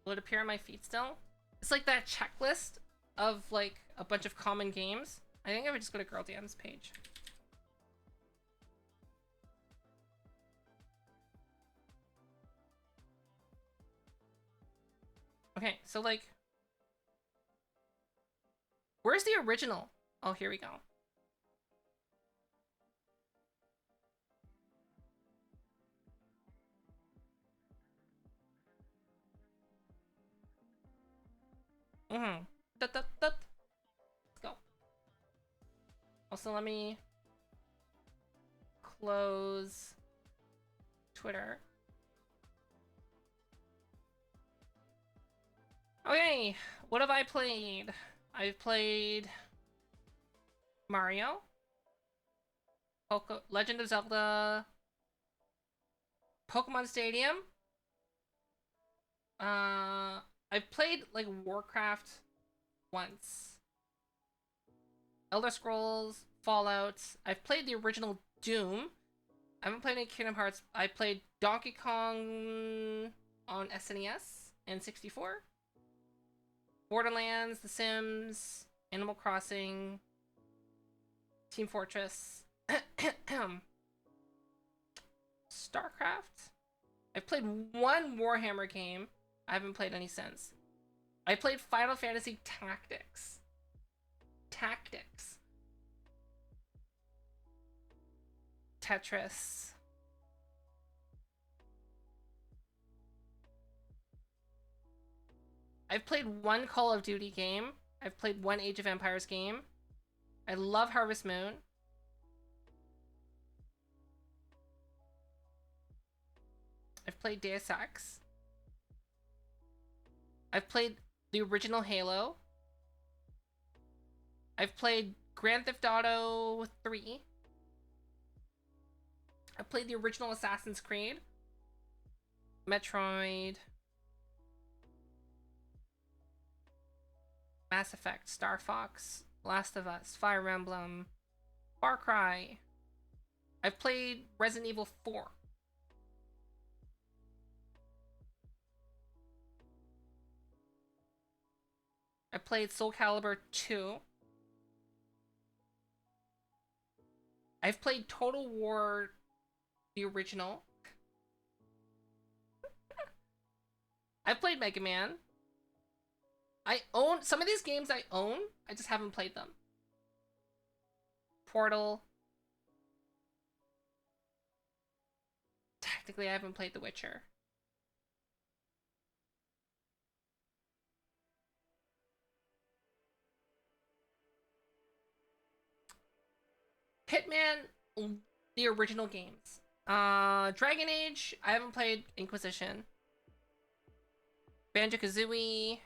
Will it appear on my feed still? It's like that checklist of like a bunch of common games. I think I would just go to Girl DM's page. Okay, so like, where's the original? Oh, here we go. Let's go. Also, let me close Twitter. Okay, what have I played? I've played Mario, Legend of Zelda, Pokemon Stadium. I've played like Warcraft once. Elder Scrolls, Fallout. I've played the original Doom. I haven't played any Kingdom Hearts. I played Donkey Kong on SNES and 64. Borderlands, The Sims, Animal Crossing, Team Fortress, StarCraft. I've played one Warhammer game. I haven't played any since. I played Final Fantasy Tactics. Tetris. I've played one Call of Duty game. I've played one Age of Empires game. I love Harvest Moon. I've played Deus Ex. I've played the original Halo. I've played Grand Theft Auto 3. I've played the original Assassin's Creed. Metroid. Mass Effect, Star Fox, Last of Us, Fire Emblem, Far Cry. I've played Resident Evil 4. I played Soul Calibur 2. I've played Total War, the original. I've played Mega Man. I own some of these games. I just haven't played them. Portal. Technically, I haven't played The Witcher. Hitman, the original games. Dragon Age, I haven't played Inquisition. Banjo-Kazooie.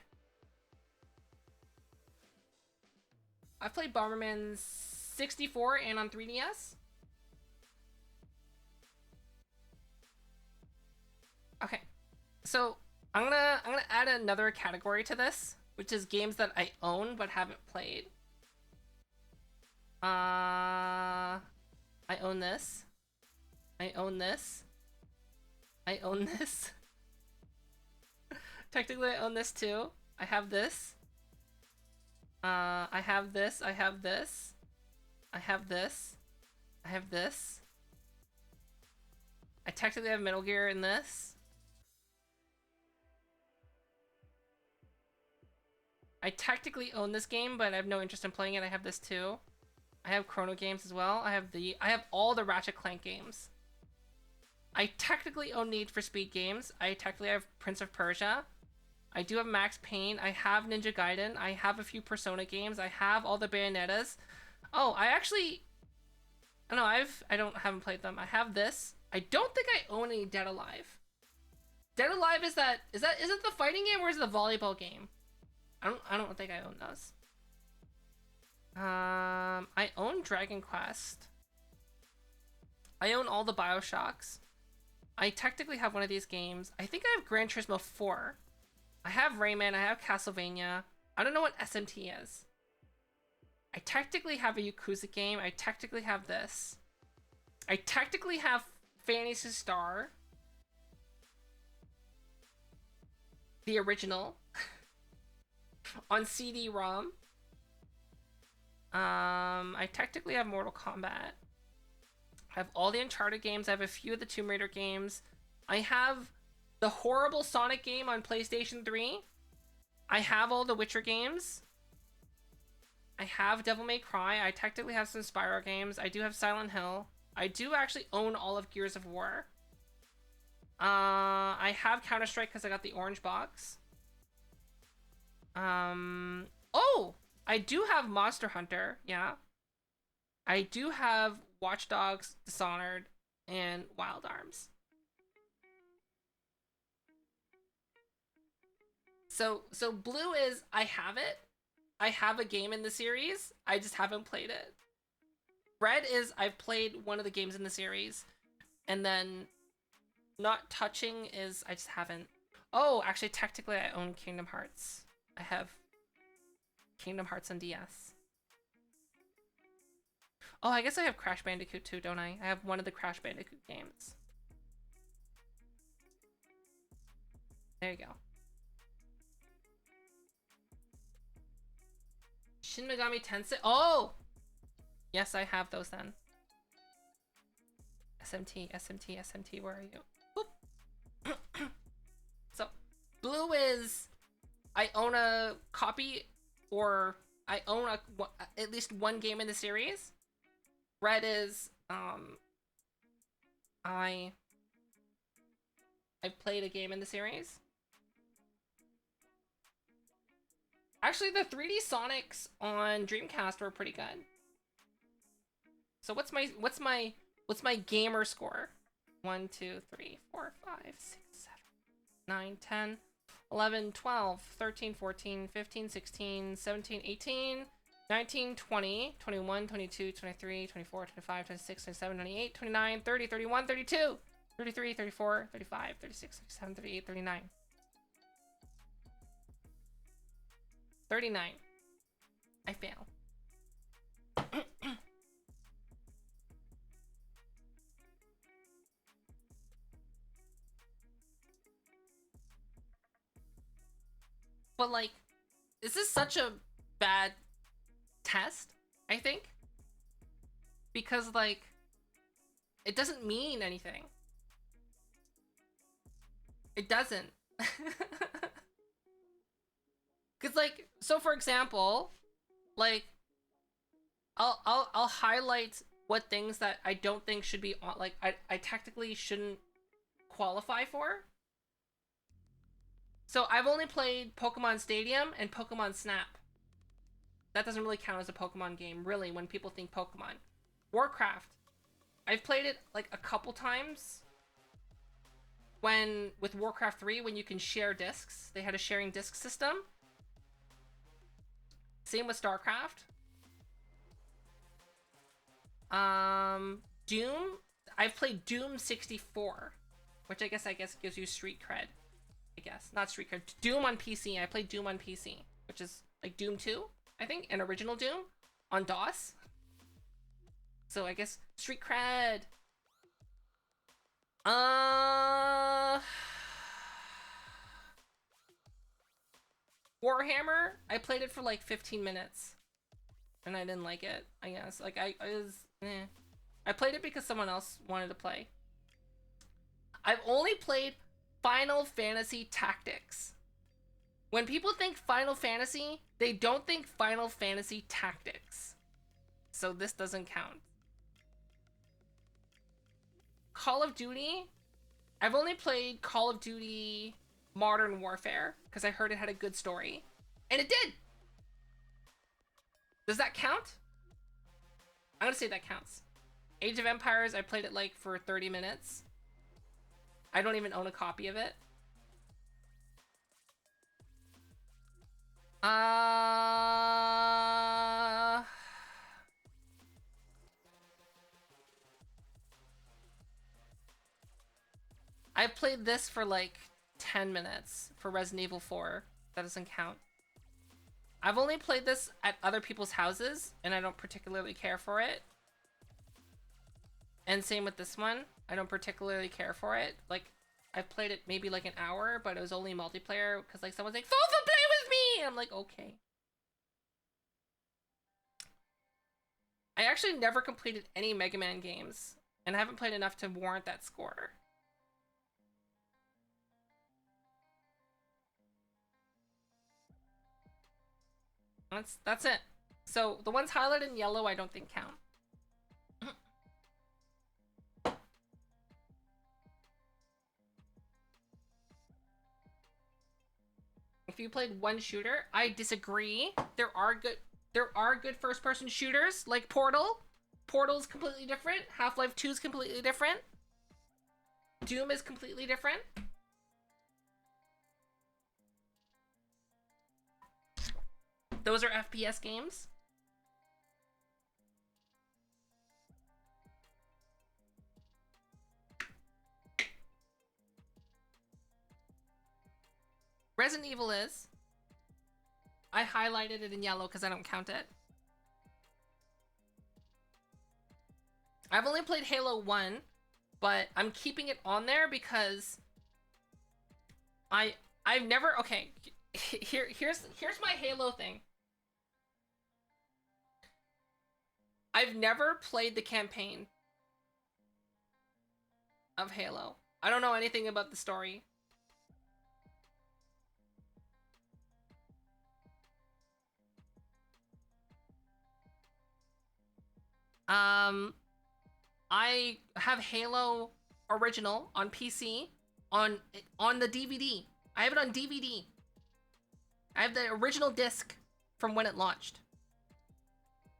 I've played Bomberman 64 and on 3DS. Okay, so I'm gonna add another category to this, which is games that I own but haven't played. I own this. I own this. I own this. Technically, I own this too. I have this. I have this. I have this. I have this. I have this. I technically have Metal Gear in this. I technically own this game, but I have no interest in playing it. I have this too. I have Chrono Games as well. I have all the Ratchet Clank games. I technically own Need for Speed games. I technically have Prince of Persia. I do have Max Payne. I have Ninja Gaiden. I have a few Persona games. I have all the Bayonettas. Oh, I haven't played them. I have this. I don't think I own any Dead Alive. Dead Alive is it the fighting game or is it the volleyball game? I don't think I own those. I own Dragon Quest. I own all the Bioshocks. I technically have one of these games. I think I have Gran Turismo 4. I have Rayman. I have Castlevania. I don't know what SMT is. I technically have a Yakuza game. I technically have this. I technically have Phantasy Star. The original. On CD-ROM. I technically have Mortal Kombat. I have all the Uncharted games. I have a few of the Tomb Raider games. I have the horrible Sonic game on PlayStation 3. I have all the Witcher games. I have Devil May Cry. I technically have some Spyro games. I do have Silent Hill. I do actually own all of Gears of War. I have Counter-Strike because I got the orange box. Oh! I do have Monster Hunter, yeah. I do have Watch Dogs, Dishonored, and Wild Arms. So blue is, I have it. I have a game in the series. I just haven't played it. Red is, I've played one of the games in the series. And then not touching is, I just haven't. Oh, actually, technically, I own Kingdom Hearts. I have Kingdom Hearts on DS. Oh, I guess I have Crash Bandicoot too, don't I? I have one of the Crash Bandicoot games. There you go. Shin Megami Tensei. Oh! Yes, I have those then. SMT, SMT, SMT, where are you? Boop. So, blue is I own a copy I own at least one game in the series. Red is I've played a game in the series. Actually, the 3D Sonics on Dreamcast were pretty good. So what's my gamer score? 1, 2, 3, 4, 5, 6, 7, 9, 10, 11, 12, 13, 14, 15, 16, 17, 18, 19, 20, 21, 22, 23, 24, 25, 26, 27, 28, 29, 30, 31, 32, 33, 34, 35, 36, 37, 38, 39. 39. I fail. But like, this is such a bad test, I think. Because like, it doesn't mean anything. It doesn't. Cause like, so for example, like, I'll highlight what things that I don't think should be on, like, I technically shouldn't qualify for. So I've only played Pokemon Stadium and Pokemon Snap. That doesn't really count as a Pokemon game, really, when people think Pokemon. Warcraft. I've played it like a couple times. With Warcraft 3, when you can share discs. They had a sharing disc system. Same with StarCraft. Doom. I've played Doom 64, which I guess gives you street cred. I guess not street cred. Doom on PC. I played Doom on PC, which is like Doom 2, I think, an original Doom on DOS. So I guess street cred. Warhammer, I played it for like 15 minutes and I didn't like it, I guess. Like I played it because someone else wanted to play. I've only played Final Fantasy Tactics. When people think Final Fantasy, they don't think Final Fantasy Tactics. So this doesn't count. Call of Duty, I've only played Call of Duty Modern Warfare because I heard it had a good story, and it did. Does that count? I'm gonna say that counts. Age of Empires, I played it like for 30 minutes. I don't even own a copy of it. I've played this for like 10 minutes for Resident Evil 4. That doesn't count. I've only played this at other people's houses, and I don't particularly care for it. And same with this one. I don't particularly care for it. Like, I've played it maybe like an hour, but it was only multiplayer because like someone's like, Fofa, play with me! And I'm like, okay. I actually never completed any Mega Man games, and I haven't played enough to warrant that score. That's it. So the ones highlighted in yellow I don't think count. If you played one shooter, I disagree. There are good first-person shooters like Portal. Portal's completely different. Half-Life 2 is completely different. Doom is completely different. Those are FPS games. Resident Evil is. I highlighted it in yellow because I don't count it. I've only played Halo 1, but I'm keeping it on there because I've never, okay, here's my Halo thing. I've never played the campaign of Halo. I don't know anything about the story. I have Halo original on PC on the DVD. I have it on DVD. I have the original disc from when it launched.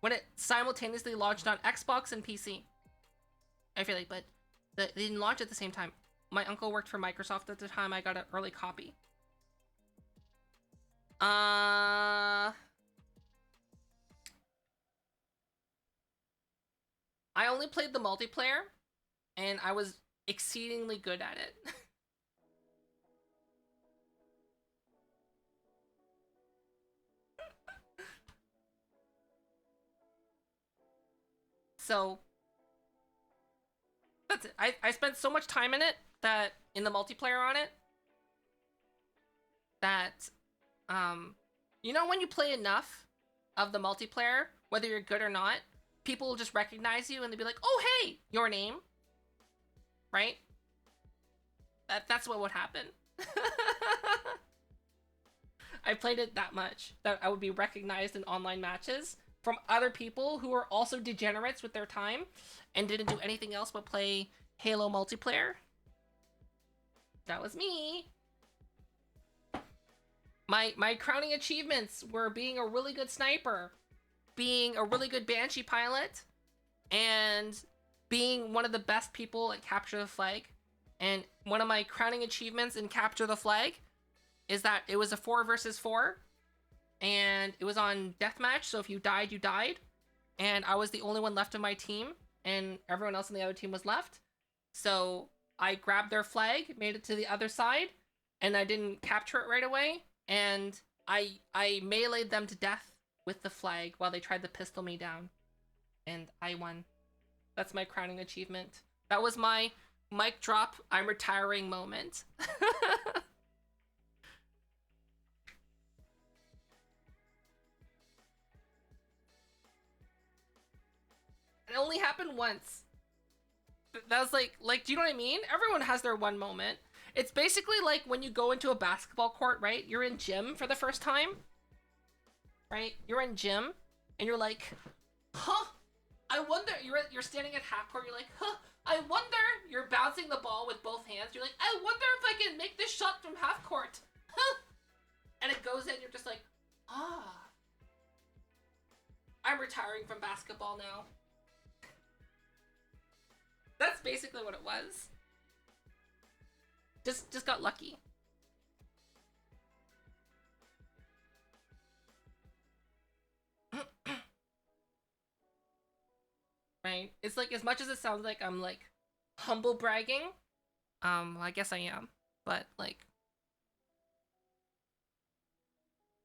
When it simultaneously launched on Xbox and PC. I feel like, but they didn't launch at the same time. My uncle worked for Microsoft at the time. I got an early copy. I only played the multiplayer, and I was exceedingly good at it. So, that's it. I spent so much time in it, that, in the multiplayer on it, that, you know when you play enough of the multiplayer, whether you're good or not, people will just recognize you and they'll be like, oh, hey, your name. Right? That's what would happen. I played it that much that I would be recognized in online matches from other people who were also degenerates with their time and didn't do anything else but play Halo multiplayer. That was me. My crowning achievements were being a really good sniper, being a really good Banshee pilot, and being one of the best people at Capture the Flag. And one of my crowning achievements in Capture the Flag is that it was a 4 versus 4, and it was on deathmatch, so if you died, you died. And I was the only one left of my team, and everyone else on the other team was left. So I grabbed their flag, made it to the other side, and I didn't capture it right away, and I meleeed them to death with the flag while they tried to pistol me down. And I won. That's my crowning achievement. That was my mic drop, I'm retiring moment. It only happened once. That was like, do you know what I mean? Everyone has their one moment. It's basically like when you go into a basketball court, right? You're in gym for the first time, right? You're in gym, and you're like, huh? I wonder, you're standing at half court, you're like, huh? I wonder, you're bouncing the ball with both hands, you're like, I wonder if I can make this shot from half court, huh? And it goes in, you're just like, ah. I'm retiring from basketball now. That's basically what it was. Just got lucky. Right? It's like, as much as it sounds like I'm like humble bragging, I guess I am, but like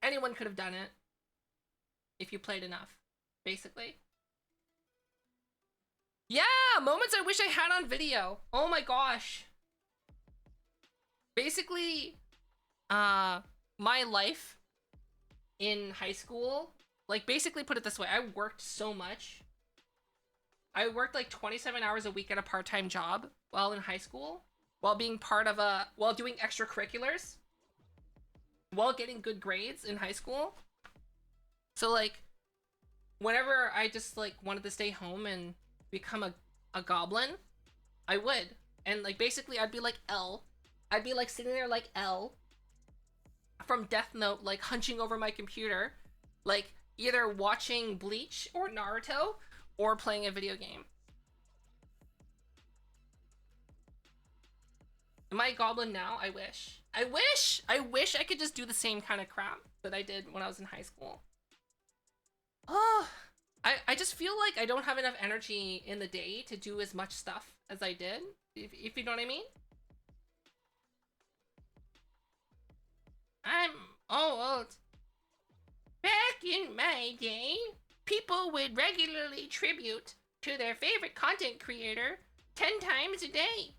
anyone could have done it if you played enough, basically. Yeah, moments I wish I had on video. Oh my gosh. Basically, my life in high school, like basically put it this way, I worked so much. I worked like 27 hours a week at a part-time job while in high school, while being part of while doing extracurriculars, while getting good grades in high school. So like, whenever I just like wanted to stay home and become a goblin, I would. And like basically I'd be like L. I'd be like sitting there like L from Death Note, like hunching over my computer, like either watching Bleach or Naruto or playing a video game. Am I a goblin now? I wish. I wish I could just do the same kind of crap that I did when I was in high school. Oh, I just feel like I don't have enough energy in the day to do as much stuff as I did, if you know what I mean. I'm old. Back in my day, people would regularly tribute to their favorite content creator 10 times a day.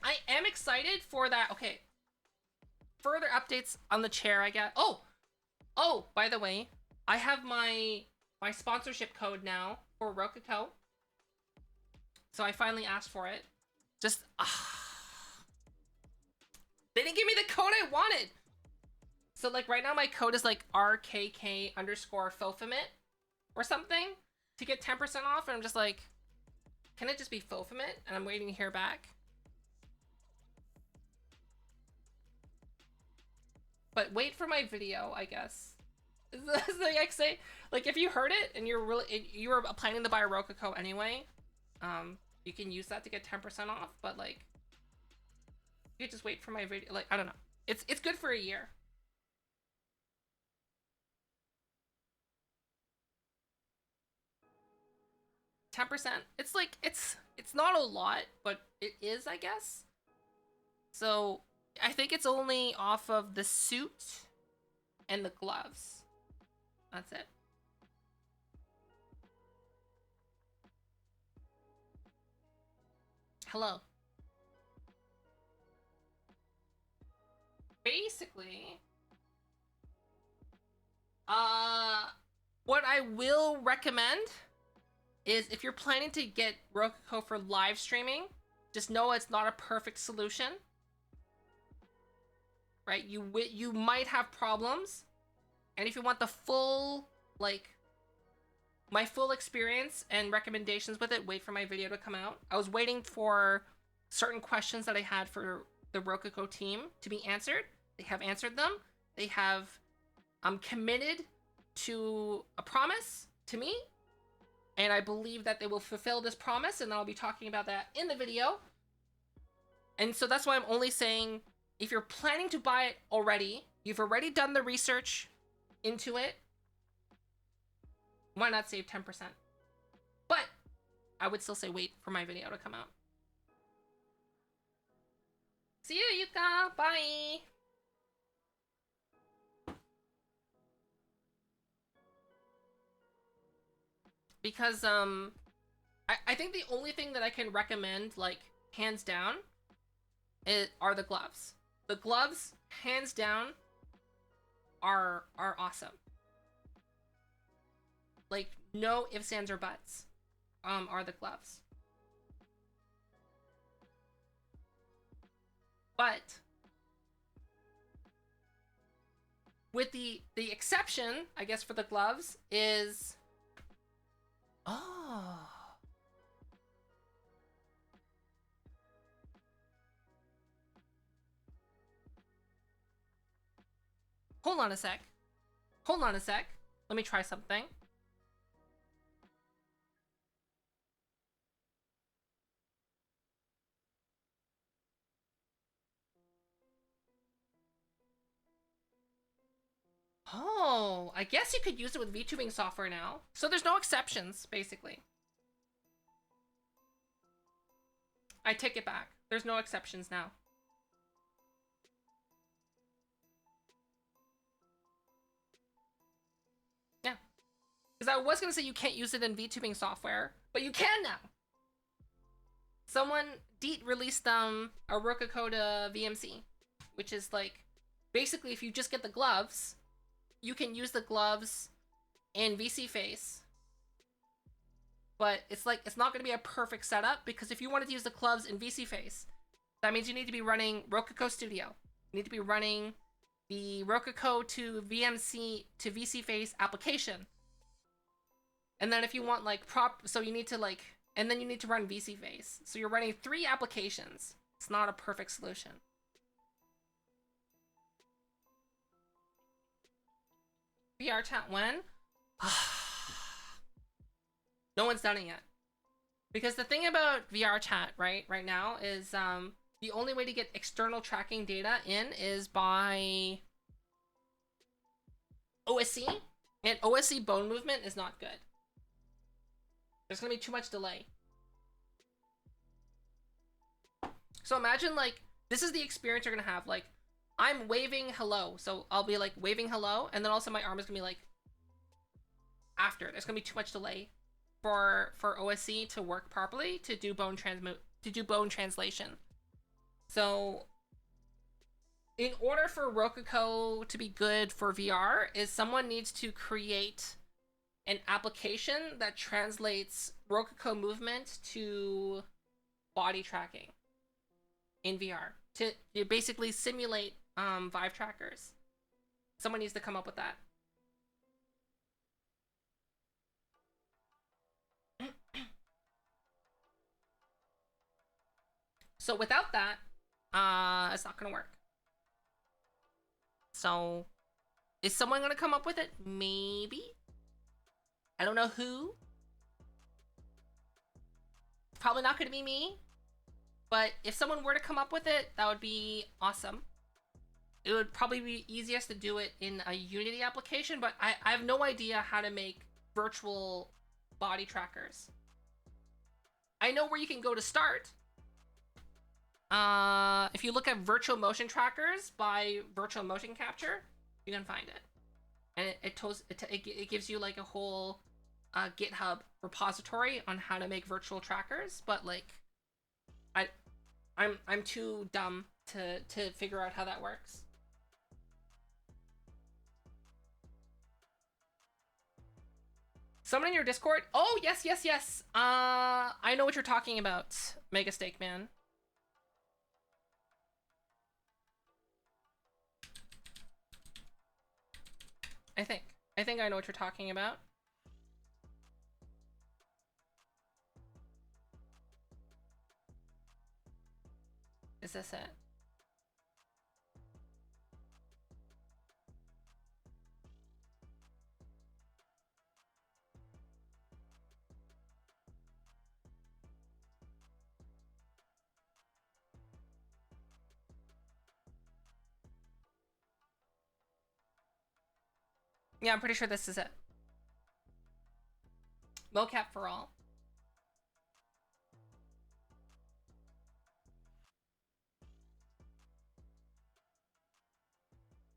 I am excited for that. Okay. Further updates on the chair I got. Oh, by the way, I have my sponsorship code now for Rococo. So I finally asked for it. Just they didn't give me the code I wanted. So like right now my code is like RKK_Fofamit or something to get 10% off, and I'm just like, can it just be Fofamit? And I'm waiting to hear back. But wait for my video, I guess. Is the thing I say? Like, if you heard it and you were planning to buy a Rococo anyway, you can use that to get 10% off. But like, you could just wait for my video. Like, I don't know. It's good for a year. %. It's like it's not a lot, but it is, I guess. So I think it's only off of the suit and the gloves. That's it. Hello. Basically, what I will recommend is if you're planning to get Rococo for live streaming, just know it's not a perfect solution. Right? You might have problems. And if you want the full, like, my full experience and recommendations with it, wait for my video to come out. I was waiting for certain questions that I had for the Rococo team to be answered. They have answered them. They have committed to a promise to me. And I believe that they will fulfill this promise, and I'll be talking about that in the video. And so that's why I'm only saying, if you're planning to buy it already, you've already done the research into it, why not save 10%? But I would still say wait for my video to come out. See you, Yuka. Bye. Because I think the only thing that I can recommend, like, hands down, are the gloves. The gloves, hands down, are awesome. Like, no ifs, ands, or buts, are the gloves. But with the exception, I guess, for the gloves is, oh, hold on a sec. Hold on a sec. Let me try something. Oh, I guess you could use it with VTubing software now. So there's no exceptions, basically. I take it back. There's no exceptions now. Yeah. Because I was going to say you can't use it in VTubing software, but you can now. Someone, Deet released a Rokukoda VMC, which is like, basically if you just get the gloves, you can use the gloves in VC Face. But it's like, it's not going to be a perfect setup, because if you wanted to use the gloves in VC Face, that means you need to be running Rokuko Studio. You need to be running the Rokuko to VMC to VC Face application. And then if you want like so you need to like, and then you need to run VC Face. So you're running 3 applications. It's not a perfect solution. VR chat when? No one's done it yet. Because the thing about VR chat right now is the only way to get external tracking data in is by OSC, and OSC bone movement is not good. There's gonna be too much delay. So imagine like, this is the experience you're gonna have. Like, I'm waving hello. So I'll be like waving hello, and then also my arm is gonna be like after. There's gonna be too much delay for OSC to work properly to do bone translation. So in order for Rokuko to be good for VR, is someone needs to create an application that translates Rokuko movement to body tracking in VR to basically simulate Vive trackers. Someone needs to come up with that. So without that, it's not gonna work. So, is someone gonna come up with it? Maybe. I don't know who. Probably not gonna be me. But if someone were to come up with it, that would be awesome. It would probably be easiest to do it in a Unity application, but I have no idea how to make virtual body trackers. I know where you can go to start. If you look at virtual motion trackers by virtual motion capture, you can find it, and it gives you like a whole GitHub repository on how to make virtual trackers. But like, I'm too dumb to figure out how that works. Someone in your Discord? Oh yes. I know what you're talking about, Mega Steak Man. I think I know what you're talking about. Is this it? Yeah, I'm pretty sure this is it. Mocap for all.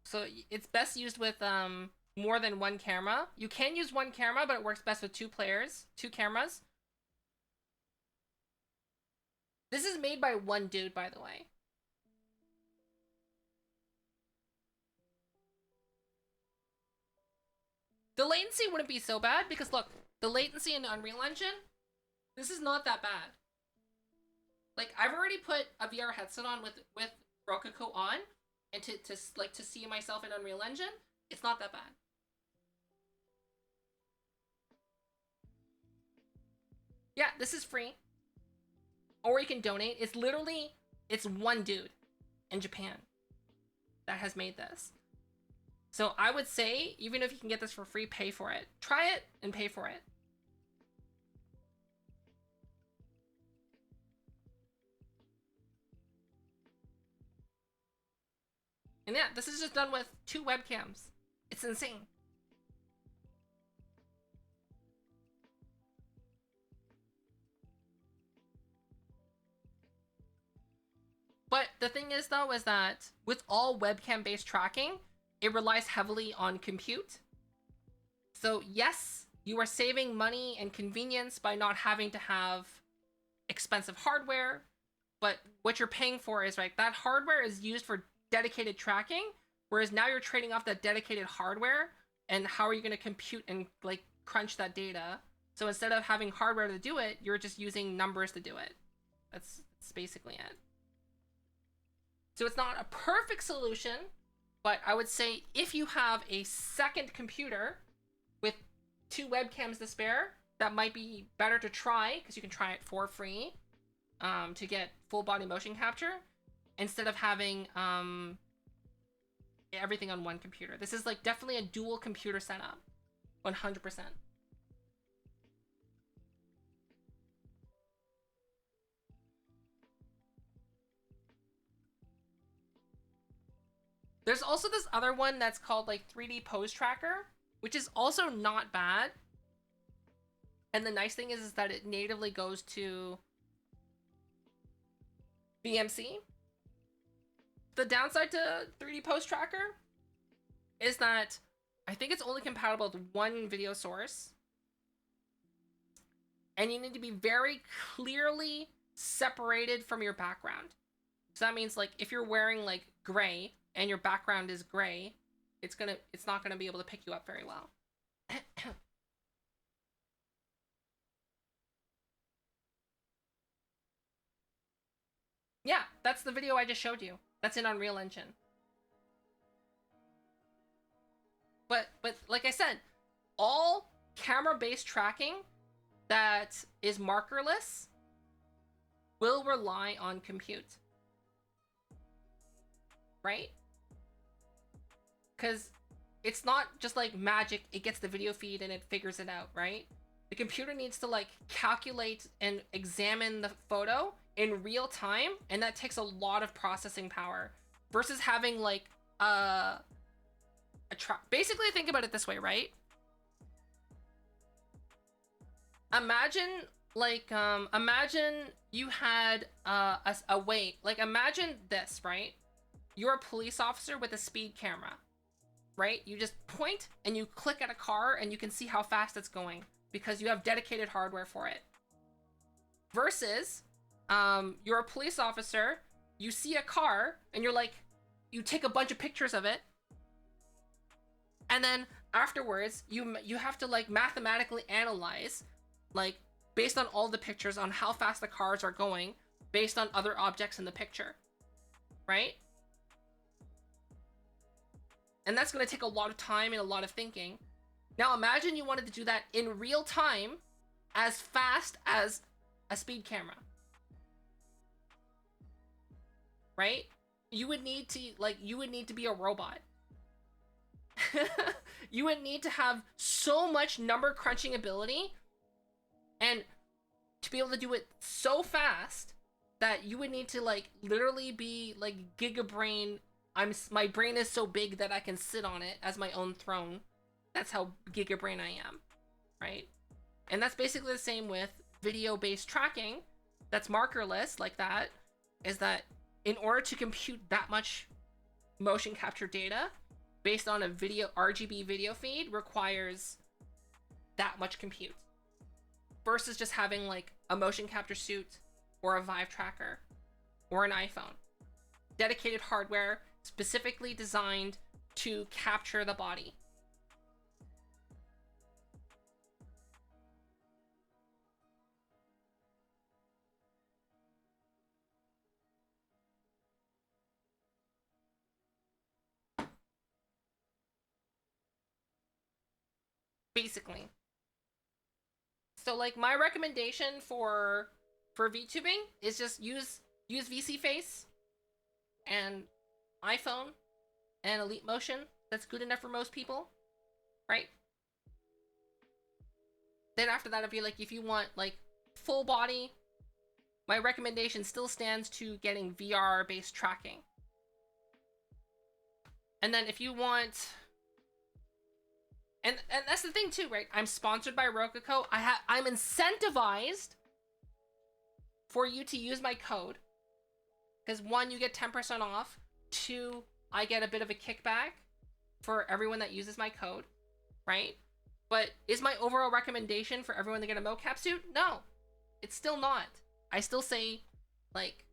So it's best used with more than one camera. You can use one camera, but it works best with 2 cameras. This is made by one dude, by the way. The latency wouldn't be so bad, because look, the latency in Unreal Engine, this is not that bad. Like, I've already put a VR headset on with Rokuko on, and to see myself in Unreal Engine, it's not that bad. Yeah, this is free. Or you can donate. It's one dude in Japan that has made this. So I would say, even if you can get this for free, pay for it. Try it and pay for it. And yeah, this is just done with 2 webcams. It's insane. But the thing is, though, is that with all webcam-based tracking, it relies heavily on compute. So yes, you are saving money and convenience by not having to have expensive hardware, but what you're paying for is, right, that hardware is used for dedicated tracking, whereas now you're trading off that dedicated hardware, and how are you going to compute and, like, crunch that data? So instead of having hardware to do it, you're just using numbers to do it. That's basically it. So it's not a perfect solution, but I would say if you have a second computer with 2 webcams to spare, that might be better to try, because you can try it for free to get full body motion capture, instead of having everything on one computer. This is like definitely a dual computer setup, 100%. There's also this other one that's called like 3D Pose Tracker, which is also not bad. And the nice thing is that it natively goes to VMC. The downside to 3D Pose Tracker is that I think it's only compatible with one video source. And you need to be very clearly separated from your background. So that means, like, if you're wearing like gray and your background is gray, it's not gonna be able to pick you up very well. Yeah, that's the video I just showed you. That's in Unreal Engine. But like I said, all camera-based tracking that is markerless will rely on compute. Right? Because it's not just like magic, it gets the video feed and it figures it out, right? The computer needs to like calculate and examine the photo in real time, and that takes a lot of processing power versus having like basically think about it this way, right? Imagine like imagine you had a weight, like imagine this, right? You're a police officer with a speed camera, right? You just point and you click at a car and you can see how fast it's going because you have dedicated hardware for it. Versus, you're a police officer, you see a car and you're like, you take a bunch of pictures of it, and then afterwards you have to like mathematically analyze, like based on all the pictures, on how fast the cars are going based on other objects in the picture, right? And that's going to take a lot of time and a lot of thinking. Now imagine you wanted to do that in real time as fast as a speed camera. Right? You would need to be a robot. You would need to have so much number crunching ability and to be able to do it so fast that you would need to like literally be like gigabrain. My brain is so big that I can sit on it as my own throne. That's how gigabrain I am, right? And that's basically the same with video-based tracking that's markerless like that, is that in order to compute that much motion capture data based on a RGB video feed requires that much compute versus just having like a motion capture suit or a Vive tracker or an iPhone. Dedicated hardware specifically designed to capture the body. Basically. So like my recommendation for VTubing is just use VC Face and iPhone and Elite Motion. That's good enough for most people, right? Then after that, if you want like full body, my recommendation still stands to getting VR based tracking. And then if you want And that's the thing too, right? I'm sponsored by Rococo. I'm incentivized for you to use my code. Because 1, you get 10% off. 2, I get a bit of a kickback for everyone that uses my code, right? But is my overall recommendation for everyone to get a mocap suit? No, it's still not. I still say, like,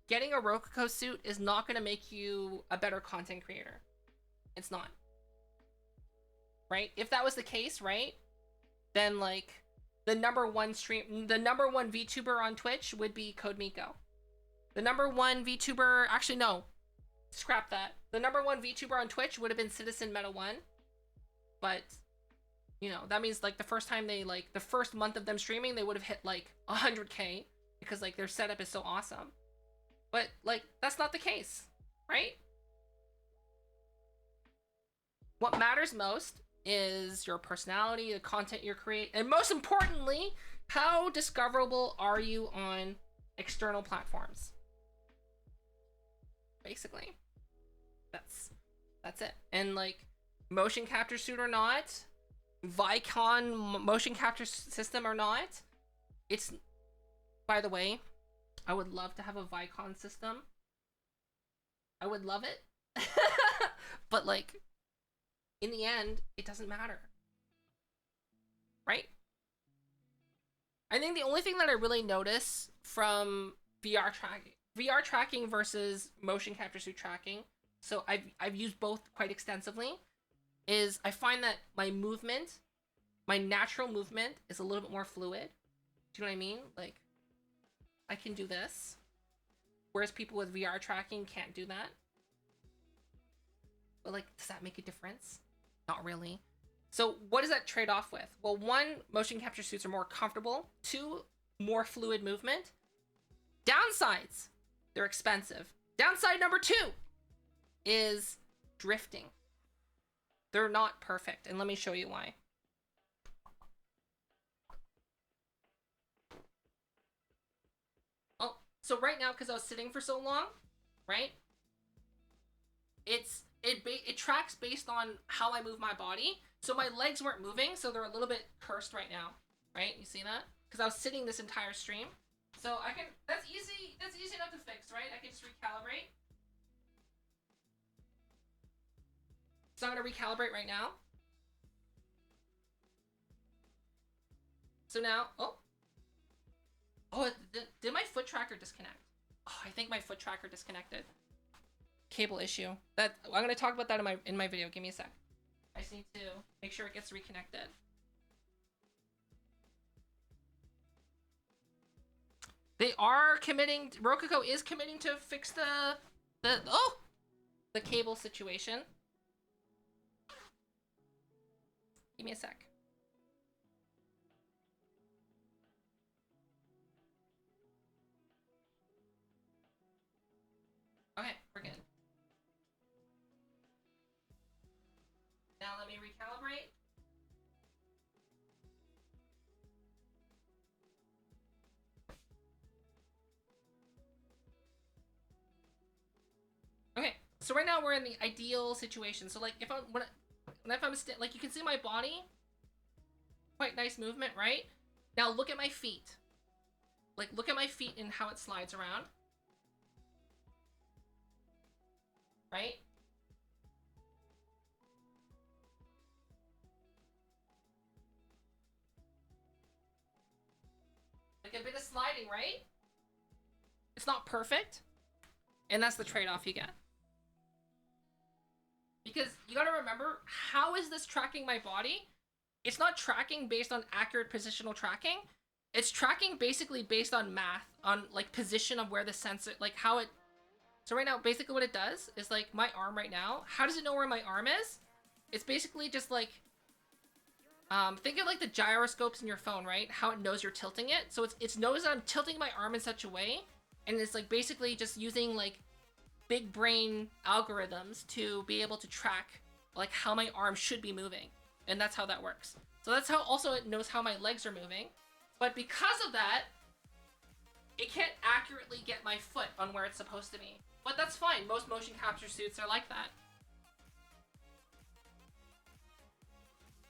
getting a Rococo suit is not going to make you a better content creator. It's not. Right? If that was the case, right? Then, like, the number one VTuber on Twitch would be Code Miko. The number one VTuber, actually no, scrap that. The number one VTuber on Twitch would have been Citizen Meta 1. But, you know, that means, like, the first time they, like, the first month of them streaming, they would have hit, like, 100K. Because, like, their setup is so awesome. But, like, that's not the case, right? What matters most is your personality, the content you create, and most importantly, how discoverable are you on external platforms? Basically. That's it. And, like, motion capture suit or not, Vicon motion capture system or not, it's, by the way, I would love to have a Vicon system. I would love it. But, like, in the end, it doesn't matter. Right? I think the only thing that I really notice from VR tracking versus motion capture suit tracking, so I've used both quite extensively, is I find that my movement, my natural movement, is a little bit more fluid. Do you know what I mean? Like, I can do this, whereas people with VR tracking can't do that. But, like, does that make a difference? Not really. So what does that trade off with? Well, 1, motion capture suits are more comfortable. 2, more fluid movement. Downsides, they're expensive. Downside number 2 is drifting. They're not perfect, and let me show you why. Oh, so right now, because I was sitting for so long, right? It tracks based on how I move my body. So my legs weren't moving, so they're a little bit cursed right now, right? You see that? Because I was sitting this entire stream. So I can, that's easy enough to fix, right? I can just recalibrate. So I'm gonna recalibrate right now. So now, did my foot tracker disconnect? Oh, I think my foot tracker disconnected. Cable issue. That I'm gonna talk about that in my video. Give me a sec. I just need to make sure it gets reconnected. They are committing. Rococo is committing to fix the cable situation. Give me a sec. Okay, we're good. Now let me recalibrate. Okay, so right now we're in the ideal situation. So, like, if I'm like, you can see my body, quite nice movement, right? Now look at my feet. Like, look at my feet and how it slides around. Right? Like a bit of sliding, right? It's not perfect. And that's the trade-off you get. Because you gotta remember, how is this tracking my body? It's not tracking based on accurate positional tracking. It's tracking basically based on math, on, like, position of where the sensor, like, how it... So right now, basically what it does is, like, my arm right now, how does it know where my arm is? It's basically just, like, think of, like, the gyroscopes in your phone, right? How it knows you're tilting it. So it knows that I'm tilting my arm in such a way, and it's, like, basically just using, like, big brain algorithms to be able to track, like, how my arm should be moving. And that's how that works. So that's how also it knows how my legs are moving. But because of that, it can't accurately get my foot on where it's supposed to be. But that's fine. Most motion capture suits are like that.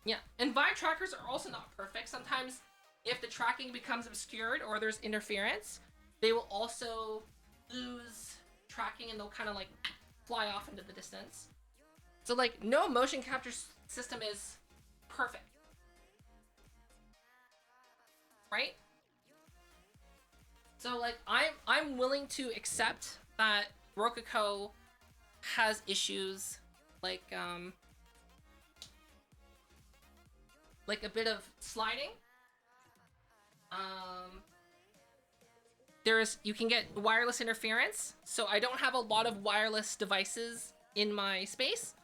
Yeah, and Vive trackers are also not perfect. Sometimes if the tracking becomes obscured or there's interference, they will also lose tracking and they'll kind of like fly off into the distance. So like no motion capture system is perfect. Right? So like I'm willing to accept that Rococo has issues like a bit of sliding. You can get wireless interference, so I don't have a lot of wireless devices in my space.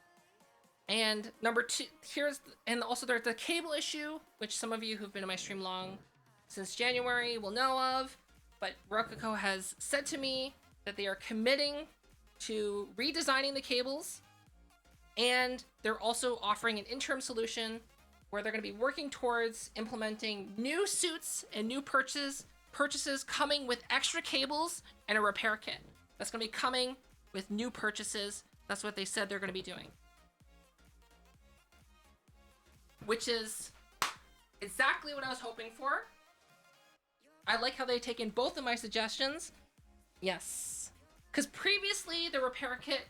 And number two, and also there's the cable issue, which some of you who've been in my stream long since January will know of. But Rococo has said to me that they are committing to redesigning the cables, and they're also offering an interim solution where they're going to be working towards implementing new suits and new purchases coming with extra cables and a repair kit. That's going to be coming with new purchases. That's what they said they're going to be doing. Which is exactly what I was hoping for. I like how they've taken both of my suggestions. Yes. Because previously, the repair kit,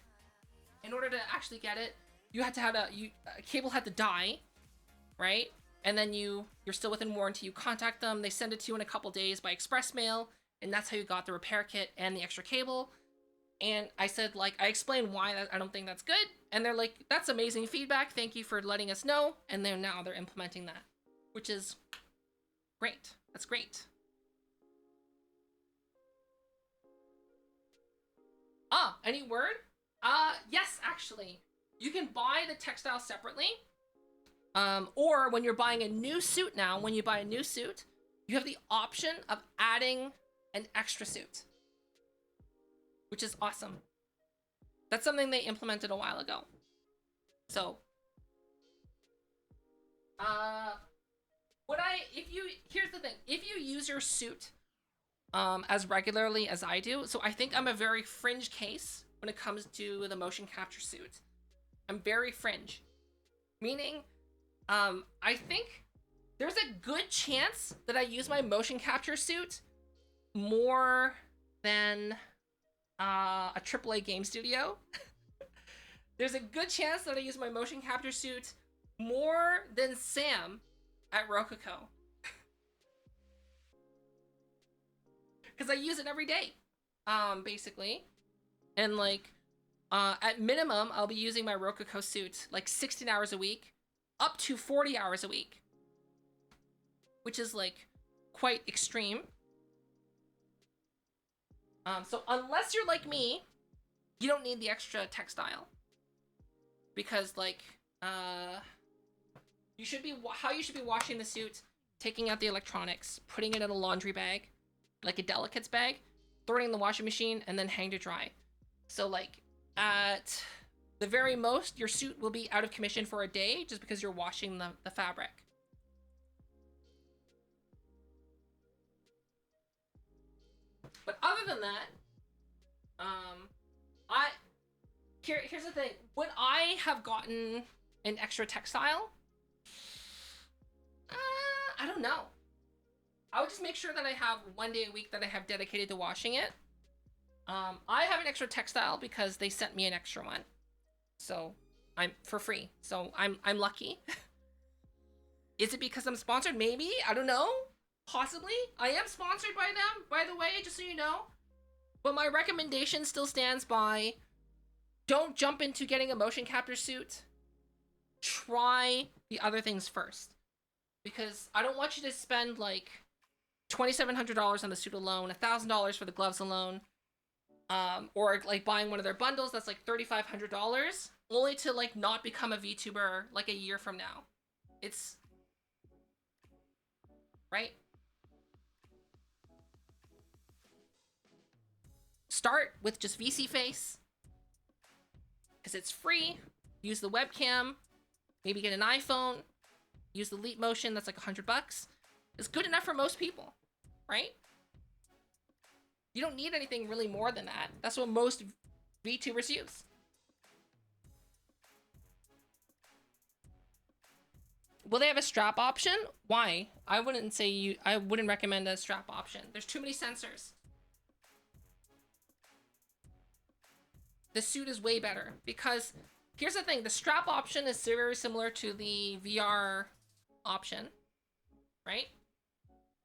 in order to actually get it, you had to have a cable had to die, right? And then you're still within warranty. You contact them. They send it to you in a couple days by express mail. And that's how you got the repair kit and the extra cable. And I said, like, I explained why I don't think that's good. And they're like, that's amazing feedback. Thank you for letting us know. And now they're implementing that, which is great. That's great. Any word? Yes, actually. You can buy the textile separately. Or when you're buying a new suit now, when you buy a new suit, you have the option of adding an extra suit. Which is awesome. That's something they implemented a while ago. So, here's the thing. If you use your suit as regularly as I do, so I think I'm a very fringe case when it comes to the motion capture suit. I'm very fringe. Meaning, I think there's a good chance that I use my motion capture suit more than a AAA game studio. There's a good chance that I use my motion capture suit more than Sam at Rococo. Because I use it every day, basically. And like, at minimum, I'll be using my Rococo suit like 16 hours a week, up to 40 hours a week. Which is like quite extreme. So unless you're like me, you don't need the extra textile. Because like, how you should be washing the suit, taking out the electronics, putting it in a laundry bag, like a delicates bag, throwing it in the washing machine, and then hang to dry. So like, at the very most, your suit will be out of commission for a day just because you're washing the fabric. But other than that, here's the thing. Would I have gotten an extra textile? I don't know. I would just make sure that I have one day a week that I have dedicated to washing it. I have an extra textile because they sent me an extra one. So, I'm for free. So, I'm lucky. Is it because I'm sponsored? Maybe. I don't know. Possibly. I am sponsored by them, by the way, just so you know. But my recommendation still stands by, don't jump into getting a motion capture suit. Try the other things first. Because I don't want you to spend like $2,700 on the suit alone, $1,000 for the gloves alone, or like buying one of their bundles that's like $3,500, only to like not become a VTuber like a year from now. It's... right? Start with just VC Face, because it's free. Use the webcam, maybe get an iPhone, use the Leap Motion, that's like $100. It's good enough for most people, right? You don't need anything really more than that. That's what most VTubers use. Will they have a strap option? Why? I wouldn't say I wouldn't recommend a strap option. There's too many sensors. The suit is way better because here's the thing. The strap option is very similar to the VR option, right?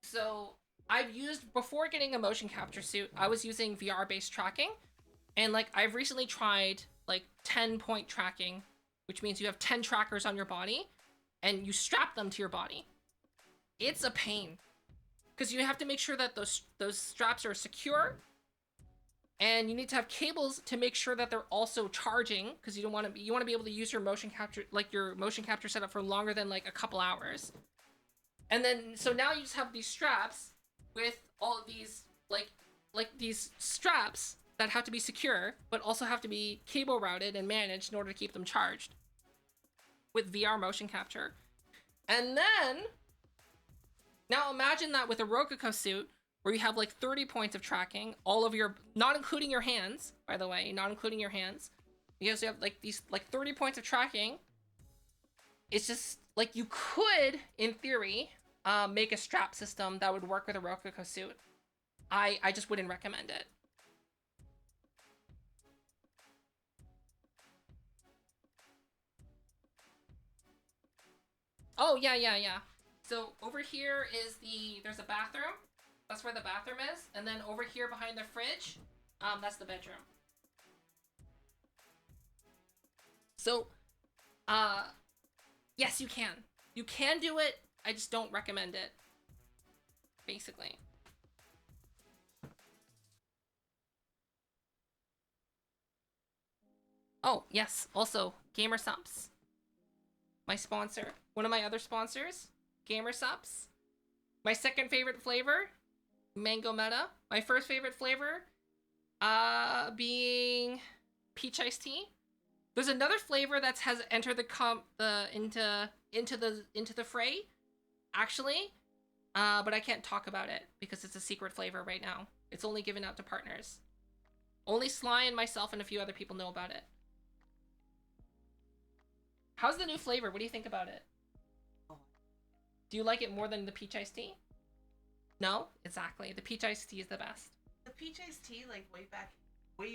So I've used, before getting a motion capture suit, I was using VR based tracking. And like I've recently tried like 10-point tracking, which means you have 10 trackers on your body and you strap them to your body. It's a pain because you have to make sure that those straps are secure, and you need to have cables to make sure that they're also charging, because you want to be able to use your motion capture setup for longer than like a couple hours. And then so now you just have these straps with all of these like these straps that have to be secure, but also have to be cable routed and managed in order to keep them charged with VR motion capture. And then, now imagine that with a Rococo suit, where you have like 30 points of tracking, all of your, not including your hands, by the way, not including your hands. You also have like these, like 30 points of tracking. It's just, like you could, in theory, make a strap system that would work with a Rococo suit. I just wouldn't recommend it. Oh, yeah. So over here is there's a bathroom. That's where the bathroom is. And then over here behind the fridge, that's the bedroom. So, yes, you can. You can do it. I just don't recommend it. Basically. Oh, yes. Also, Gamer Subs. My sponsor. One of my other sponsors, Gamer Subs. My second favorite flavor, Mango Meta. My first favorite flavor, being peach iced tea. There's another flavor that has entered into the fray, actually, but I can't talk about it because it's a secret flavor right now. It's only given out to partners. Only Sly and myself and a few other people know about it. How's the new flavor? What do you think about it? Do you like it more than the peach iced tea? No? Exactly. The peach iced tea is the best. The peach iced tea, like way back when,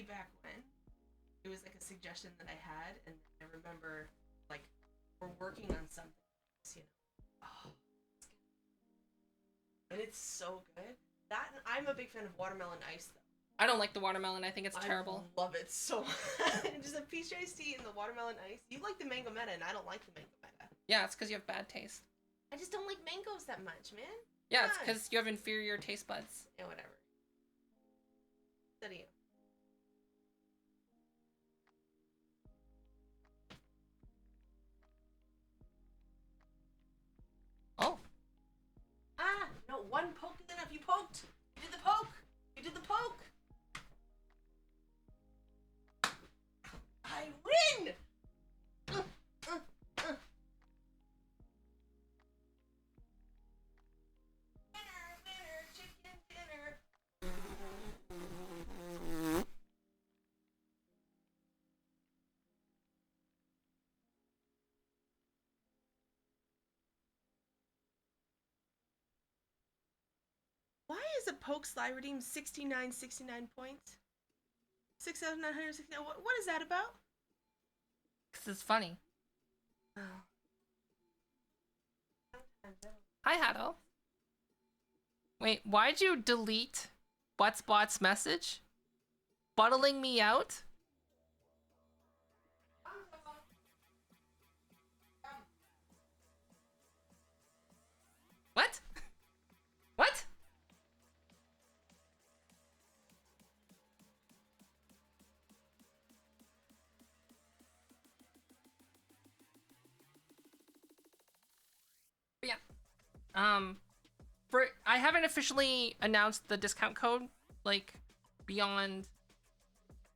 it was like a suggestion that I had, and I remember like we're working on something, you know. Oh, it's good. And it's so good. That, and I'm a big fan of watermelon ice though. I don't like the watermelon. I think it's terrible. I love it so much. Just a peach iced tea and the watermelon ice. You like the mango meta, and I don't like the mango meta. Yeah, it's because you have bad taste. I just don't like mangoes that much, man. Yeah, it's because you have inferior taste buds. Yeah, whatever. Steady. Oh. Ah, no, one poke is enough. You poked. You did the poke. You did the poke. I win! Dinner, chicken dinner. Why is a poke slide redeemed 69 points? 6,969. What is that about? Because it's funny. Oh. Hi, Hatto. Wait, why'd you delete Buttsbot's message? Buttling me out? What? What? Yeah. I haven't officially announced the discount code, like, beyond,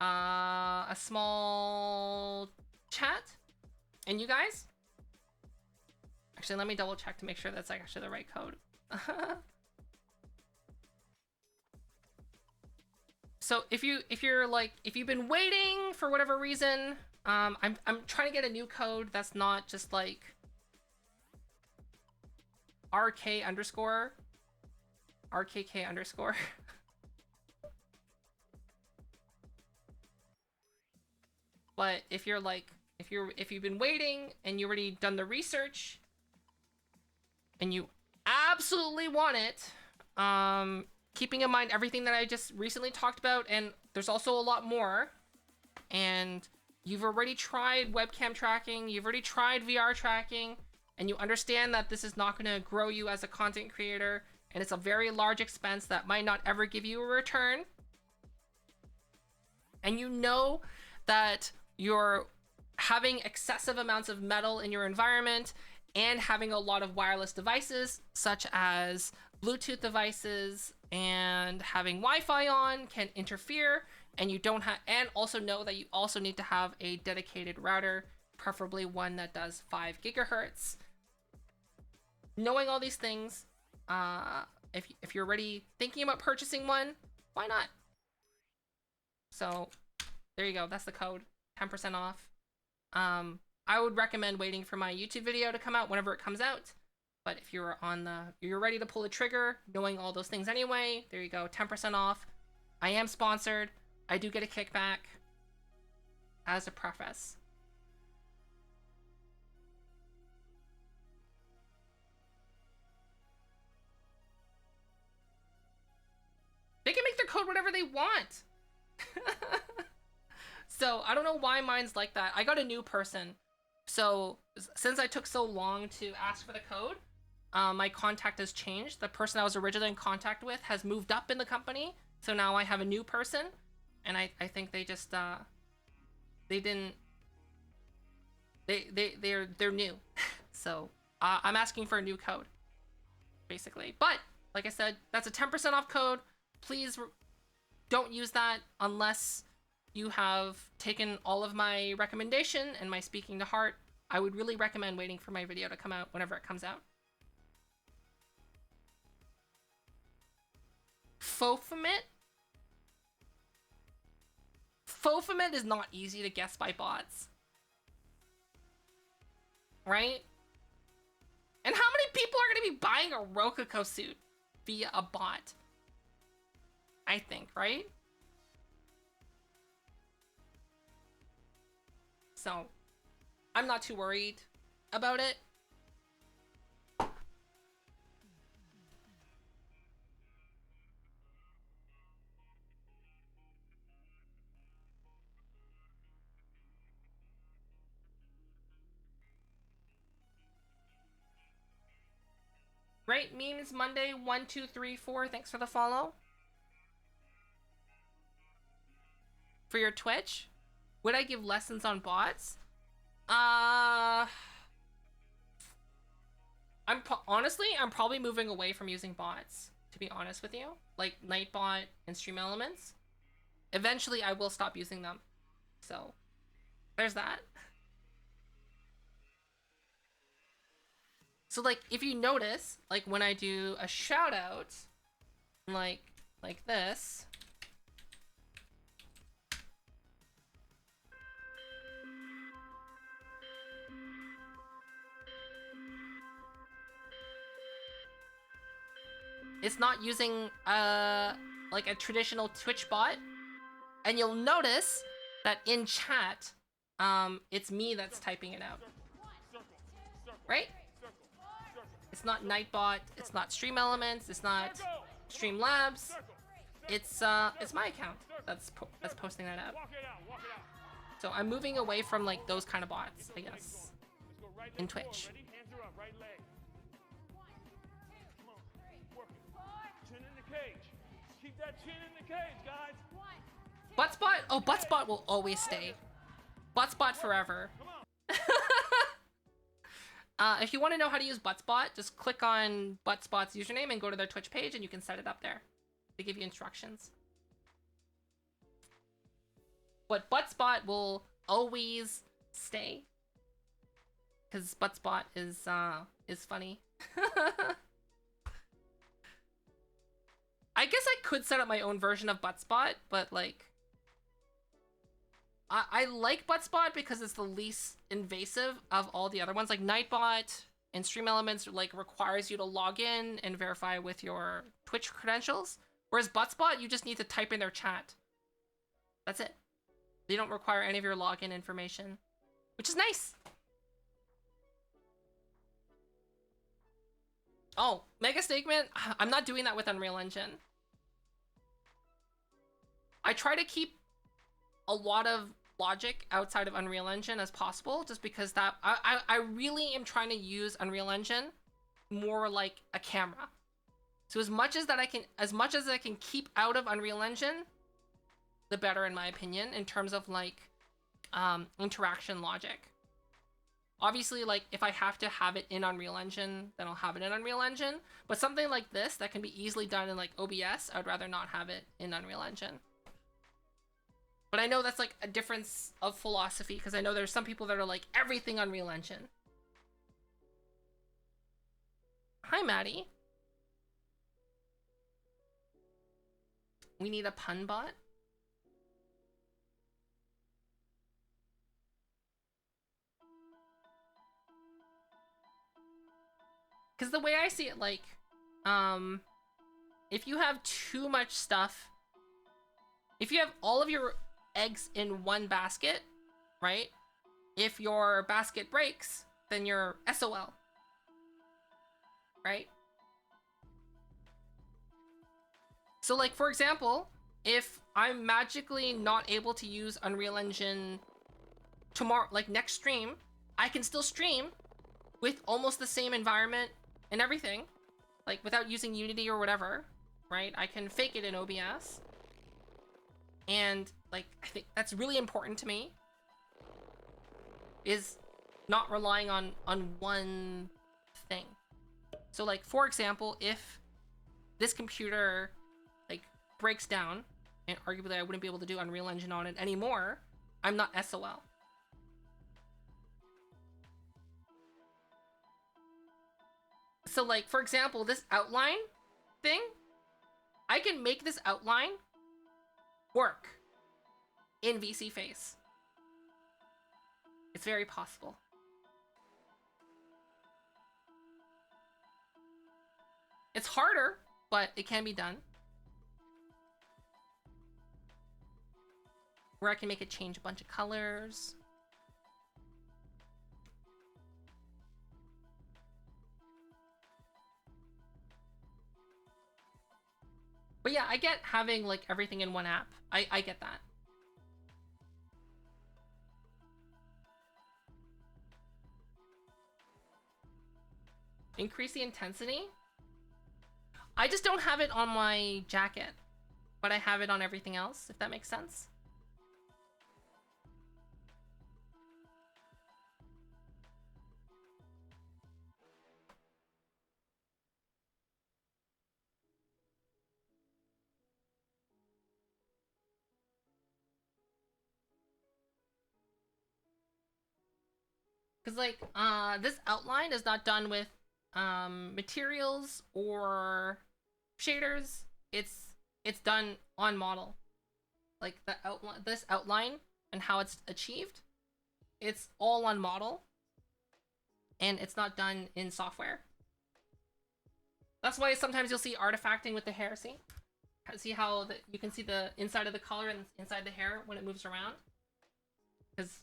a small chat. And you guys? Actually, let me double check to make sure that's, like, actually the right code. So if you've been waiting for whatever reason, I'm trying to get a new code that's not just like RK underscore. RKK underscore. But if you're like, if you've been waiting and you already done the research and you absolutely want it, keeping in mind everything that I just recently talked about, and there's also a lot more, and you've already tried webcam tracking, you've already tried VR tracking, and you understand that this is not going to grow you as a content creator, and it's a very large expense that might not ever give you a return, and you know that you're having excessive amounts of metal in your environment and having a lot of wireless devices such as Bluetooth devices and having Wi-Fi on can interfere, and you don't have, and also know that you also need to have a dedicated router, preferably one that does 5 gigahertz. Knowing all these things, if you're already thinking about purchasing one, why not? So there you go, that's the code, 10% off. I would recommend waiting for my YouTube video to come out whenever it comes out. But if you're you're ready to pull the trigger, knowing all those things anyway, there you go, 10% off. I am sponsored. I do get a kickback as a preface. They can make their code whatever they want. So I don't know why mine's like that. I got a new person. So since I took so long to ask for the code, my contact has changed. The person I was originally in contact with has moved up in the company. So now I have a new person. And I think they just, they're new. So I'm asking for a new code, basically. But like I said, that's a 10% off code. Please don't use that unless you have taken all of my recommendation and my speaking to heart. I would really recommend waiting for my video to come out whenever it comes out. Fofamit? Fofamit is not easy to guess by bots. Right? And how many people are going to be buying a Rococo suit via a bot? I think, right? So, I'm not too worried about it. Right, Memes Monday 1234. Thanks for the follow. For your Twitch, would I give lessons on bots? Honestly, I'm probably moving away from using bots, to be honest with you. Like Nightbot and Stream Elements. Eventually, I will stop using them. So, there's that. So, like, if you notice, like, when I do a shout out, like this, it's not using like a traditional Twitch bot, and you'll notice that in chat, it's me that's typing it out, right? It's not Nightbot, it's not Stream Elements, it's not Streamlabs, it's my account that's posting that out. So I'm moving away from like those kind of bots, I guess, in Twitch. Buttspot? Oh, Buttspot will always stay. Buttspot forever. If you want to know how to use Buttspot, just click on Buttspot's username and go to their Twitch page and you can set it up there. They give you instructions. But Buttspot will always stay. Because Buttspot is funny. I guess I could set up my own version of Buttspot, but like, I like Buttspot because it's the least invasive of all the other ones. Like Nightbot and Stream Elements like requires you to log in and verify with your Twitch credentials. Whereas Butspot, you just need to type in their chat. That's it. They don't require any of your login information, which is nice. Oh, Mega Statement, I'm not doing that with Unreal Engine. I try to keep a lot of logic outside of Unreal Engine as possible, just because that I really am trying to use Unreal Engine more like a camera. So as much as I can keep out of Unreal Engine, the better, in my opinion, in terms of like interaction logic. Obviously, like if I have to have it in Unreal Engine, then I'll have it in Unreal Engine. But something like this that can be easily done in like OBS, I would rather not have it in Unreal Engine. But I know that's like a difference of philosophy, because I know there's some people that are like everything Unreal Engine. Hi, Maddie. We need a pun bot. Because the way I see it, like, if you have too much stuff, if you have all of your eggs in one basket, right? If your basket breaks, then you're SOL, right? So, like, for example, if I'm magically not able to use Unreal Engine tomorrow, like next stream, I can still stream with almost the same environment and everything, like without using Unity or whatever, right? I can fake it in OBS. And like, I think that's really important to me, is not relying on one thing. So like, for example, if this computer like breaks down, and arguably I wouldn't be able to do Unreal Engine on it anymore, I'm not SOL. So like, for example, this outline thing, I can make this outline work in VC Face. It's very possible. It's harder, but it can be done. Where I can make it change a bunch of colors. But yeah, I get having like everything in one app. I get that. Increase the intensity? I just don't have it on my jacket, but I have it on everything else, if that makes sense. Because like this outline is not done with materials or shaders. It's done on model. Like the outline, this outline and how it's achieved, it's all on model, and it's not done in software. That's why sometimes you'll see artifacting with the hair. See how you can see the inside of the color and inside the hair when it moves around, because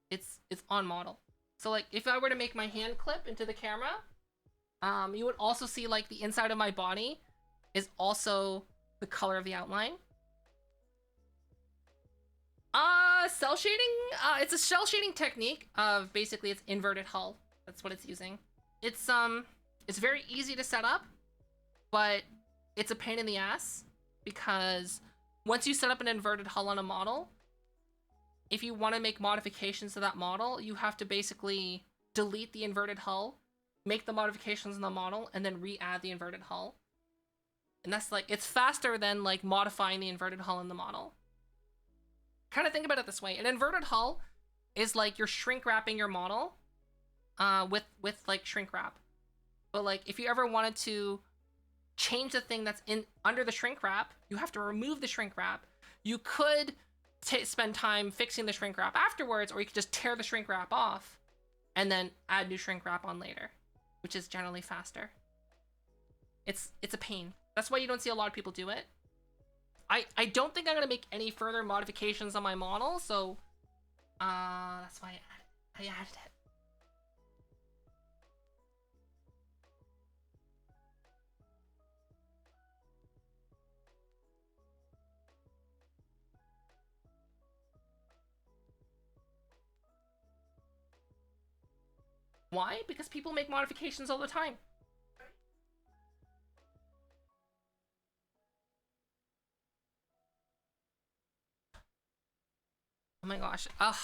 it's on model. So like if I were to make my hand clip into the camera, you would also see like the inside of my body is also the color of the outline. Cell shading, it's a cell shading technique of basically it's inverted hull. That's what it's using. It's very easy to set up, but it's a pain in the ass, because once you set up an inverted hull on a model, if you want to make modifications to that model, you have to basically delete the inverted hull, make the modifications in the model, and then re-add the inverted hull. And that's like, it's faster than like modifying the inverted hull in the model. Kind of think about it this way. An inverted hull is like you're shrink wrapping your model with like shrink wrap. But like if you ever wanted to change the thing that's in under the shrink wrap, you have to remove the shrink wrap. You could spend time fixing the shrink wrap afterwards, or you could just tear the shrink wrap off and then add new shrink wrap on later, which is generally faster. It's a pain. That's why you don't see a lot of people do it. I don't think I'm gonna make any further modifications on my model, so that's why I added it. Why? Because people make modifications all the time. Oh my gosh. Ugh.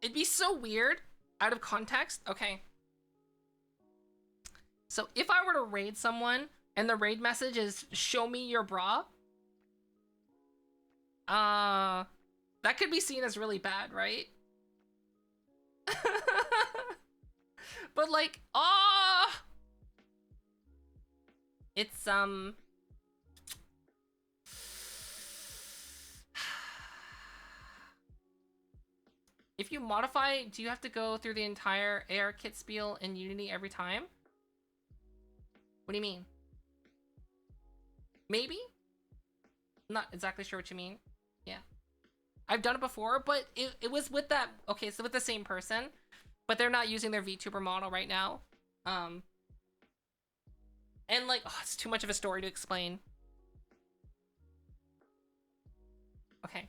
It'd be so weird out of context. Okay. So if I were to raid someone and the raid message is show me your bra, that could be seen as really bad, right? But like, it's if you modify, do you have to go through the entire AR kit spiel in Unity every time? What do you mean? Maybe? Not exactly sure what you mean. Yeah. I've done it before, but it was with that, okay, so with the same person, but they're not using their VTuber model right now. And like, it's too much of a story to explain. Okay.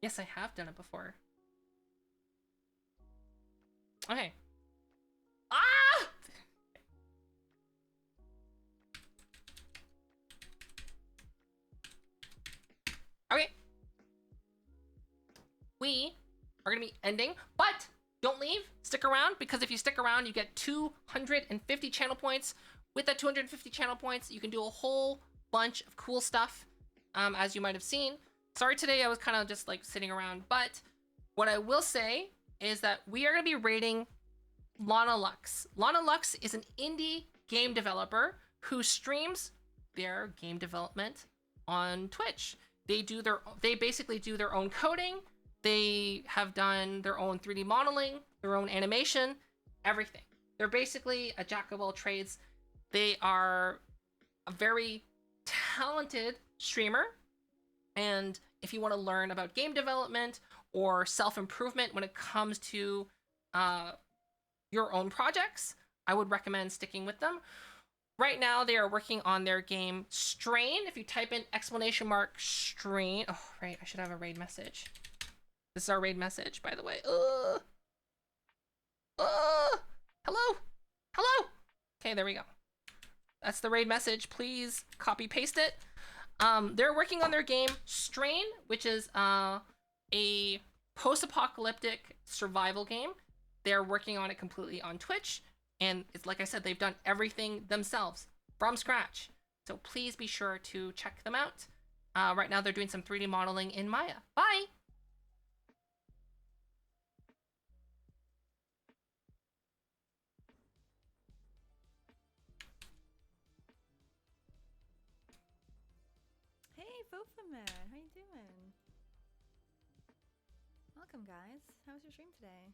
Yes, I have done it before. Okay. Okay. We are gonna be ending, but don't leave. Stick around, because if you stick around, you get 250 channel points. With that 250 channel points, you can do a whole bunch of cool stuff, as you might have seen. Sorry, today I was kind of just like sitting around, but what I will say is that we are gonna be rating Lana Lux. Lana Lux is an indie game developer who streams their game development on Twitch. They basically do their own coding. They have done their own 3D modeling, their own animation, everything. They're basically a jack of all trades. They are a very talented streamer. And if you want to learn about game development or self-improvement when it comes to your own projects, I would recommend sticking with them. Right now, they are working on their game Strain. If you type in !Strain. Oh, right, I should have a raid message. This is our raid message, by the way. Hello? Hello? Okay, there we go. That's the raid message. Please copy paste it. They're working on their game Strain, which is a post-apocalyptic survival game. They're working on it completely on Twitch. And it's like I said, they've done everything themselves from scratch. So please be sure to check them out. Right now they're doing some 3D modeling in Maya. Bye! Hey, Fofaman, how you doing? Welcome, guys. How was your stream today?